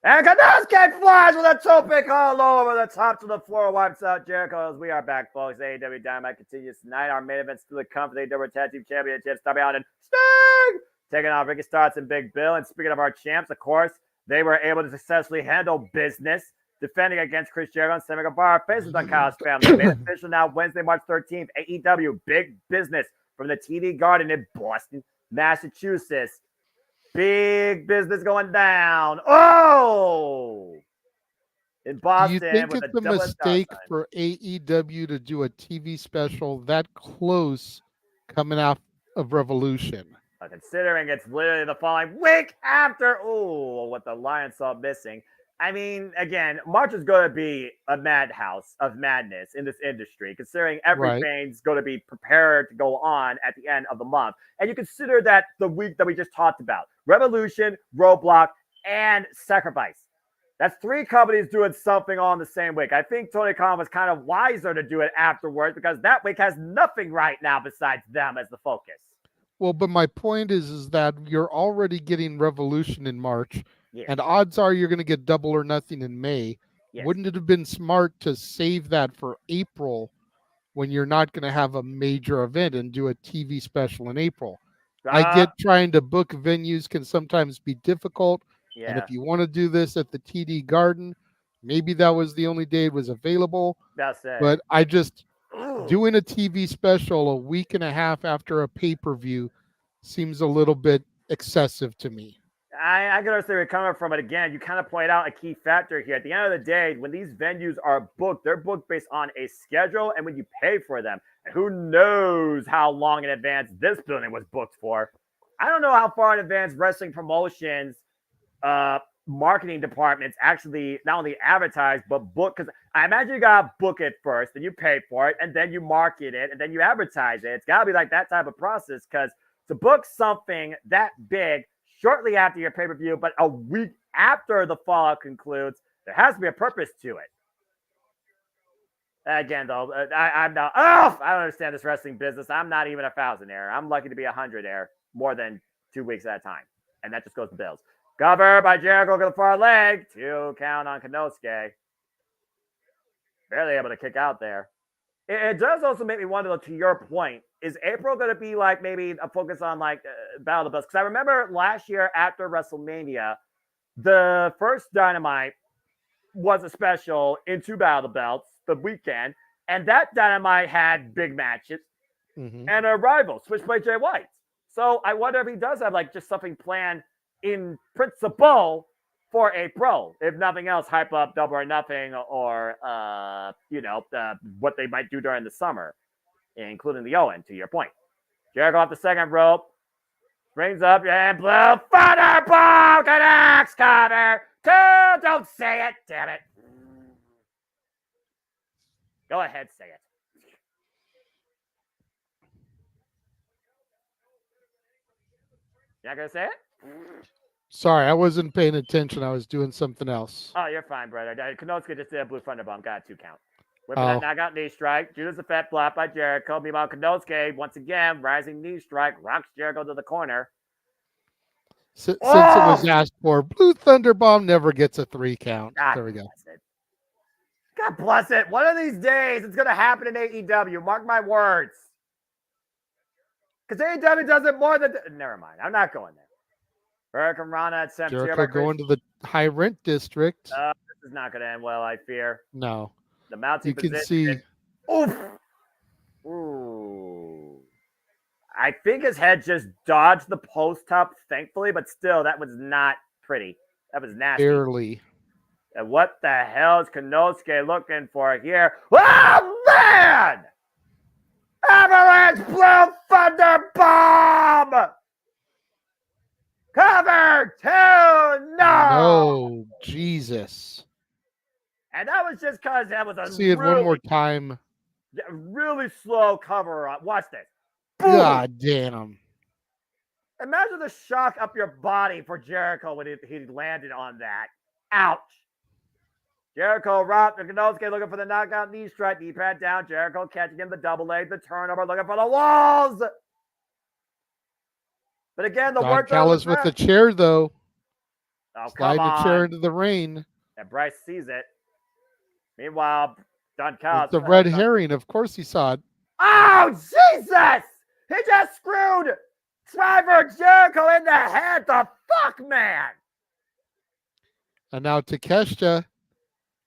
S4: And Kanosuke flies with a toe pick all over the top to the floor, wipes out Jericho. As we are back, folks. AEW Dynamite continues tonight. Our main events to the company AEW Tag Team Championships. Darby Allin and Sting taking on Ricky Starks and Big Bill. And speaking of our champs, of course, they were able to successfully handle business, defending against Chris Jericho and Sammy Guevara. Faces on Kyle's family. Made official now Wednesday, March 13th. AEW Big Business from the TD Garden in Boston, Massachusetts. Big business going down. Oh! In Boston.
S3: Do you think it's a mistake for AEW to do a TV special that close coming out of Revolution?
S4: Considering it's literally the following week after, what the Lions saw missing. I mean, again, March is going to be a madhouse of madness in this industry, considering everything's going to be prepared to go on at the end of the month. And you consider that the week that we just talked about, Revolution, Roadblock, and Sacrifice. That's 3 companies doing something on the same week. I think Tony Khan was kind of wiser to do it afterwards because that week has nothing right now besides them as the focus.
S3: Well, but my point is that you're already getting Revolution in March.
S4: Yes.
S3: And odds are you're going to get Double or Nothing in May. Yes. Wouldn't it have been smart to save that for April when you're not going to have a major event and do a TV special in April? I get trying to book venues can sometimes be difficult. Yeah. And if you want to do this at the TD Garden, maybe that was the only day it was available.
S4: That's it.
S3: But I just doing a TV special a week and a half after a pay-per-view seems a little bit excessive to me.
S4: I can understand where you're coming from, but again, you kind of point out a key factor here. At the end of the day, when these venues are booked, they're booked based on a schedule and when you pay for them. And who knows how long in advance this building was booked for. I don't know how far in advance wrestling promotions, marketing departments actually not only advertise, but book. Because I imagine you got to book it first, then you pay for it, and then you market it, and then you advertise it. It's got to be like that type of process because to book something that big, shortly after your pay-per-view, but a week after the fallout concludes, there has to be a purpose to it. Again, though, I'm not. I don't understand this wrestling business. I'm not even 1,000-air. I'm lucky to be 100-air more than 2 weeks at a time, and that just goes to Bills. Cover by Jericho to the far leg. 2 count on Kanosuke. Barely able to kick out there. It does also make me wonder, though, to your point, is April going to be like maybe a focus on like Battle of the Belts? Because I remember last year after WrestleMania, the first Dynamite was a special into Battle of the Belts the weekend, and that Dynamite had big matches and a rival, Switchblade Jay White. So I wonder if he does have like just something planned in principle for April. If nothing else, hype up Double or Nothing or, what they might do during the summer, including the Owen, to your point. Jericho off the second rope, brings up and Blue Thunderbomb connects, cover. Two, don't say it, damn it. Go ahead, say it. You're not going to say it?
S3: Sorry, I wasn't paying attention. I was doing something else.
S4: Oh, you're fine, brother. Konosuke just did a Blue Thunderbomb. Got a 2 count. Whipping that knockout knee strike. Judas the Fat blocked by Jericho. Meanwhile, Konosuke, once again, rising knee strike, rocks Jericho to the corner.
S3: Since it was asked for, Blue Thunderbomb never gets a 3 count.
S4: God
S3: there we go.
S4: God bless it. One of these days, it's going to happen in AEW. Mark my words. Because AEW does it more than... Never mind. I'm not going there. Hurricane Rana at Sam.
S3: Jericho going to the high rent district.
S4: This is not going to end well, I fear.
S3: No.
S4: The mounting
S3: position. You can see.
S4: Oof. Ooh. I think his head just dodged the post up, thankfully, but still, that was not pretty. That was nasty.
S3: Barely.
S4: And what the hell is Konosuke looking for here? Oh, man! Avalanche Blue Thunderbomb! Cover 2!
S3: No, Jesus.
S4: And that was just because that was a
S3: see it one more time.
S4: Really slow cover up. Watch this.
S3: Boom. God damn.
S4: Imagine the shock up your body for Jericho when he landed on that. Ouch. Jericho rocked. Konosuke looking for the knockout knee strike. Knee pad down. Jericho catching in the double leg. The turnover. Looking for the walls. But again, the work.
S3: Callis with the chair, though.
S4: Oh,
S3: slide the chair into the rain.
S4: And Bryce sees it. Meanwhile, Don Callis.
S3: The red herring. Of course he saw it.
S4: Oh, Jesus! He just screwed Driver Jericho in the head. The fuck, man!
S3: And now Takeshita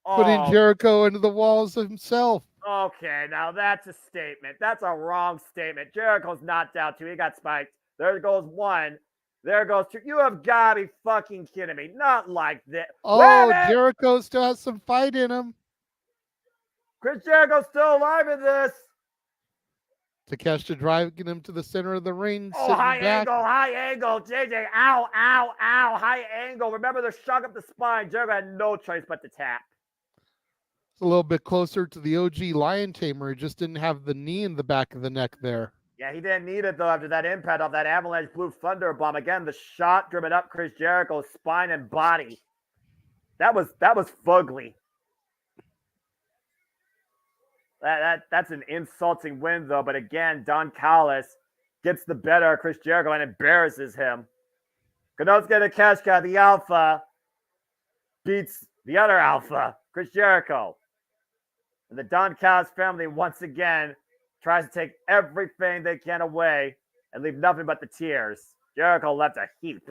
S3: putting Jericho into the walls himself.
S4: Okay, now that's a statement. That's a wrong statement. Jericho's knocked out 2. He got spiked. There goes 1. There goes 2. You have got to be fucking kidding me. Not like this.
S3: Oh, Jericho still has some fight in him.
S4: Chris Jericho's still alive in this.
S3: Takeshita driving him to the center of the ring.
S4: Oh, high angle. JJ, ow. High angle. Remember the shock up the spine. Jericho had no choice but to tap.
S3: It's a little bit closer to the OG Lion Tamer. He just didn't have the knee in the back of the neck there.
S4: Yeah, he didn't need it, though, after that impact off that Avalanche Blue Thunderbomb. Again, the shot driven up Chris Jericho's spine and body. That was fugly. That's an insulting win, though. But again, Don Callis gets the better of Chris Jericho and embarrasses him. Konosuke Takeshita, the alpha, beats the other alpha, Chris Jericho. And the Don Callis family once again tries to take everything they can away and leave nothing but the tears. Jericho left a heap.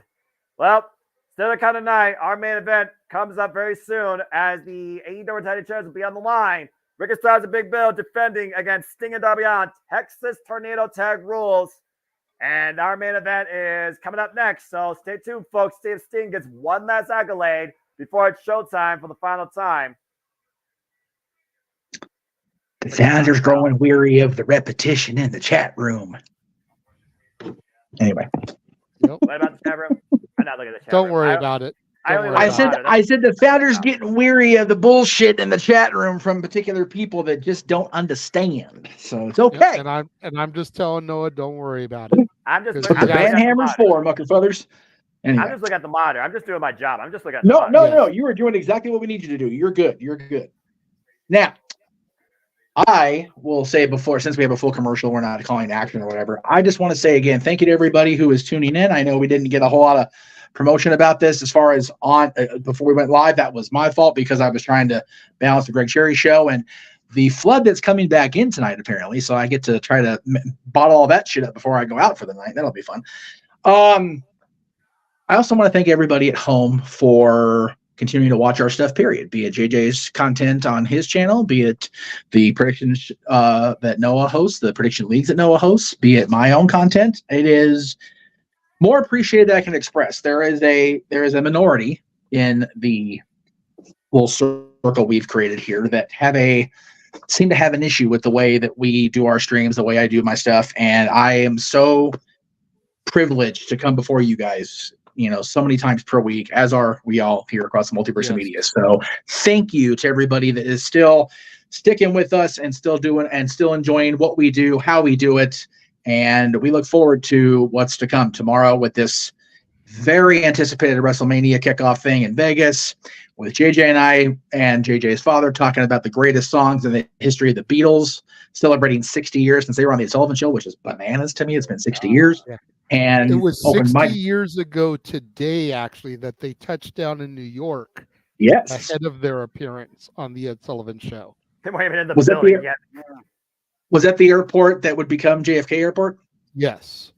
S4: Well, still the kind of night. Our main event comes up very soon as the AEW title chairs will be on the line. Ricky Starks and Big Bill defending against Sting and Darby Allin. Texas Tornado Tag Rules. And our main event is coming up next. So stay tuned, folks. See if Sting gets one last accolade before it's showtime for the final time.
S2: The Sounders growing weary of the repetition in the chat room. Anyway.
S4: Yep. What about the chat room? I'm not looking at the chat room.
S3: Don't worry about it.
S2: I said the Founders getting weary of the bullshit in the chat room from particular people that just don't understand. So it's okay.
S3: Yeah, and I'm just telling Noah, don't worry about it.
S4: I'm just
S2: Van Hammer's for Muckerfuthers. Anyway.
S4: I'm just looking at the monitor. I'm just doing my job. I'm just looking at
S2: No. You are doing exactly what we need you to do. You're good. Now, I will say before, since we have a full commercial, we're not calling to action or whatever. I just want to say again, thank you to everybody who is tuning in. I know we didn't get a whole lot of promotion about this as far as on before we went live. That was my fault because I was trying to balance the Greg Cherry show. And the flood that's coming back in tonight, apparently. So I get to try to bottle all that shit up before I go out for the night. That'll be fun. I also want to thank everybody at home for continuing to watch our stuff, period. Be it JJ's content on his channel, be it the predictions that Noah hosts, the prediction leagues that Noah hosts, be it my own content. It is more appreciated than I can express. There is a minority in the little circle we've created here that seem to have an issue with the way that we do our streams, the way I do my stuff, and I am so privileged to come before you guys, so many times per week, as are we all here across the Multiverse of Media. So thank you to everybody that is still sticking with us and still doing and still enjoying what we do, how we do it, and we look forward to what's to come tomorrow with this very anticipated WrestleMania kickoff thing in Vegas, with JJ and I and JJ's father talking about the greatest songs in the history of the Beatles, celebrating 60 years since they were on the Sullivan Show, which is bananas to me. It's been 60 years.
S3: Yeah.
S2: And
S3: it was 60 years ago today, actually, that they touched down in New York.
S2: Yes.
S3: Ahead of their appearance on the Ed Sullivan Show.
S4: They weren't even in the building yet.
S2: Was that the airport that would become JFK Airport?
S3: Yes.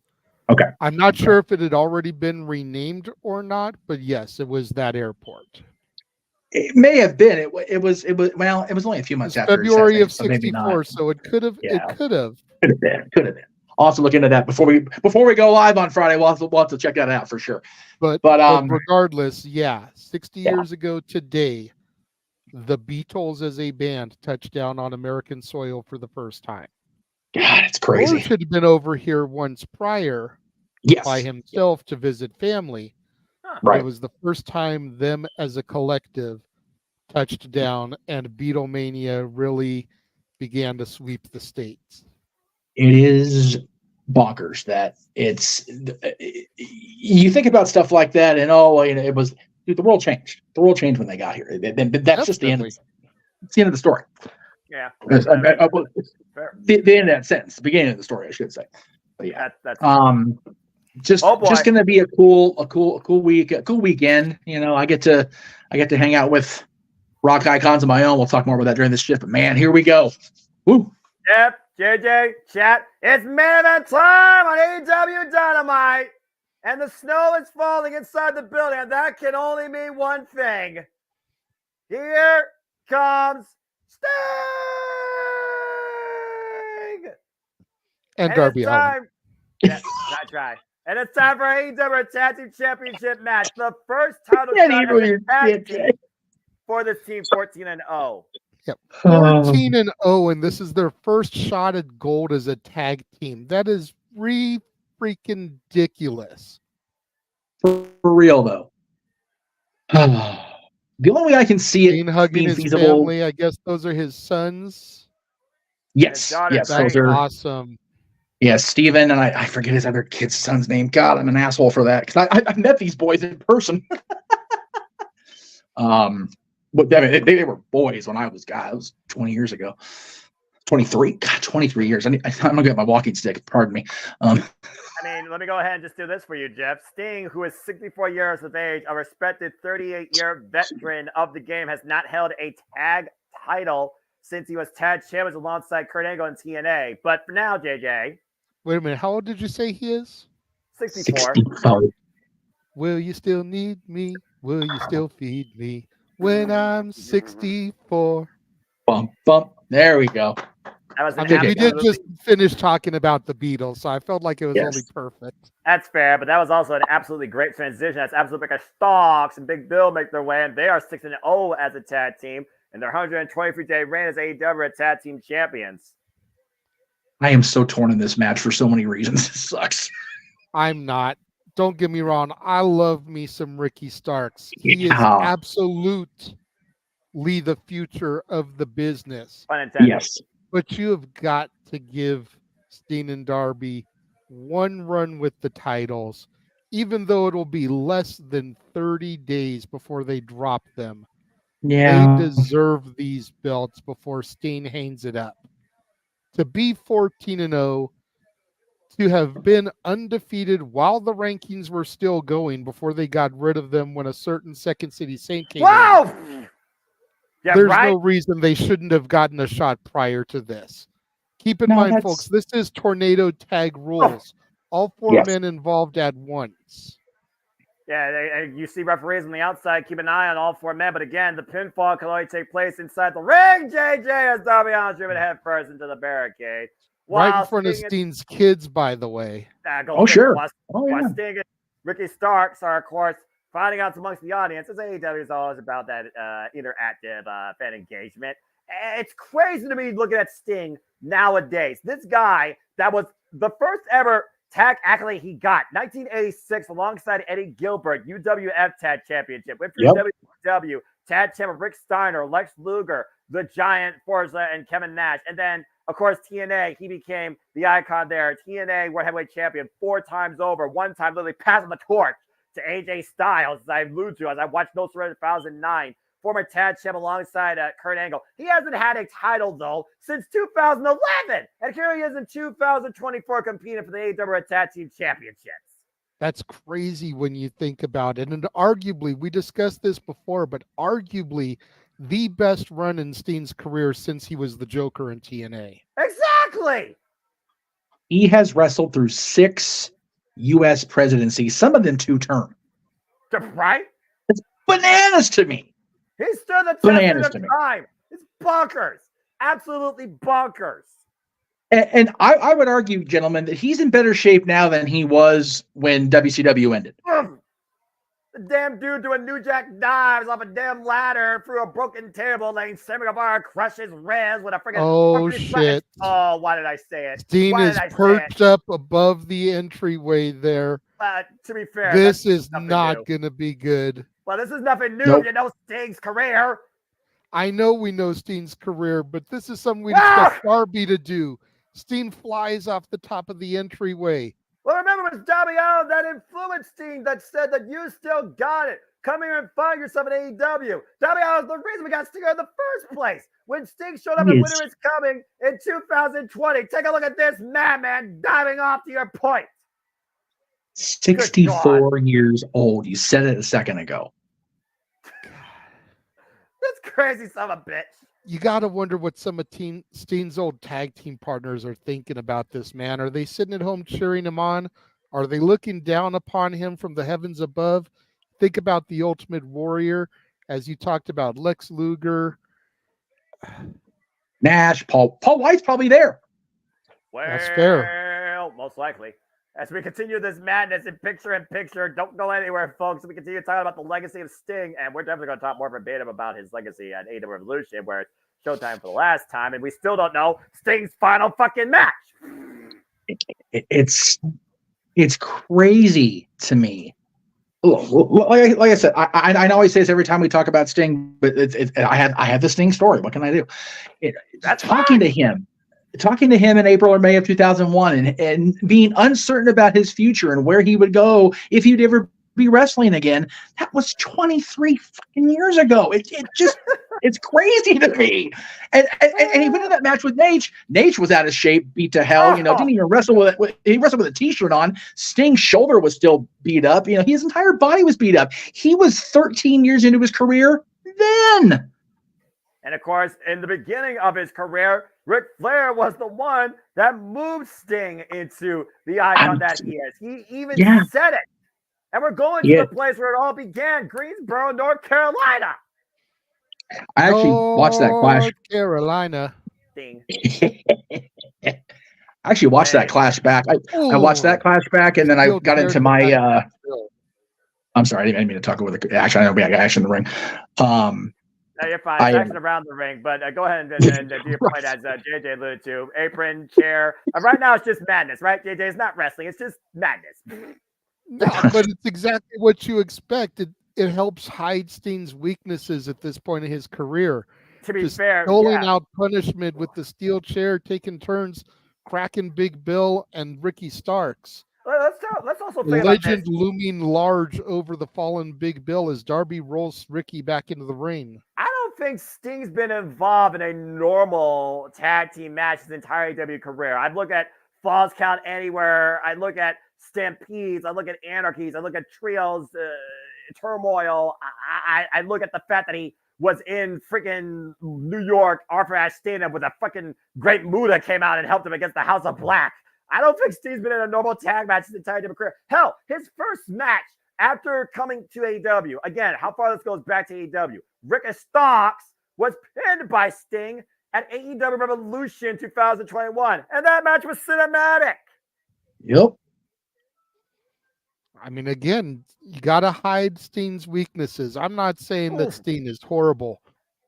S2: Okay.
S3: I'm not sure if it had already been renamed or not, but yes, it was that airport.
S2: It may have been. It was only a few months after
S3: February of '64, so it could have.
S2: Yeah.
S3: It could have
S2: been. I'll have to look into that before we go live on Friday. We'll have to check that out for sure.
S3: But regardless, 60 years ago today, the Beatles as a band touched down on American soil for the first time.
S2: God, it's crazy.
S3: George had been over here once prior by himself to visit family.
S2: Right.
S3: It was the first time them as a collective touched down and Beatlemania really began to sweep the states.
S2: It is bonkers that you think about stuff like that and it was, dude, the world changed. The world changed when they got here. That's just the end. It's the end of the story.
S4: Yeah.
S2: The end of that sentence, the beginning of the story, I should say. But yeah,
S4: that's
S2: just going to be a cool week, a cool weekend. I get to hang out with rock icons of my own. We'll talk more about that during this shift. But man, here we go. Woo.
S4: Yep. JJ, chat. It's main event time on AEW Dynamite, and the snow is falling inside the building, and that can only mean one thing. Here comes Sting!
S3: And Darby Allin.
S4: Yeah, that's right. And it's time for AEW Tag Team Championship match. The first title shot as a tag team for this team, 14-0.
S3: Yep. 14-0, and this is their first shot at gold as a tag team. That is freaking ridiculous.
S2: For real, though. The only way I can see it
S3: hugging
S2: being
S3: his
S2: feasible.
S3: Family, I guess those are his sons.
S2: Yes.
S3: That's
S2: those are
S3: awesome.
S2: Yeah, Steven, and I forget his other kid's son's name. God, I'm an asshole for that because I've met these boys in person. But they were boys when I was 20 years ago. 23. God, 23 years. I'm gonna get my walking stick. Pardon me.
S4: Let me go ahead and just do this for you, Jeff. Sting, who is 64 years of age, a respected 38-year veteran of the game, has not held a tag title since he was tag champion alongside Kurt Angle in TNA. But for now, JJ.
S3: Wait a minute. How old did you say he is?
S4: 64.
S3: Will you still need me? Will you still feed me when I'm 64?
S2: Bump, bump. There we go.
S3: We did just finish talking about the Beatles, so I felt like it was only perfect.
S4: That's fair, but that was also an absolutely great transition. That's absolutely like a Starks and Big Bill make their way, and they are 6-0 as a tag team, and their 123-day reign as AEW tag team champions.
S2: I am so torn in this match for so many reasons. It sucks.
S3: I'm not. Don't get me wrong. I love me some Ricky Starks. He is absolutely the future of the business.
S4: Pun intended.
S2: Yes.
S3: But you have got to give Steen and Darby one run with the titles, even though it'll be less than 30 days before they drop them.
S2: Yeah.
S3: They deserve these belts before Steen hangs it up. To be 14-0, to have been undefeated while the rankings were still going before they got rid of them when a certain Second City Saint came in.
S4: Yeah,
S3: There's
S4: right?
S3: no reason they shouldn't have gotten a shot prior to this. Keep in
S2: No,
S3: mind,
S2: that's-
S3: folks, this is tornado tag rules. All four
S2: Yes.
S3: men involved at once.
S4: Yeah, you see referees on the outside. Keep an eye on all four men. But again, the pinfall can only take place inside the ring. JJ as Darby Allin driven head first into the barricade.
S3: Right in front of Steen's kids, by the way.
S2: Oh, sure. Oh, yeah.
S4: Sting and Ricky Starks are, of course, finding out amongst the audience. As AEW is always about that interactive fan engagement. It's crazy to me looking at Sting nowadays. This guy that was the first ever tag accolade he got, 1986, alongside Eddie Gilbert, UWF Tag Championship. Went through WCW, Tag Champ with Rick Steiner, Lex Luger, the Giant, Forza, and Kevin Nash. And then, of course, TNA, he became the icon there. TNA World Heavyweight Champion 4 times over, one time literally passing the torch to AJ Styles, as I alluded to, as I watched No Surrender 2009. Former tag champ alongside Kurt Angle. He hasn't had a title, though, since 2011. And here he is in 2024 competing for the AEW Tag Team Championships.
S3: That's crazy when you think about it. And arguably, we discussed this before, but arguably the best run in Steen's career since he was the Joker in TNA.
S4: Exactly.
S2: He has wrestled through 6 U.S. presidencies, some of them 2-term.
S4: Right?
S2: It's bananas to me.
S4: He stood the test of time. It's bonkers. Absolutely bonkers.
S2: And I would argue, gentlemen, that he's in better shape now than he was when WCW ended.
S4: The damn dude doing New Jack dives off a damn ladder through a broken table, letting Sammy Guevara crush his ribs with a freaking...
S3: Oh, shit.
S4: Oh, why did I say it?
S3: Steen is perched up above the entryway there.
S4: To be fair,
S3: this is not going to be good.
S4: Well, this is nothing new.
S2: Nope.
S4: You know Sting's career.
S3: I know we know Steen's career, but this is something we expect Darby to do. Steen flies off the top of the entryway.
S4: Well, remember, it was Darby Allin that influenced Sting that said that you still got it. Come here and find yourself in AEW. Darby Allin's the reason we got Sting in the first place. When Sting showed up in Winter is Coming in 2020, take a look at this madman diving off to your point.
S2: 64 years old. You said it a second ago.
S4: That's crazy, son of a bitch.
S3: You got to wonder what some of Steen's old tag team partners are thinking about this man. Are they sitting at home cheering him on? Are they looking down upon him from the heavens above? Think about the Ultimate Warrior, as you talked about, Lex Luger.
S2: Nash, Paul White's probably there.
S4: Well,
S3: that's fair.
S4: Most likely. As we continue this madness in picture, don't go anywhere, folks. We continue talking about the legacy of Sting, and we're definitely going to talk more verbatim about his legacy at AEW Revolution, where it's Showtime for the last time, and we still don't know Sting's final fucking match.
S2: It's crazy to me. Like I said, I always say this every time we talk about Sting, but I have the Sting story. What can I do? Talking to him in April or May of 2001 and being uncertain about his future and where he would go if he'd ever be wrestling again. That was 23 fucking years ago. It's crazy to me. And he went in that match with Nate. Nate was out of shape, beat to hell. Didn't even wrestle he wrestled with a t-shirt on. Sting's shoulder was still beat up. His entire body was beat up. He was 13 years into his career then.
S4: And of course, in the beginning of his career, Ric Flair was the one that moved Sting into the icon that he is. He even said it. And we're going to the place where it all began, Greensboro, North Carolina.
S2: I actually watched that clash.
S3: North Carolina.
S4: Sting.
S2: I actually watched that clash back. I watched that clash back, and then I got into my. I'm sorry, I didn't mean to talk over the action. I know we got action in the ring.
S4: No, you're fine. It's action around the ring, but go ahead and do your point as JJ alluded to. Apron, chair. Right now, it's just madness, right? JJ, it's not wrestling. It's just madness.
S3: No, but it's exactly what you expect. It helps hide Sting's weaknesses at this point in his career.
S4: To be fair,
S3: doling out punishment with the steel chair, taking turns, cracking Big Bill and Ricky Starks.
S4: Let's also think
S3: legend
S4: about this.
S3: Looming large over the fallen Big Bill as Darby rolls Ricky back into the ring.
S4: I don't think Sting's been involved in a normal tag team match his entire AEW career. I'd look at Falls Count Anywhere. I look at Stampedes. I look at Anarchies. I look at Trios, Turmoil. I look at the fact that he was in freaking New York Arthur Ashe Stadium with a fucking Great Muta came out and helped him against the House of Black. I don't think Sting's been in a normal tag match his entire career. Hell, his first match after coming to AEW, again, how far this goes back to AEW, Rick Starks was pinned by Sting at AEW Revolution 2021, and that match was cinematic.
S2: Yep.
S3: I mean, again, you got to hide Sting's weaknesses. I'm not saying that Sting is horrible,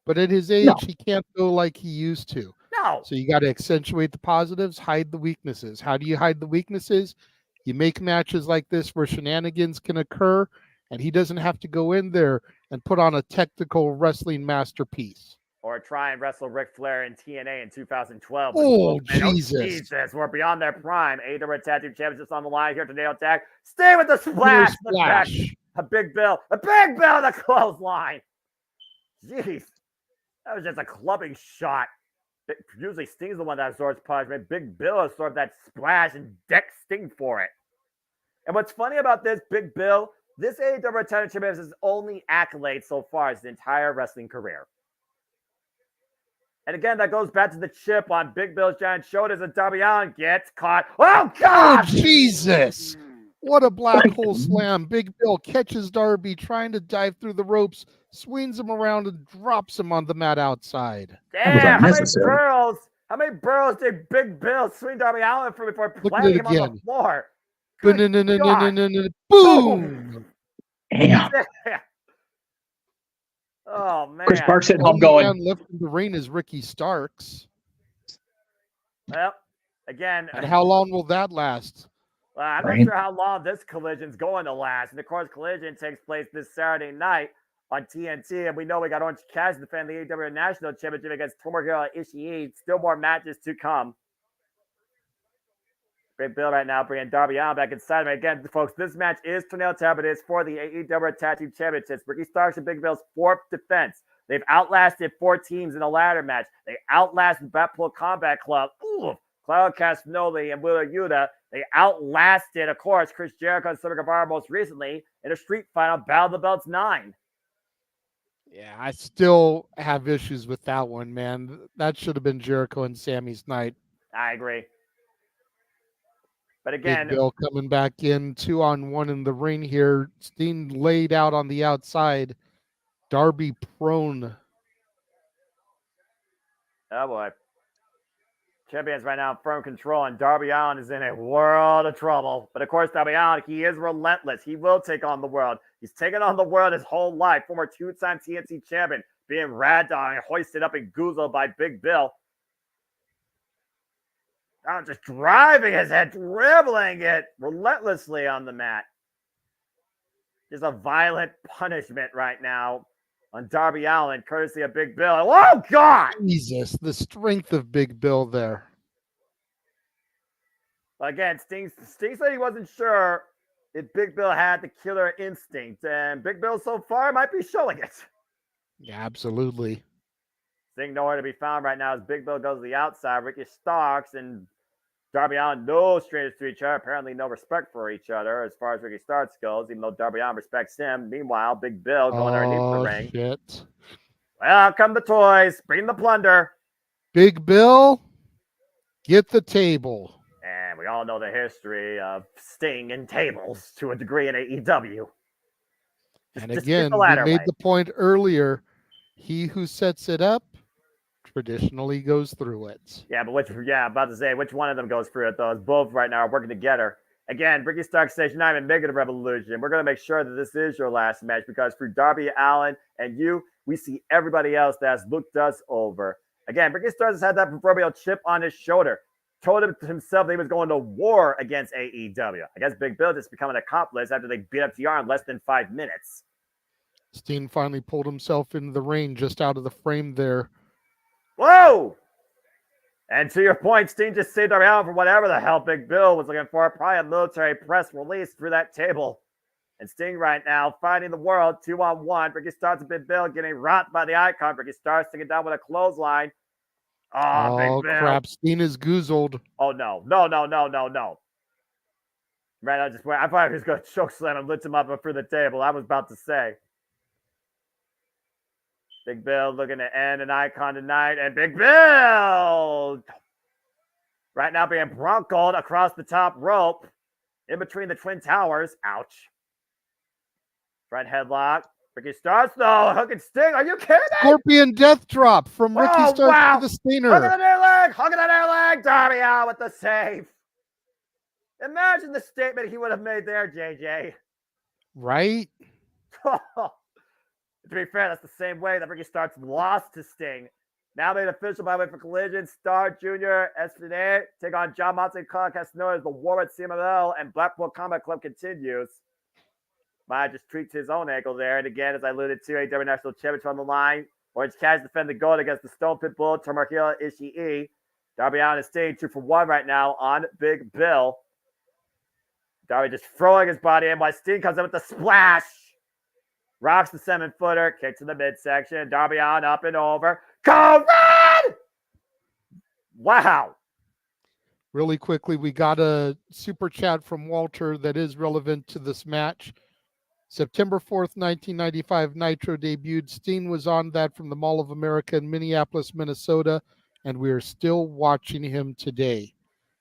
S3: but at his age, he can't go like he used to.
S4: No.
S3: So you got to accentuate the positives, hide the weaknesses. How do you hide the weaknesses? You make matches like this where shenanigans can occur, and he doesn't have to go in there and put on a technical wrestling masterpiece.
S4: Or try and wrestle Ric Flair in TNA in 2012.
S3: Oh, Jesus.
S4: We're beyond their prime. AEW Tag Team Championships on the line here today on Tag. Stay with the splash. A big bill. The clothesline. Jeez. That was just a clubbing shot. Usually Sting's the one that absorbs punishment. Big Bill absorbed that splash and decked Sting for it. And what's funny about this, Big Bill, this AEW Tag Team Champions is his only accolade so far his entire wrestling career. And again, that goes back to the chip on Big Bill's giant shoulders, and Darby Allin gets caught. Oh, God!
S3: Oh, Jesus! What a black hole slam. Big Bill catches Darby trying to dive through the ropes, swings him around, and drops him on the mat outside.
S4: Damn, how many burrows did Big Bill swing Darby Allin for before planting him on the floor?
S3: Boom!
S2: Damn.
S4: Oh, man.
S2: Chris Parks at home going.
S3: Left in the ring is Ricky Starks.
S4: Well, again.
S3: And how long will that last?
S4: Well, I'm not sure how long this collision's going to last. And of course, collision takes place this Saturday night on TNT. And we know we got Orange Cassidy defending the AEW National Championship against Tomohiro Ishii. Still more matches to come. Big Bill right now bringing Darby Allin back inside. And again, folks, this match is tornado tab. It is for the AEW Tag Team Championships. Ricky Starks and Big Bill's fourth defense. They've outlasted 4 teams in a ladder match. They outlasted Blackpool Combat Club. Ooh, Claudio Castagnoli and Wheeler Yuta. They outlasted, of course, Chris Jericho and Sammy Guevara most recently in a street fight on Battle of the Belts 9.
S3: Yeah, I still have issues with that one, man. That should have been Jericho and Sammy's night.
S4: I agree. But again,
S3: Big Bill coming back in 2-on-1 in the ring here. Steen laid out on the outside. Darby prone.
S4: Oh boy. Champions right now in firm control, and Darby Allin is in a world of trouble. But of course, Darby Allin, he is relentless. He will take on the world. He's taken on the world his whole life. Former 2-time TNT champion, being ragdolled and hoisted up and goozled by Big Bill. Just driving his head, dribbling it relentlessly on the mat. Just a violent punishment right now on Darby Allin, courtesy of Big Bill. Oh, God!
S3: Jesus, the strength of Big Bill there.
S4: Again, Sting said he wasn't sure if Big Bill had the killer instinct, and Big Bill so far might be showing it.
S3: Yeah, absolutely.
S4: Sting nowhere to be found right now as Big Bill goes to the outside. Ricky Starks and Darby Allin, no strangers to each other. Apparently no respect for each other as far as Ricky Starks goes, even though Darby Allin respects him. Meanwhile, Big Bill going underneath the ring.
S3: Shit.
S4: Well, out come the toys. Bring the plunder.
S3: Big Bill, get the table.
S4: And we all know the history of Sting and tables to a degree in AEW.
S3: And again, we made the point earlier, he who sets it up traditionally goes through it.
S4: Yeah, but about to say, which one of them goes through it, though, as both right now are working together. Again, Ricky Starks says, you're not even making a revolution. We're going to make sure that this is your last match because through Darby Allin and you, we see everybody else that has looked us over. Again, Ricky Starks has had that proverbial chip on his shoulder. Told him to himself that he was going to war against AEW. I guess Big Bill just become an accomplice after they beat up TR in less than 5 minutes.
S3: Steen finally pulled himself into the ring just out of the frame there.
S4: Whoa! And to your point, Steen just saved Darby Allin from whatever the hell Big Bill was looking for. Probably a military press release through that table. And Sting right now fighting the world 2-on-1. Ricky Starks and Big Bill getting rocked by the icon. Ricky Starks taking down with a clothesline.
S3: Oh,
S4: Big Bill.
S3: Crap. Steen is goozled.
S4: Oh, no. No. Right, I thought he was going to choke slam and lift him up through the table. I was about to say. Big Bill looking to end an Icon tonight, and Big Bill right now being broncoed across the top rope in between the Twin Towers. Ouch. Front headlock. Ricky Starks, though. Hook and Sting. Are you kidding me?
S3: Scorpion death drop from Ricky Starks
S4: wow.
S3: to the Stinger.
S4: Hook at the near leg. Hook at the near leg. Darby out with the save. Imagine the statement he would have made there, JJ.
S3: Right?
S4: To be fair, that's the same way that Ricky Starks lost to Sting. Now made official by way for Collision. Star Jr. Espinade take on John Moxley, Carl known as the War at CMLL, and Blackpool Combat Club continues. Maya just treats his own ankle there. And again, as I alluded to, AEW National Championship on the line. Orange Cash defend the gold against the Stone Pit Bull, Tomohiro Ishii. Darby Allin is staying 2-for-1 right now on Big Bill. Darby just throwing his body in while Sting comes in with the splash. Rocks the 7-footer, kick to the midsection. Darby Allin up and over. Go red! Wow.
S3: Really quickly, we got a super chat from Walter that is relevant to this match. September 4th, 1995, Nitro debuted. Steen was on that from the Mall of America in Minneapolis, Minnesota, and we are still watching him today.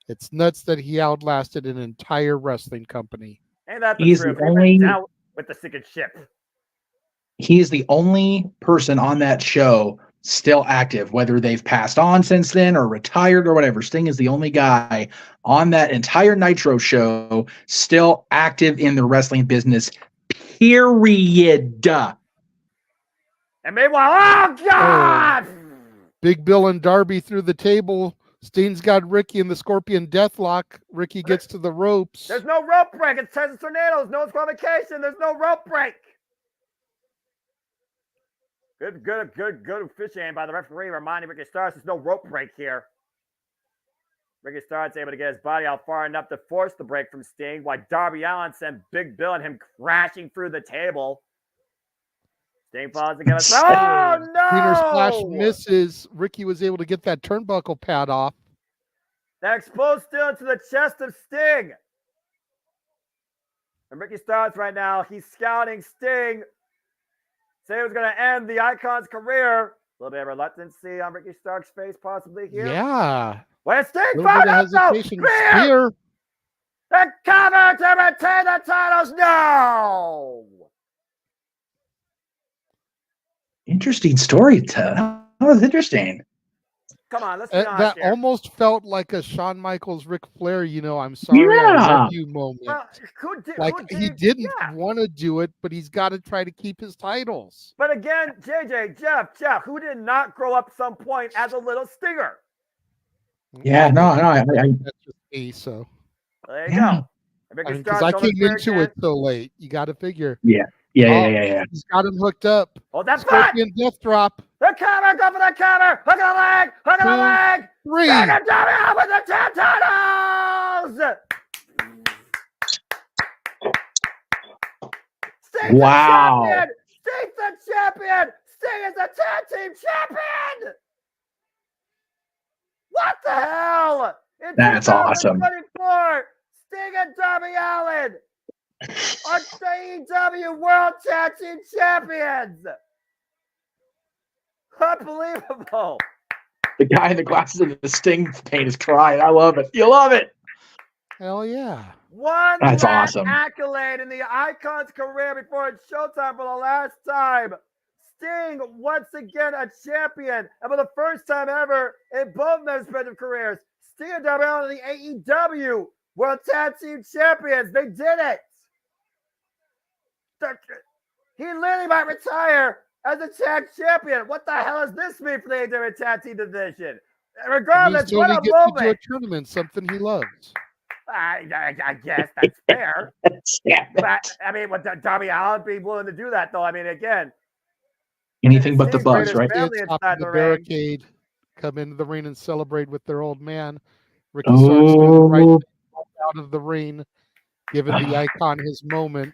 S3: It's nuts that he outlasted an entire wrestling company.
S4: Ain't that the
S2: He's
S4: truth?
S2: the only-
S4: Down with the sinking ship.
S2: He's the only person on that show still active, whether they've passed on since then or retired or whatever. Sting is the only guy on that entire Nitro show still active in the wrestling business, period.
S4: And meanwhile, oh, God!
S3: Big Bill and Darby through the table. Steen's got Ricky in the Scorpion Deathlock. Ricky gets to the ropes.
S4: There's no rope break. It's Texas Tornadoes. No disqualification. There's no rope break. Good fish aim by the referee, reminding Ricky Starks there's no rope break here. Ricky Starks able to get his body out far enough to force the break from Sting, while Darby Allin sent Big Bill and him crashing through the table. Sting falls again. Oh, no!
S3: Steiner splash misses. Ricky was able to get that turnbuckle pad off.
S4: That exposed still into the chest of Sting. And Ricky Starks right now, he's scouting Sting. Say it was going to end the Icon's career. A little bit of reluctancy on Ricky Stark's face possibly here.
S3: Yeah.
S4: When Sting
S3: A little
S4: found
S3: bit of
S4: out, though,
S3: hesitation. Spear.
S4: the cover to retain the titles. No!
S2: Interesting story. That was interesting.
S4: Come on, let's be honest
S3: That
S4: here.
S3: almost felt like a Shawn Michaels, Ric Flair, I'm sorry, I love you moment.
S4: Well,
S3: He didn't want to do it, but he's got to try to keep his titles.
S4: But again, JJ, Jeff, who did not grow up some point as a little Stinger?
S2: Yeah, no.
S3: That's just me, so.
S4: There you go.
S3: Because I came into it so late. You got to figure.
S2: Yeah.
S3: He's got him hooked up.
S4: Oh, that's fine.
S3: Scorpion death drop.
S4: The cover, go for the cover. Hook of the leg. Hook of the leg.
S3: 3.
S4: Sting and Darby out with the 10 titles. Sting's
S2: Wow.
S4: the champion. Sting's the champion. Sting is the tag team champion. What the hell? In
S2: That's awesome.
S4: 2024, Sting and Darby Allin are AEW World Tag Team Champions. Unbelievable.
S2: The guy in the glasses of the Sting paint is crying. I love it. You love it.
S3: Hell yeah.
S4: One
S2: That's
S4: last
S2: awesome.
S4: accolade in the Icon's career before it's showtime for the last time. Sting, once again, a champion. And for the first time ever in both men's respective careers, Sting and Darby Allin are the AEW World Tag Team Champions. They did it. He literally might retire as a tag champion. What the hell does this mean for the AEW Tag Team division? Regardless, what a
S3: gets to do a
S4: moment.
S3: tournament, something he loves.
S4: I guess that's fair.
S2: Yeah.
S4: But, I mean, would Darby Allin be willing to do that, though? I mean, again,
S2: Anything but the
S4: Sting's
S2: buzz,
S4: greatest
S2: right?
S4: family
S3: Kids
S4: inside
S3: top of
S4: the
S3: the
S4: ring.
S3: barricade, come into the ring and celebrate with their old man. Ricky Starks doing the right
S2: Oh,
S3: thing out of the ring, giving the Icon his moment.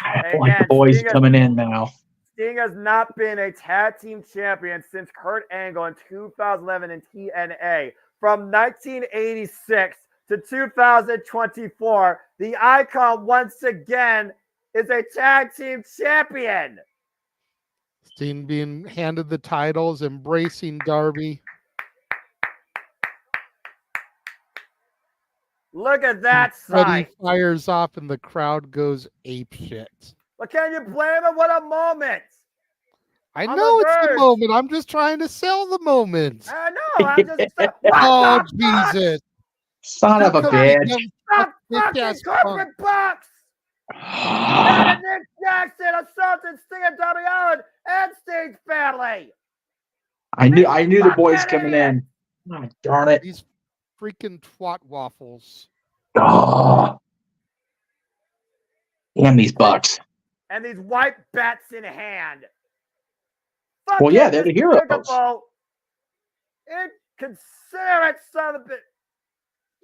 S2: I like the boys
S4: Sting is-
S2: coming in now.
S4: Sting has not been a tag team champion since Kurt Angle in 2011 in TNA. From 1986 to 2024, the Icon once again is a tag team champion.
S3: Steen being handed the titles, embracing Darby.
S4: Look at that
S3: Freddie
S4: sight.
S3: fires off and the crowd goes apeshit.
S4: But can you blame him? What a moment.
S3: I
S4: On
S3: know
S4: the
S3: it's the
S4: verge.
S3: moment. I'm just trying to sell the moment.
S4: I know. I'm just. What
S3: Oh,
S4: the fuck?
S3: Jesus.
S2: Son of a bitch.
S4: Stop fucking corporate box! And Nick Jackson assaulted Sting and Darby Allin and Sting's family.
S2: I knew the boys coming in. Oh, darn it.
S3: These freaking twat waffles.
S2: Oh. Damn these Bucks.
S4: And these white bats in hand.
S2: Well, yeah, they're the heroes.
S4: Inconsiderate son of a bitch.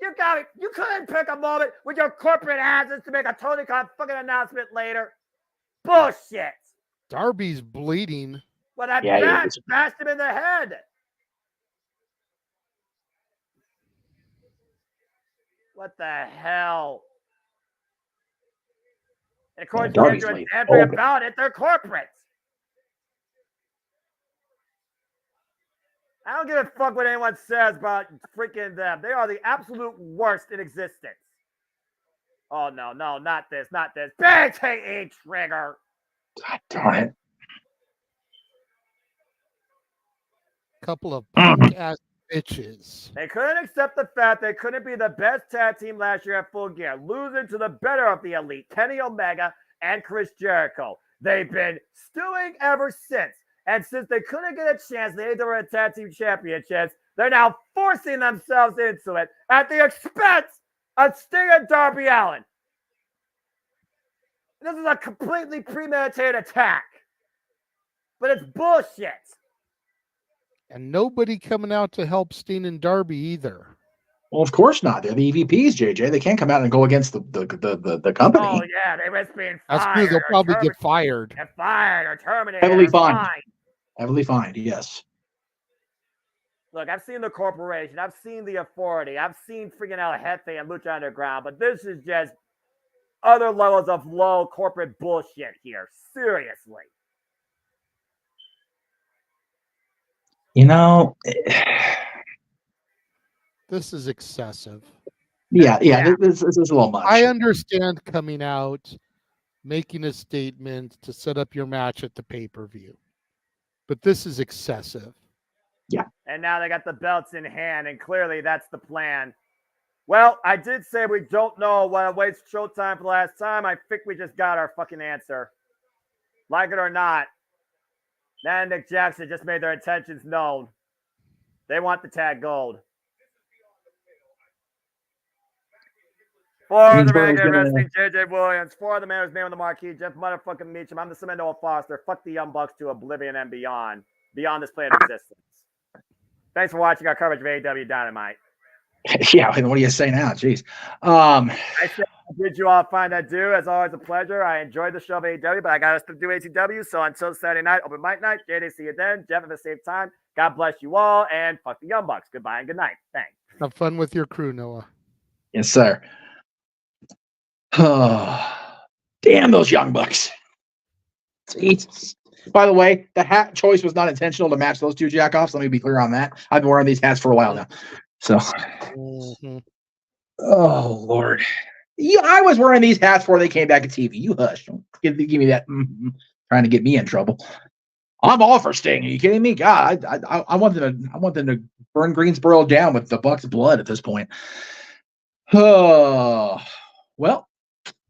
S4: You couldn't pick a moment with your corporate asses to make a Tony Khan fucking announcement later. Bullshit.
S3: Darby's bleeding.
S4: Well, that bat bashed him in the head. What the hell? And of course, you're doing everything about it. They're corporate. I don't give a fuck what anyone says about freaking them. They are the absolute worst in existence. Oh, no, not this. Big TE trigger.
S2: God darn it.
S3: Couple of punk-ass bitches.
S4: They couldn't accept the fact they couldn't be the best tag team last year at Full Gear, losing to the better of the elite, Kenny Omega and Chris Jericho. They've been stewing ever since. And since they couldn't get a chance, they were a tag team championships. They're now forcing themselves into it at the expense of Sting and Darby Allin. This is a completely premeditated attack. But it's bullshit.
S3: And nobody coming out to help Steen and Darby either.
S2: Well, of course not. They're the EVPs, JJ. They can't come out and go against the company.
S4: Oh, yeah. They risk being fired.
S3: That's true. They'll probably get fired.
S4: Get fired or terminated.
S2: Heavily fined. Heavily fined, yes.
S4: Look, I've seen the corporation. I've seen the authority. I've seen freaking El Jefe and Lucha Underground. But this is just other levels of low corporate bullshit here. Seriously.
S2: You know,
S3: this is excessive.
S2: Yeah. This is a little much.
S3: I understand coming out, making a statement to set up your match at the pay-per-view, but this is excessive.
S2: Yeah.
S4: And now they got the belts in hand, and clearly that's the plan. Well, I did say we don't know what awaits Showtime for the last time. I think we just got our fucking answer. Like it or not, Matt and Nick Jackson just made their intentions known. They want the tag gold. For the man wrestling, JJ Williams. For the man who's name on the marquee, Jeff motherfucking Meacham. I'm the Cemento Foster. Fuck the Young Bucks to oblivion and beyond. Beyond this plane of existence. Thanks for watching our coverage of AEW Dynamite.
S2: Yeah, what do you say now? Jeez.
S4: I said, did you all find that due? As always, a pleasure. I enjoyed the show of AEW, but I got us to do AEW. So until Saturday night, open mic night. JD, see you then. Jeff, at the same time. God bless you all, and fuck the Young Bucks. Goodbye and good night. Thanks.
S3: Have fun with your crew, Noah.
S2: Yes, sir. Oh, damn those Young Bucks. Jesus. By the way, the hat choice was not intentional to match those two jackoffs. Let me be clear on that. I've been wearing these hats for a while now. So, Oh, Lord. Yeah, I was wearing these hats before they came back to TV. You hush. Don't give me that trying to get me in trouble. I'm all for Sting. Are you kidding me? God, I want them to burn Greensboro down with the Bucks' blood at this point. Oh, well, I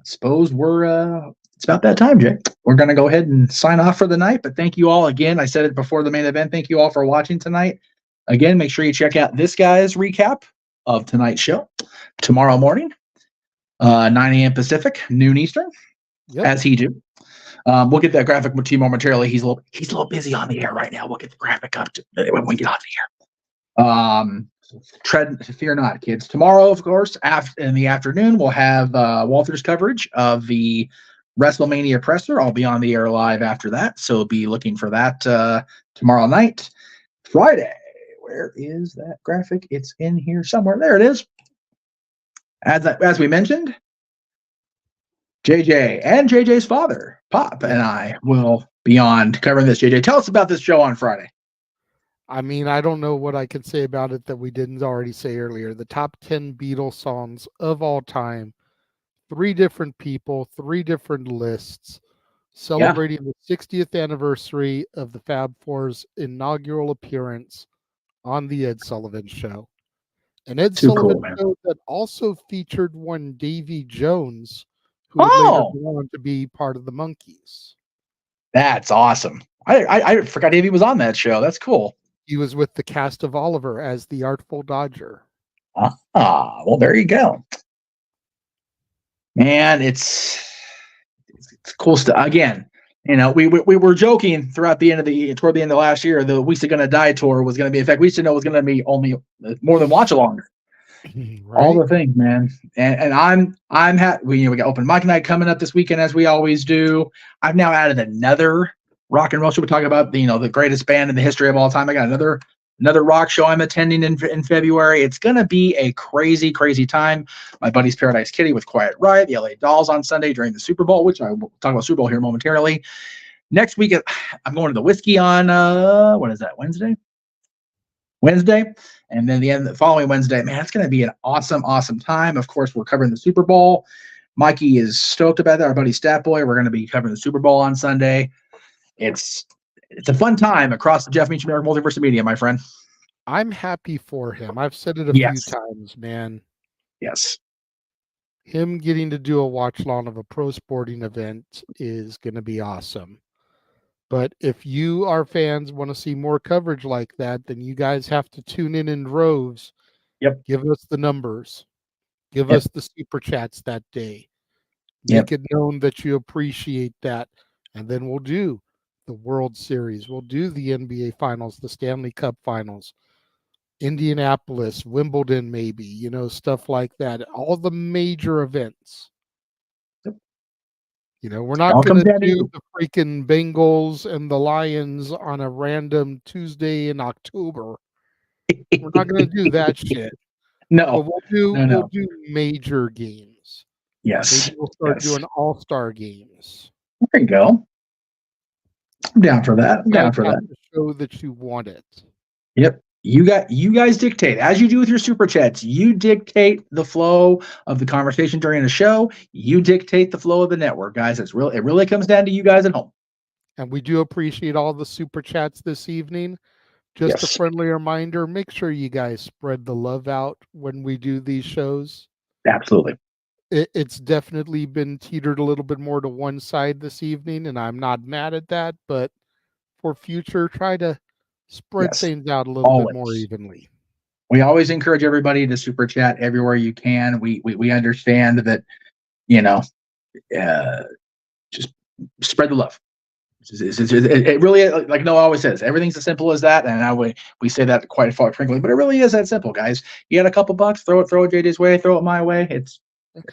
S2: suppose it's about that time, Jay. We're going to go ahead and sign off for the night, but thank you all again. I said it before the main event. Thank you all for watching tonight. Again, make sure you check out this guy's recap of tonight's show tomorrow morning, 9 a.m. Pacific, noon Eastern, as he do. We'll get that graphic to you momentarily. He's a little busy on the air right now. We'll get the graphic up when we get off the air. Fear not, kids. Tomorrow, of course, in the afternoon, we'll have Walter's coverage of the WrestleMania presser. I'll be on the air live after that, so be looking for that tomorrow night. Friday. Where is that graphic? It's in here somewhere. There it is. As we mentioned, JJ and JJ's father, Pop, and I will beyond covering this, JJ? Tell us about this show on Friday.
S3: I mean, I don't know what I can say about it that we didn't already say earlier. The top 10 Beatles songs of all time, 3 different people, 3 different lists, celebrating the 60th anniversary of the Fab Four's inaugural appearance on the Ed Sullivan Show. An Ed Sullivan show that also featured one Davy Jones, who would later go on to be part of the Monkees.
S2: That's awesome. I forgot Davy was on that show. That's cool.
S3: He was with the cast of Oliver as the Artful Dodger.
S2: Well, there you go. Man, it's cool stuff. Again, you know, we were joking toward the end of last year, the We Still Gonna Die tour was going to be, in fact, we used to know it was going to be only more than watch along. Right? All the things, man. And I'm happy. We got open mic night coming up this weekend, as we always do. I've now added another rock and roll show. We're talking about the greatest band in the history of all time. I got another rock show I'm attending in February. It's going to be a crazy, crazy time. My buddy's Paradise Kitty with Quiet Riot, the LA Dolls on Sunday during the Super Bowl, which I will talk about Super Bowl here momentarily. Next week, I'm going to the Whiskey on, what is that, Wednesday? And then the following Wednesday, man, it's going to be an awesome, awesome time. Of course, we're covering the Super Bowl. Mikey is stoked about that. Our buddy Stat Boy, we're going to be covering the Super Bowl on Sunday. It's a fun time across the Jeff Meacham Multiverse of Media, my friend.
S3: I'm happy for him. I've said it a few times, man.
S2: Yes.
S3: Him getting to do a watch-along of a pro sporting event is going to be awesome. But if you, our fans, want to see more coverage like that, then you guys have to tune in droves.
S2: Yep.
S3: Give us the numbers. Give us the super chats that day. Make it known that you appreciate that. And then we'll do the World Series. We'll do the NBA Finals, the Stanley Cup Finals, Indianapolis, Wimbledon, maybe, stuff like that. All the major events. We're not going to do the freaking Bengals and the Lions on a random Tuesday in October. We're not going to do that shit.
S2: No.
S3: But we'll do major games.
S2: Yes.
S3: Maybe we'll start doing all-star games.
S2: There you go. I'm down for that.
S3: Show that you want it.
S2: Yep. You guys dictate, as you do with your super chats. You dictate the flow of the conversation during the show. You dictate the flow of the network, guys. It really comes down to you guys at home.
S3: And we do appreciate all the super chats this evening. Just a friendly reminder, make sure you guys spread the love out when we do these shows.
S2: Absolutely.
S3: It's definitely been teetered a little bit more to one side this evening, and I'm not mad at that, but for future, try to spread things out a little bit more evenly.
S2: We always encourage everybody to super chat everywhere you can. We understand that, just spread the love. It really, like Noah always says, everything's as simple as that. And we say that quite frequently, but it really is that simple, guys. You got a couple bucks, throw it JJ's way, throw it my way. It's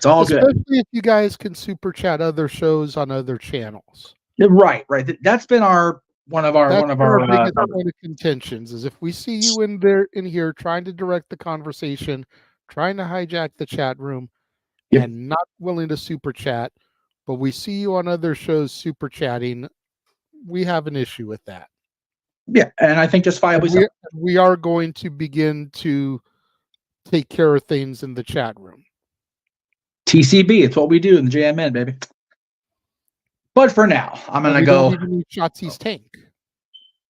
S2: all good.
S3: Especially if you guys can super chat other shows on other channels.
S2: Right. That's been one of our
S3: biggest point of contentions is if we see you in here trying to direct the conversation, trying to hijack the chat room, and not willing to super chat, but we see you on other shows super chatting, we have an issue with that.
S2: Yeah, and I think justifiably
S3: we are going to begin to take care of things in the chat room.
S2: TCB, it's what we do in the JMN, baby. But for now, I'm going to go.
S3: We don't even need Shotzi's tank.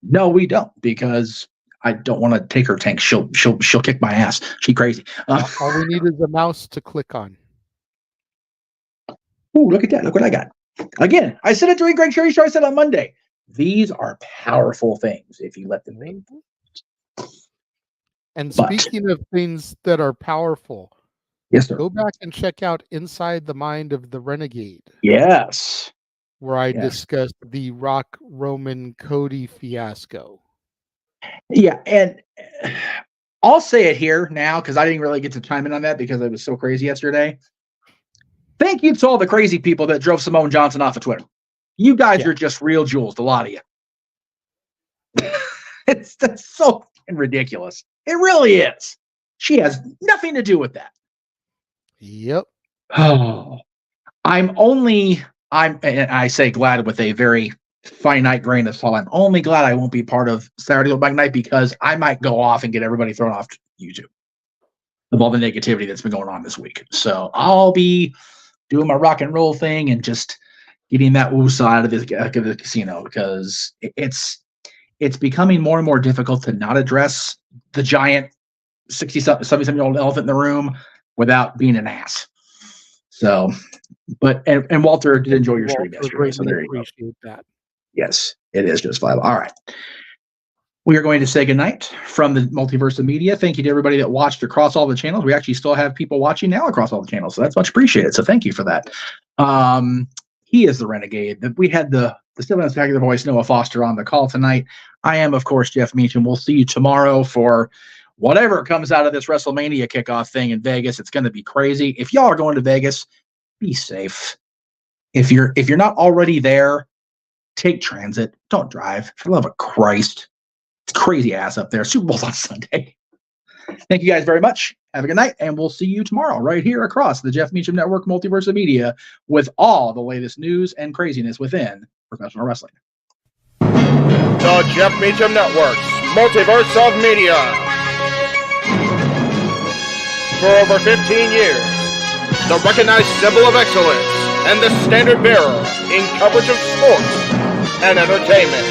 S2: No, we don't, because I don't want to take her tank. She'll kick my ass. She's crazy.
S3: All we need is a mouse to click on.
S2: Ooh, look at that. Look what I got. Again, I said it during Greg Sherry's show. I said on Monday. These are powerful things if you let them be.
S3: And speaking of things that are powerful,
S2: yes, sir.
S3: Go back and check out Inside the Mind of the Renegade.
S2: Yes.
S3: Where I discussed the Rock Roman Cody fiasco.
S2: Yeah, and I'll say it here now because I didn't really get to chime in on that because I was so crazy yesterday. Thank you to all the crazy people that drove Simone Johnson off of Twitter. You guys are just real jewels, a lot of you. That's so ridiculous. It really is. She has nothing to do with that.
S3: Yep.
S2: Oh, I say glad with a very finite grain of salt. I'm only glad I won't be part of Saturday Night because I might go off and get everybody thrown off YouTube of all the negativity that's been going on this week. So I'll be doing my rock and roll thing and just getting that woosah out of the casino, because it's becoming more and more difficult to not address the giant 70-something-year-old elephant in the room without being an ass. So, but and Walter did enjoy your stream yesterday, so there you go.
S3: Appreciate that.
S2: Yes, it is just viable. All right. We are going to say goodnight from the Multiverse of Media. Thank you to everybody that watched across all the channels. We actually still have people watching now across all the channels, so that's much appreciated. So thank you for that. He is the Renegade. We had the still spectacular voice Noah Foster on the call tonight. I am, of course, Jeff Meacham. We'll see you tomorrow for whatever comes out of this WrestleMania kickoff thing in Vegas. It's going to be crazy. If y'all are going to Vegas, be safe. If you're not already there, take transit. Don't drive. For the love of Christ. It's crazy ass up there. Super Bowl's on Sunday. Thank you guys very much. Have a good night, and we'll see you tomorrow right here across the Jeff Meacham Network Multiverse of Media with all the latest news and craziness within professional wrestling.
S1: The Jeff Meacham Network's Multiverse of Media. For over 15 years, the recognized symbol of excellence and the standard bearer in coverage of sports and entertainment.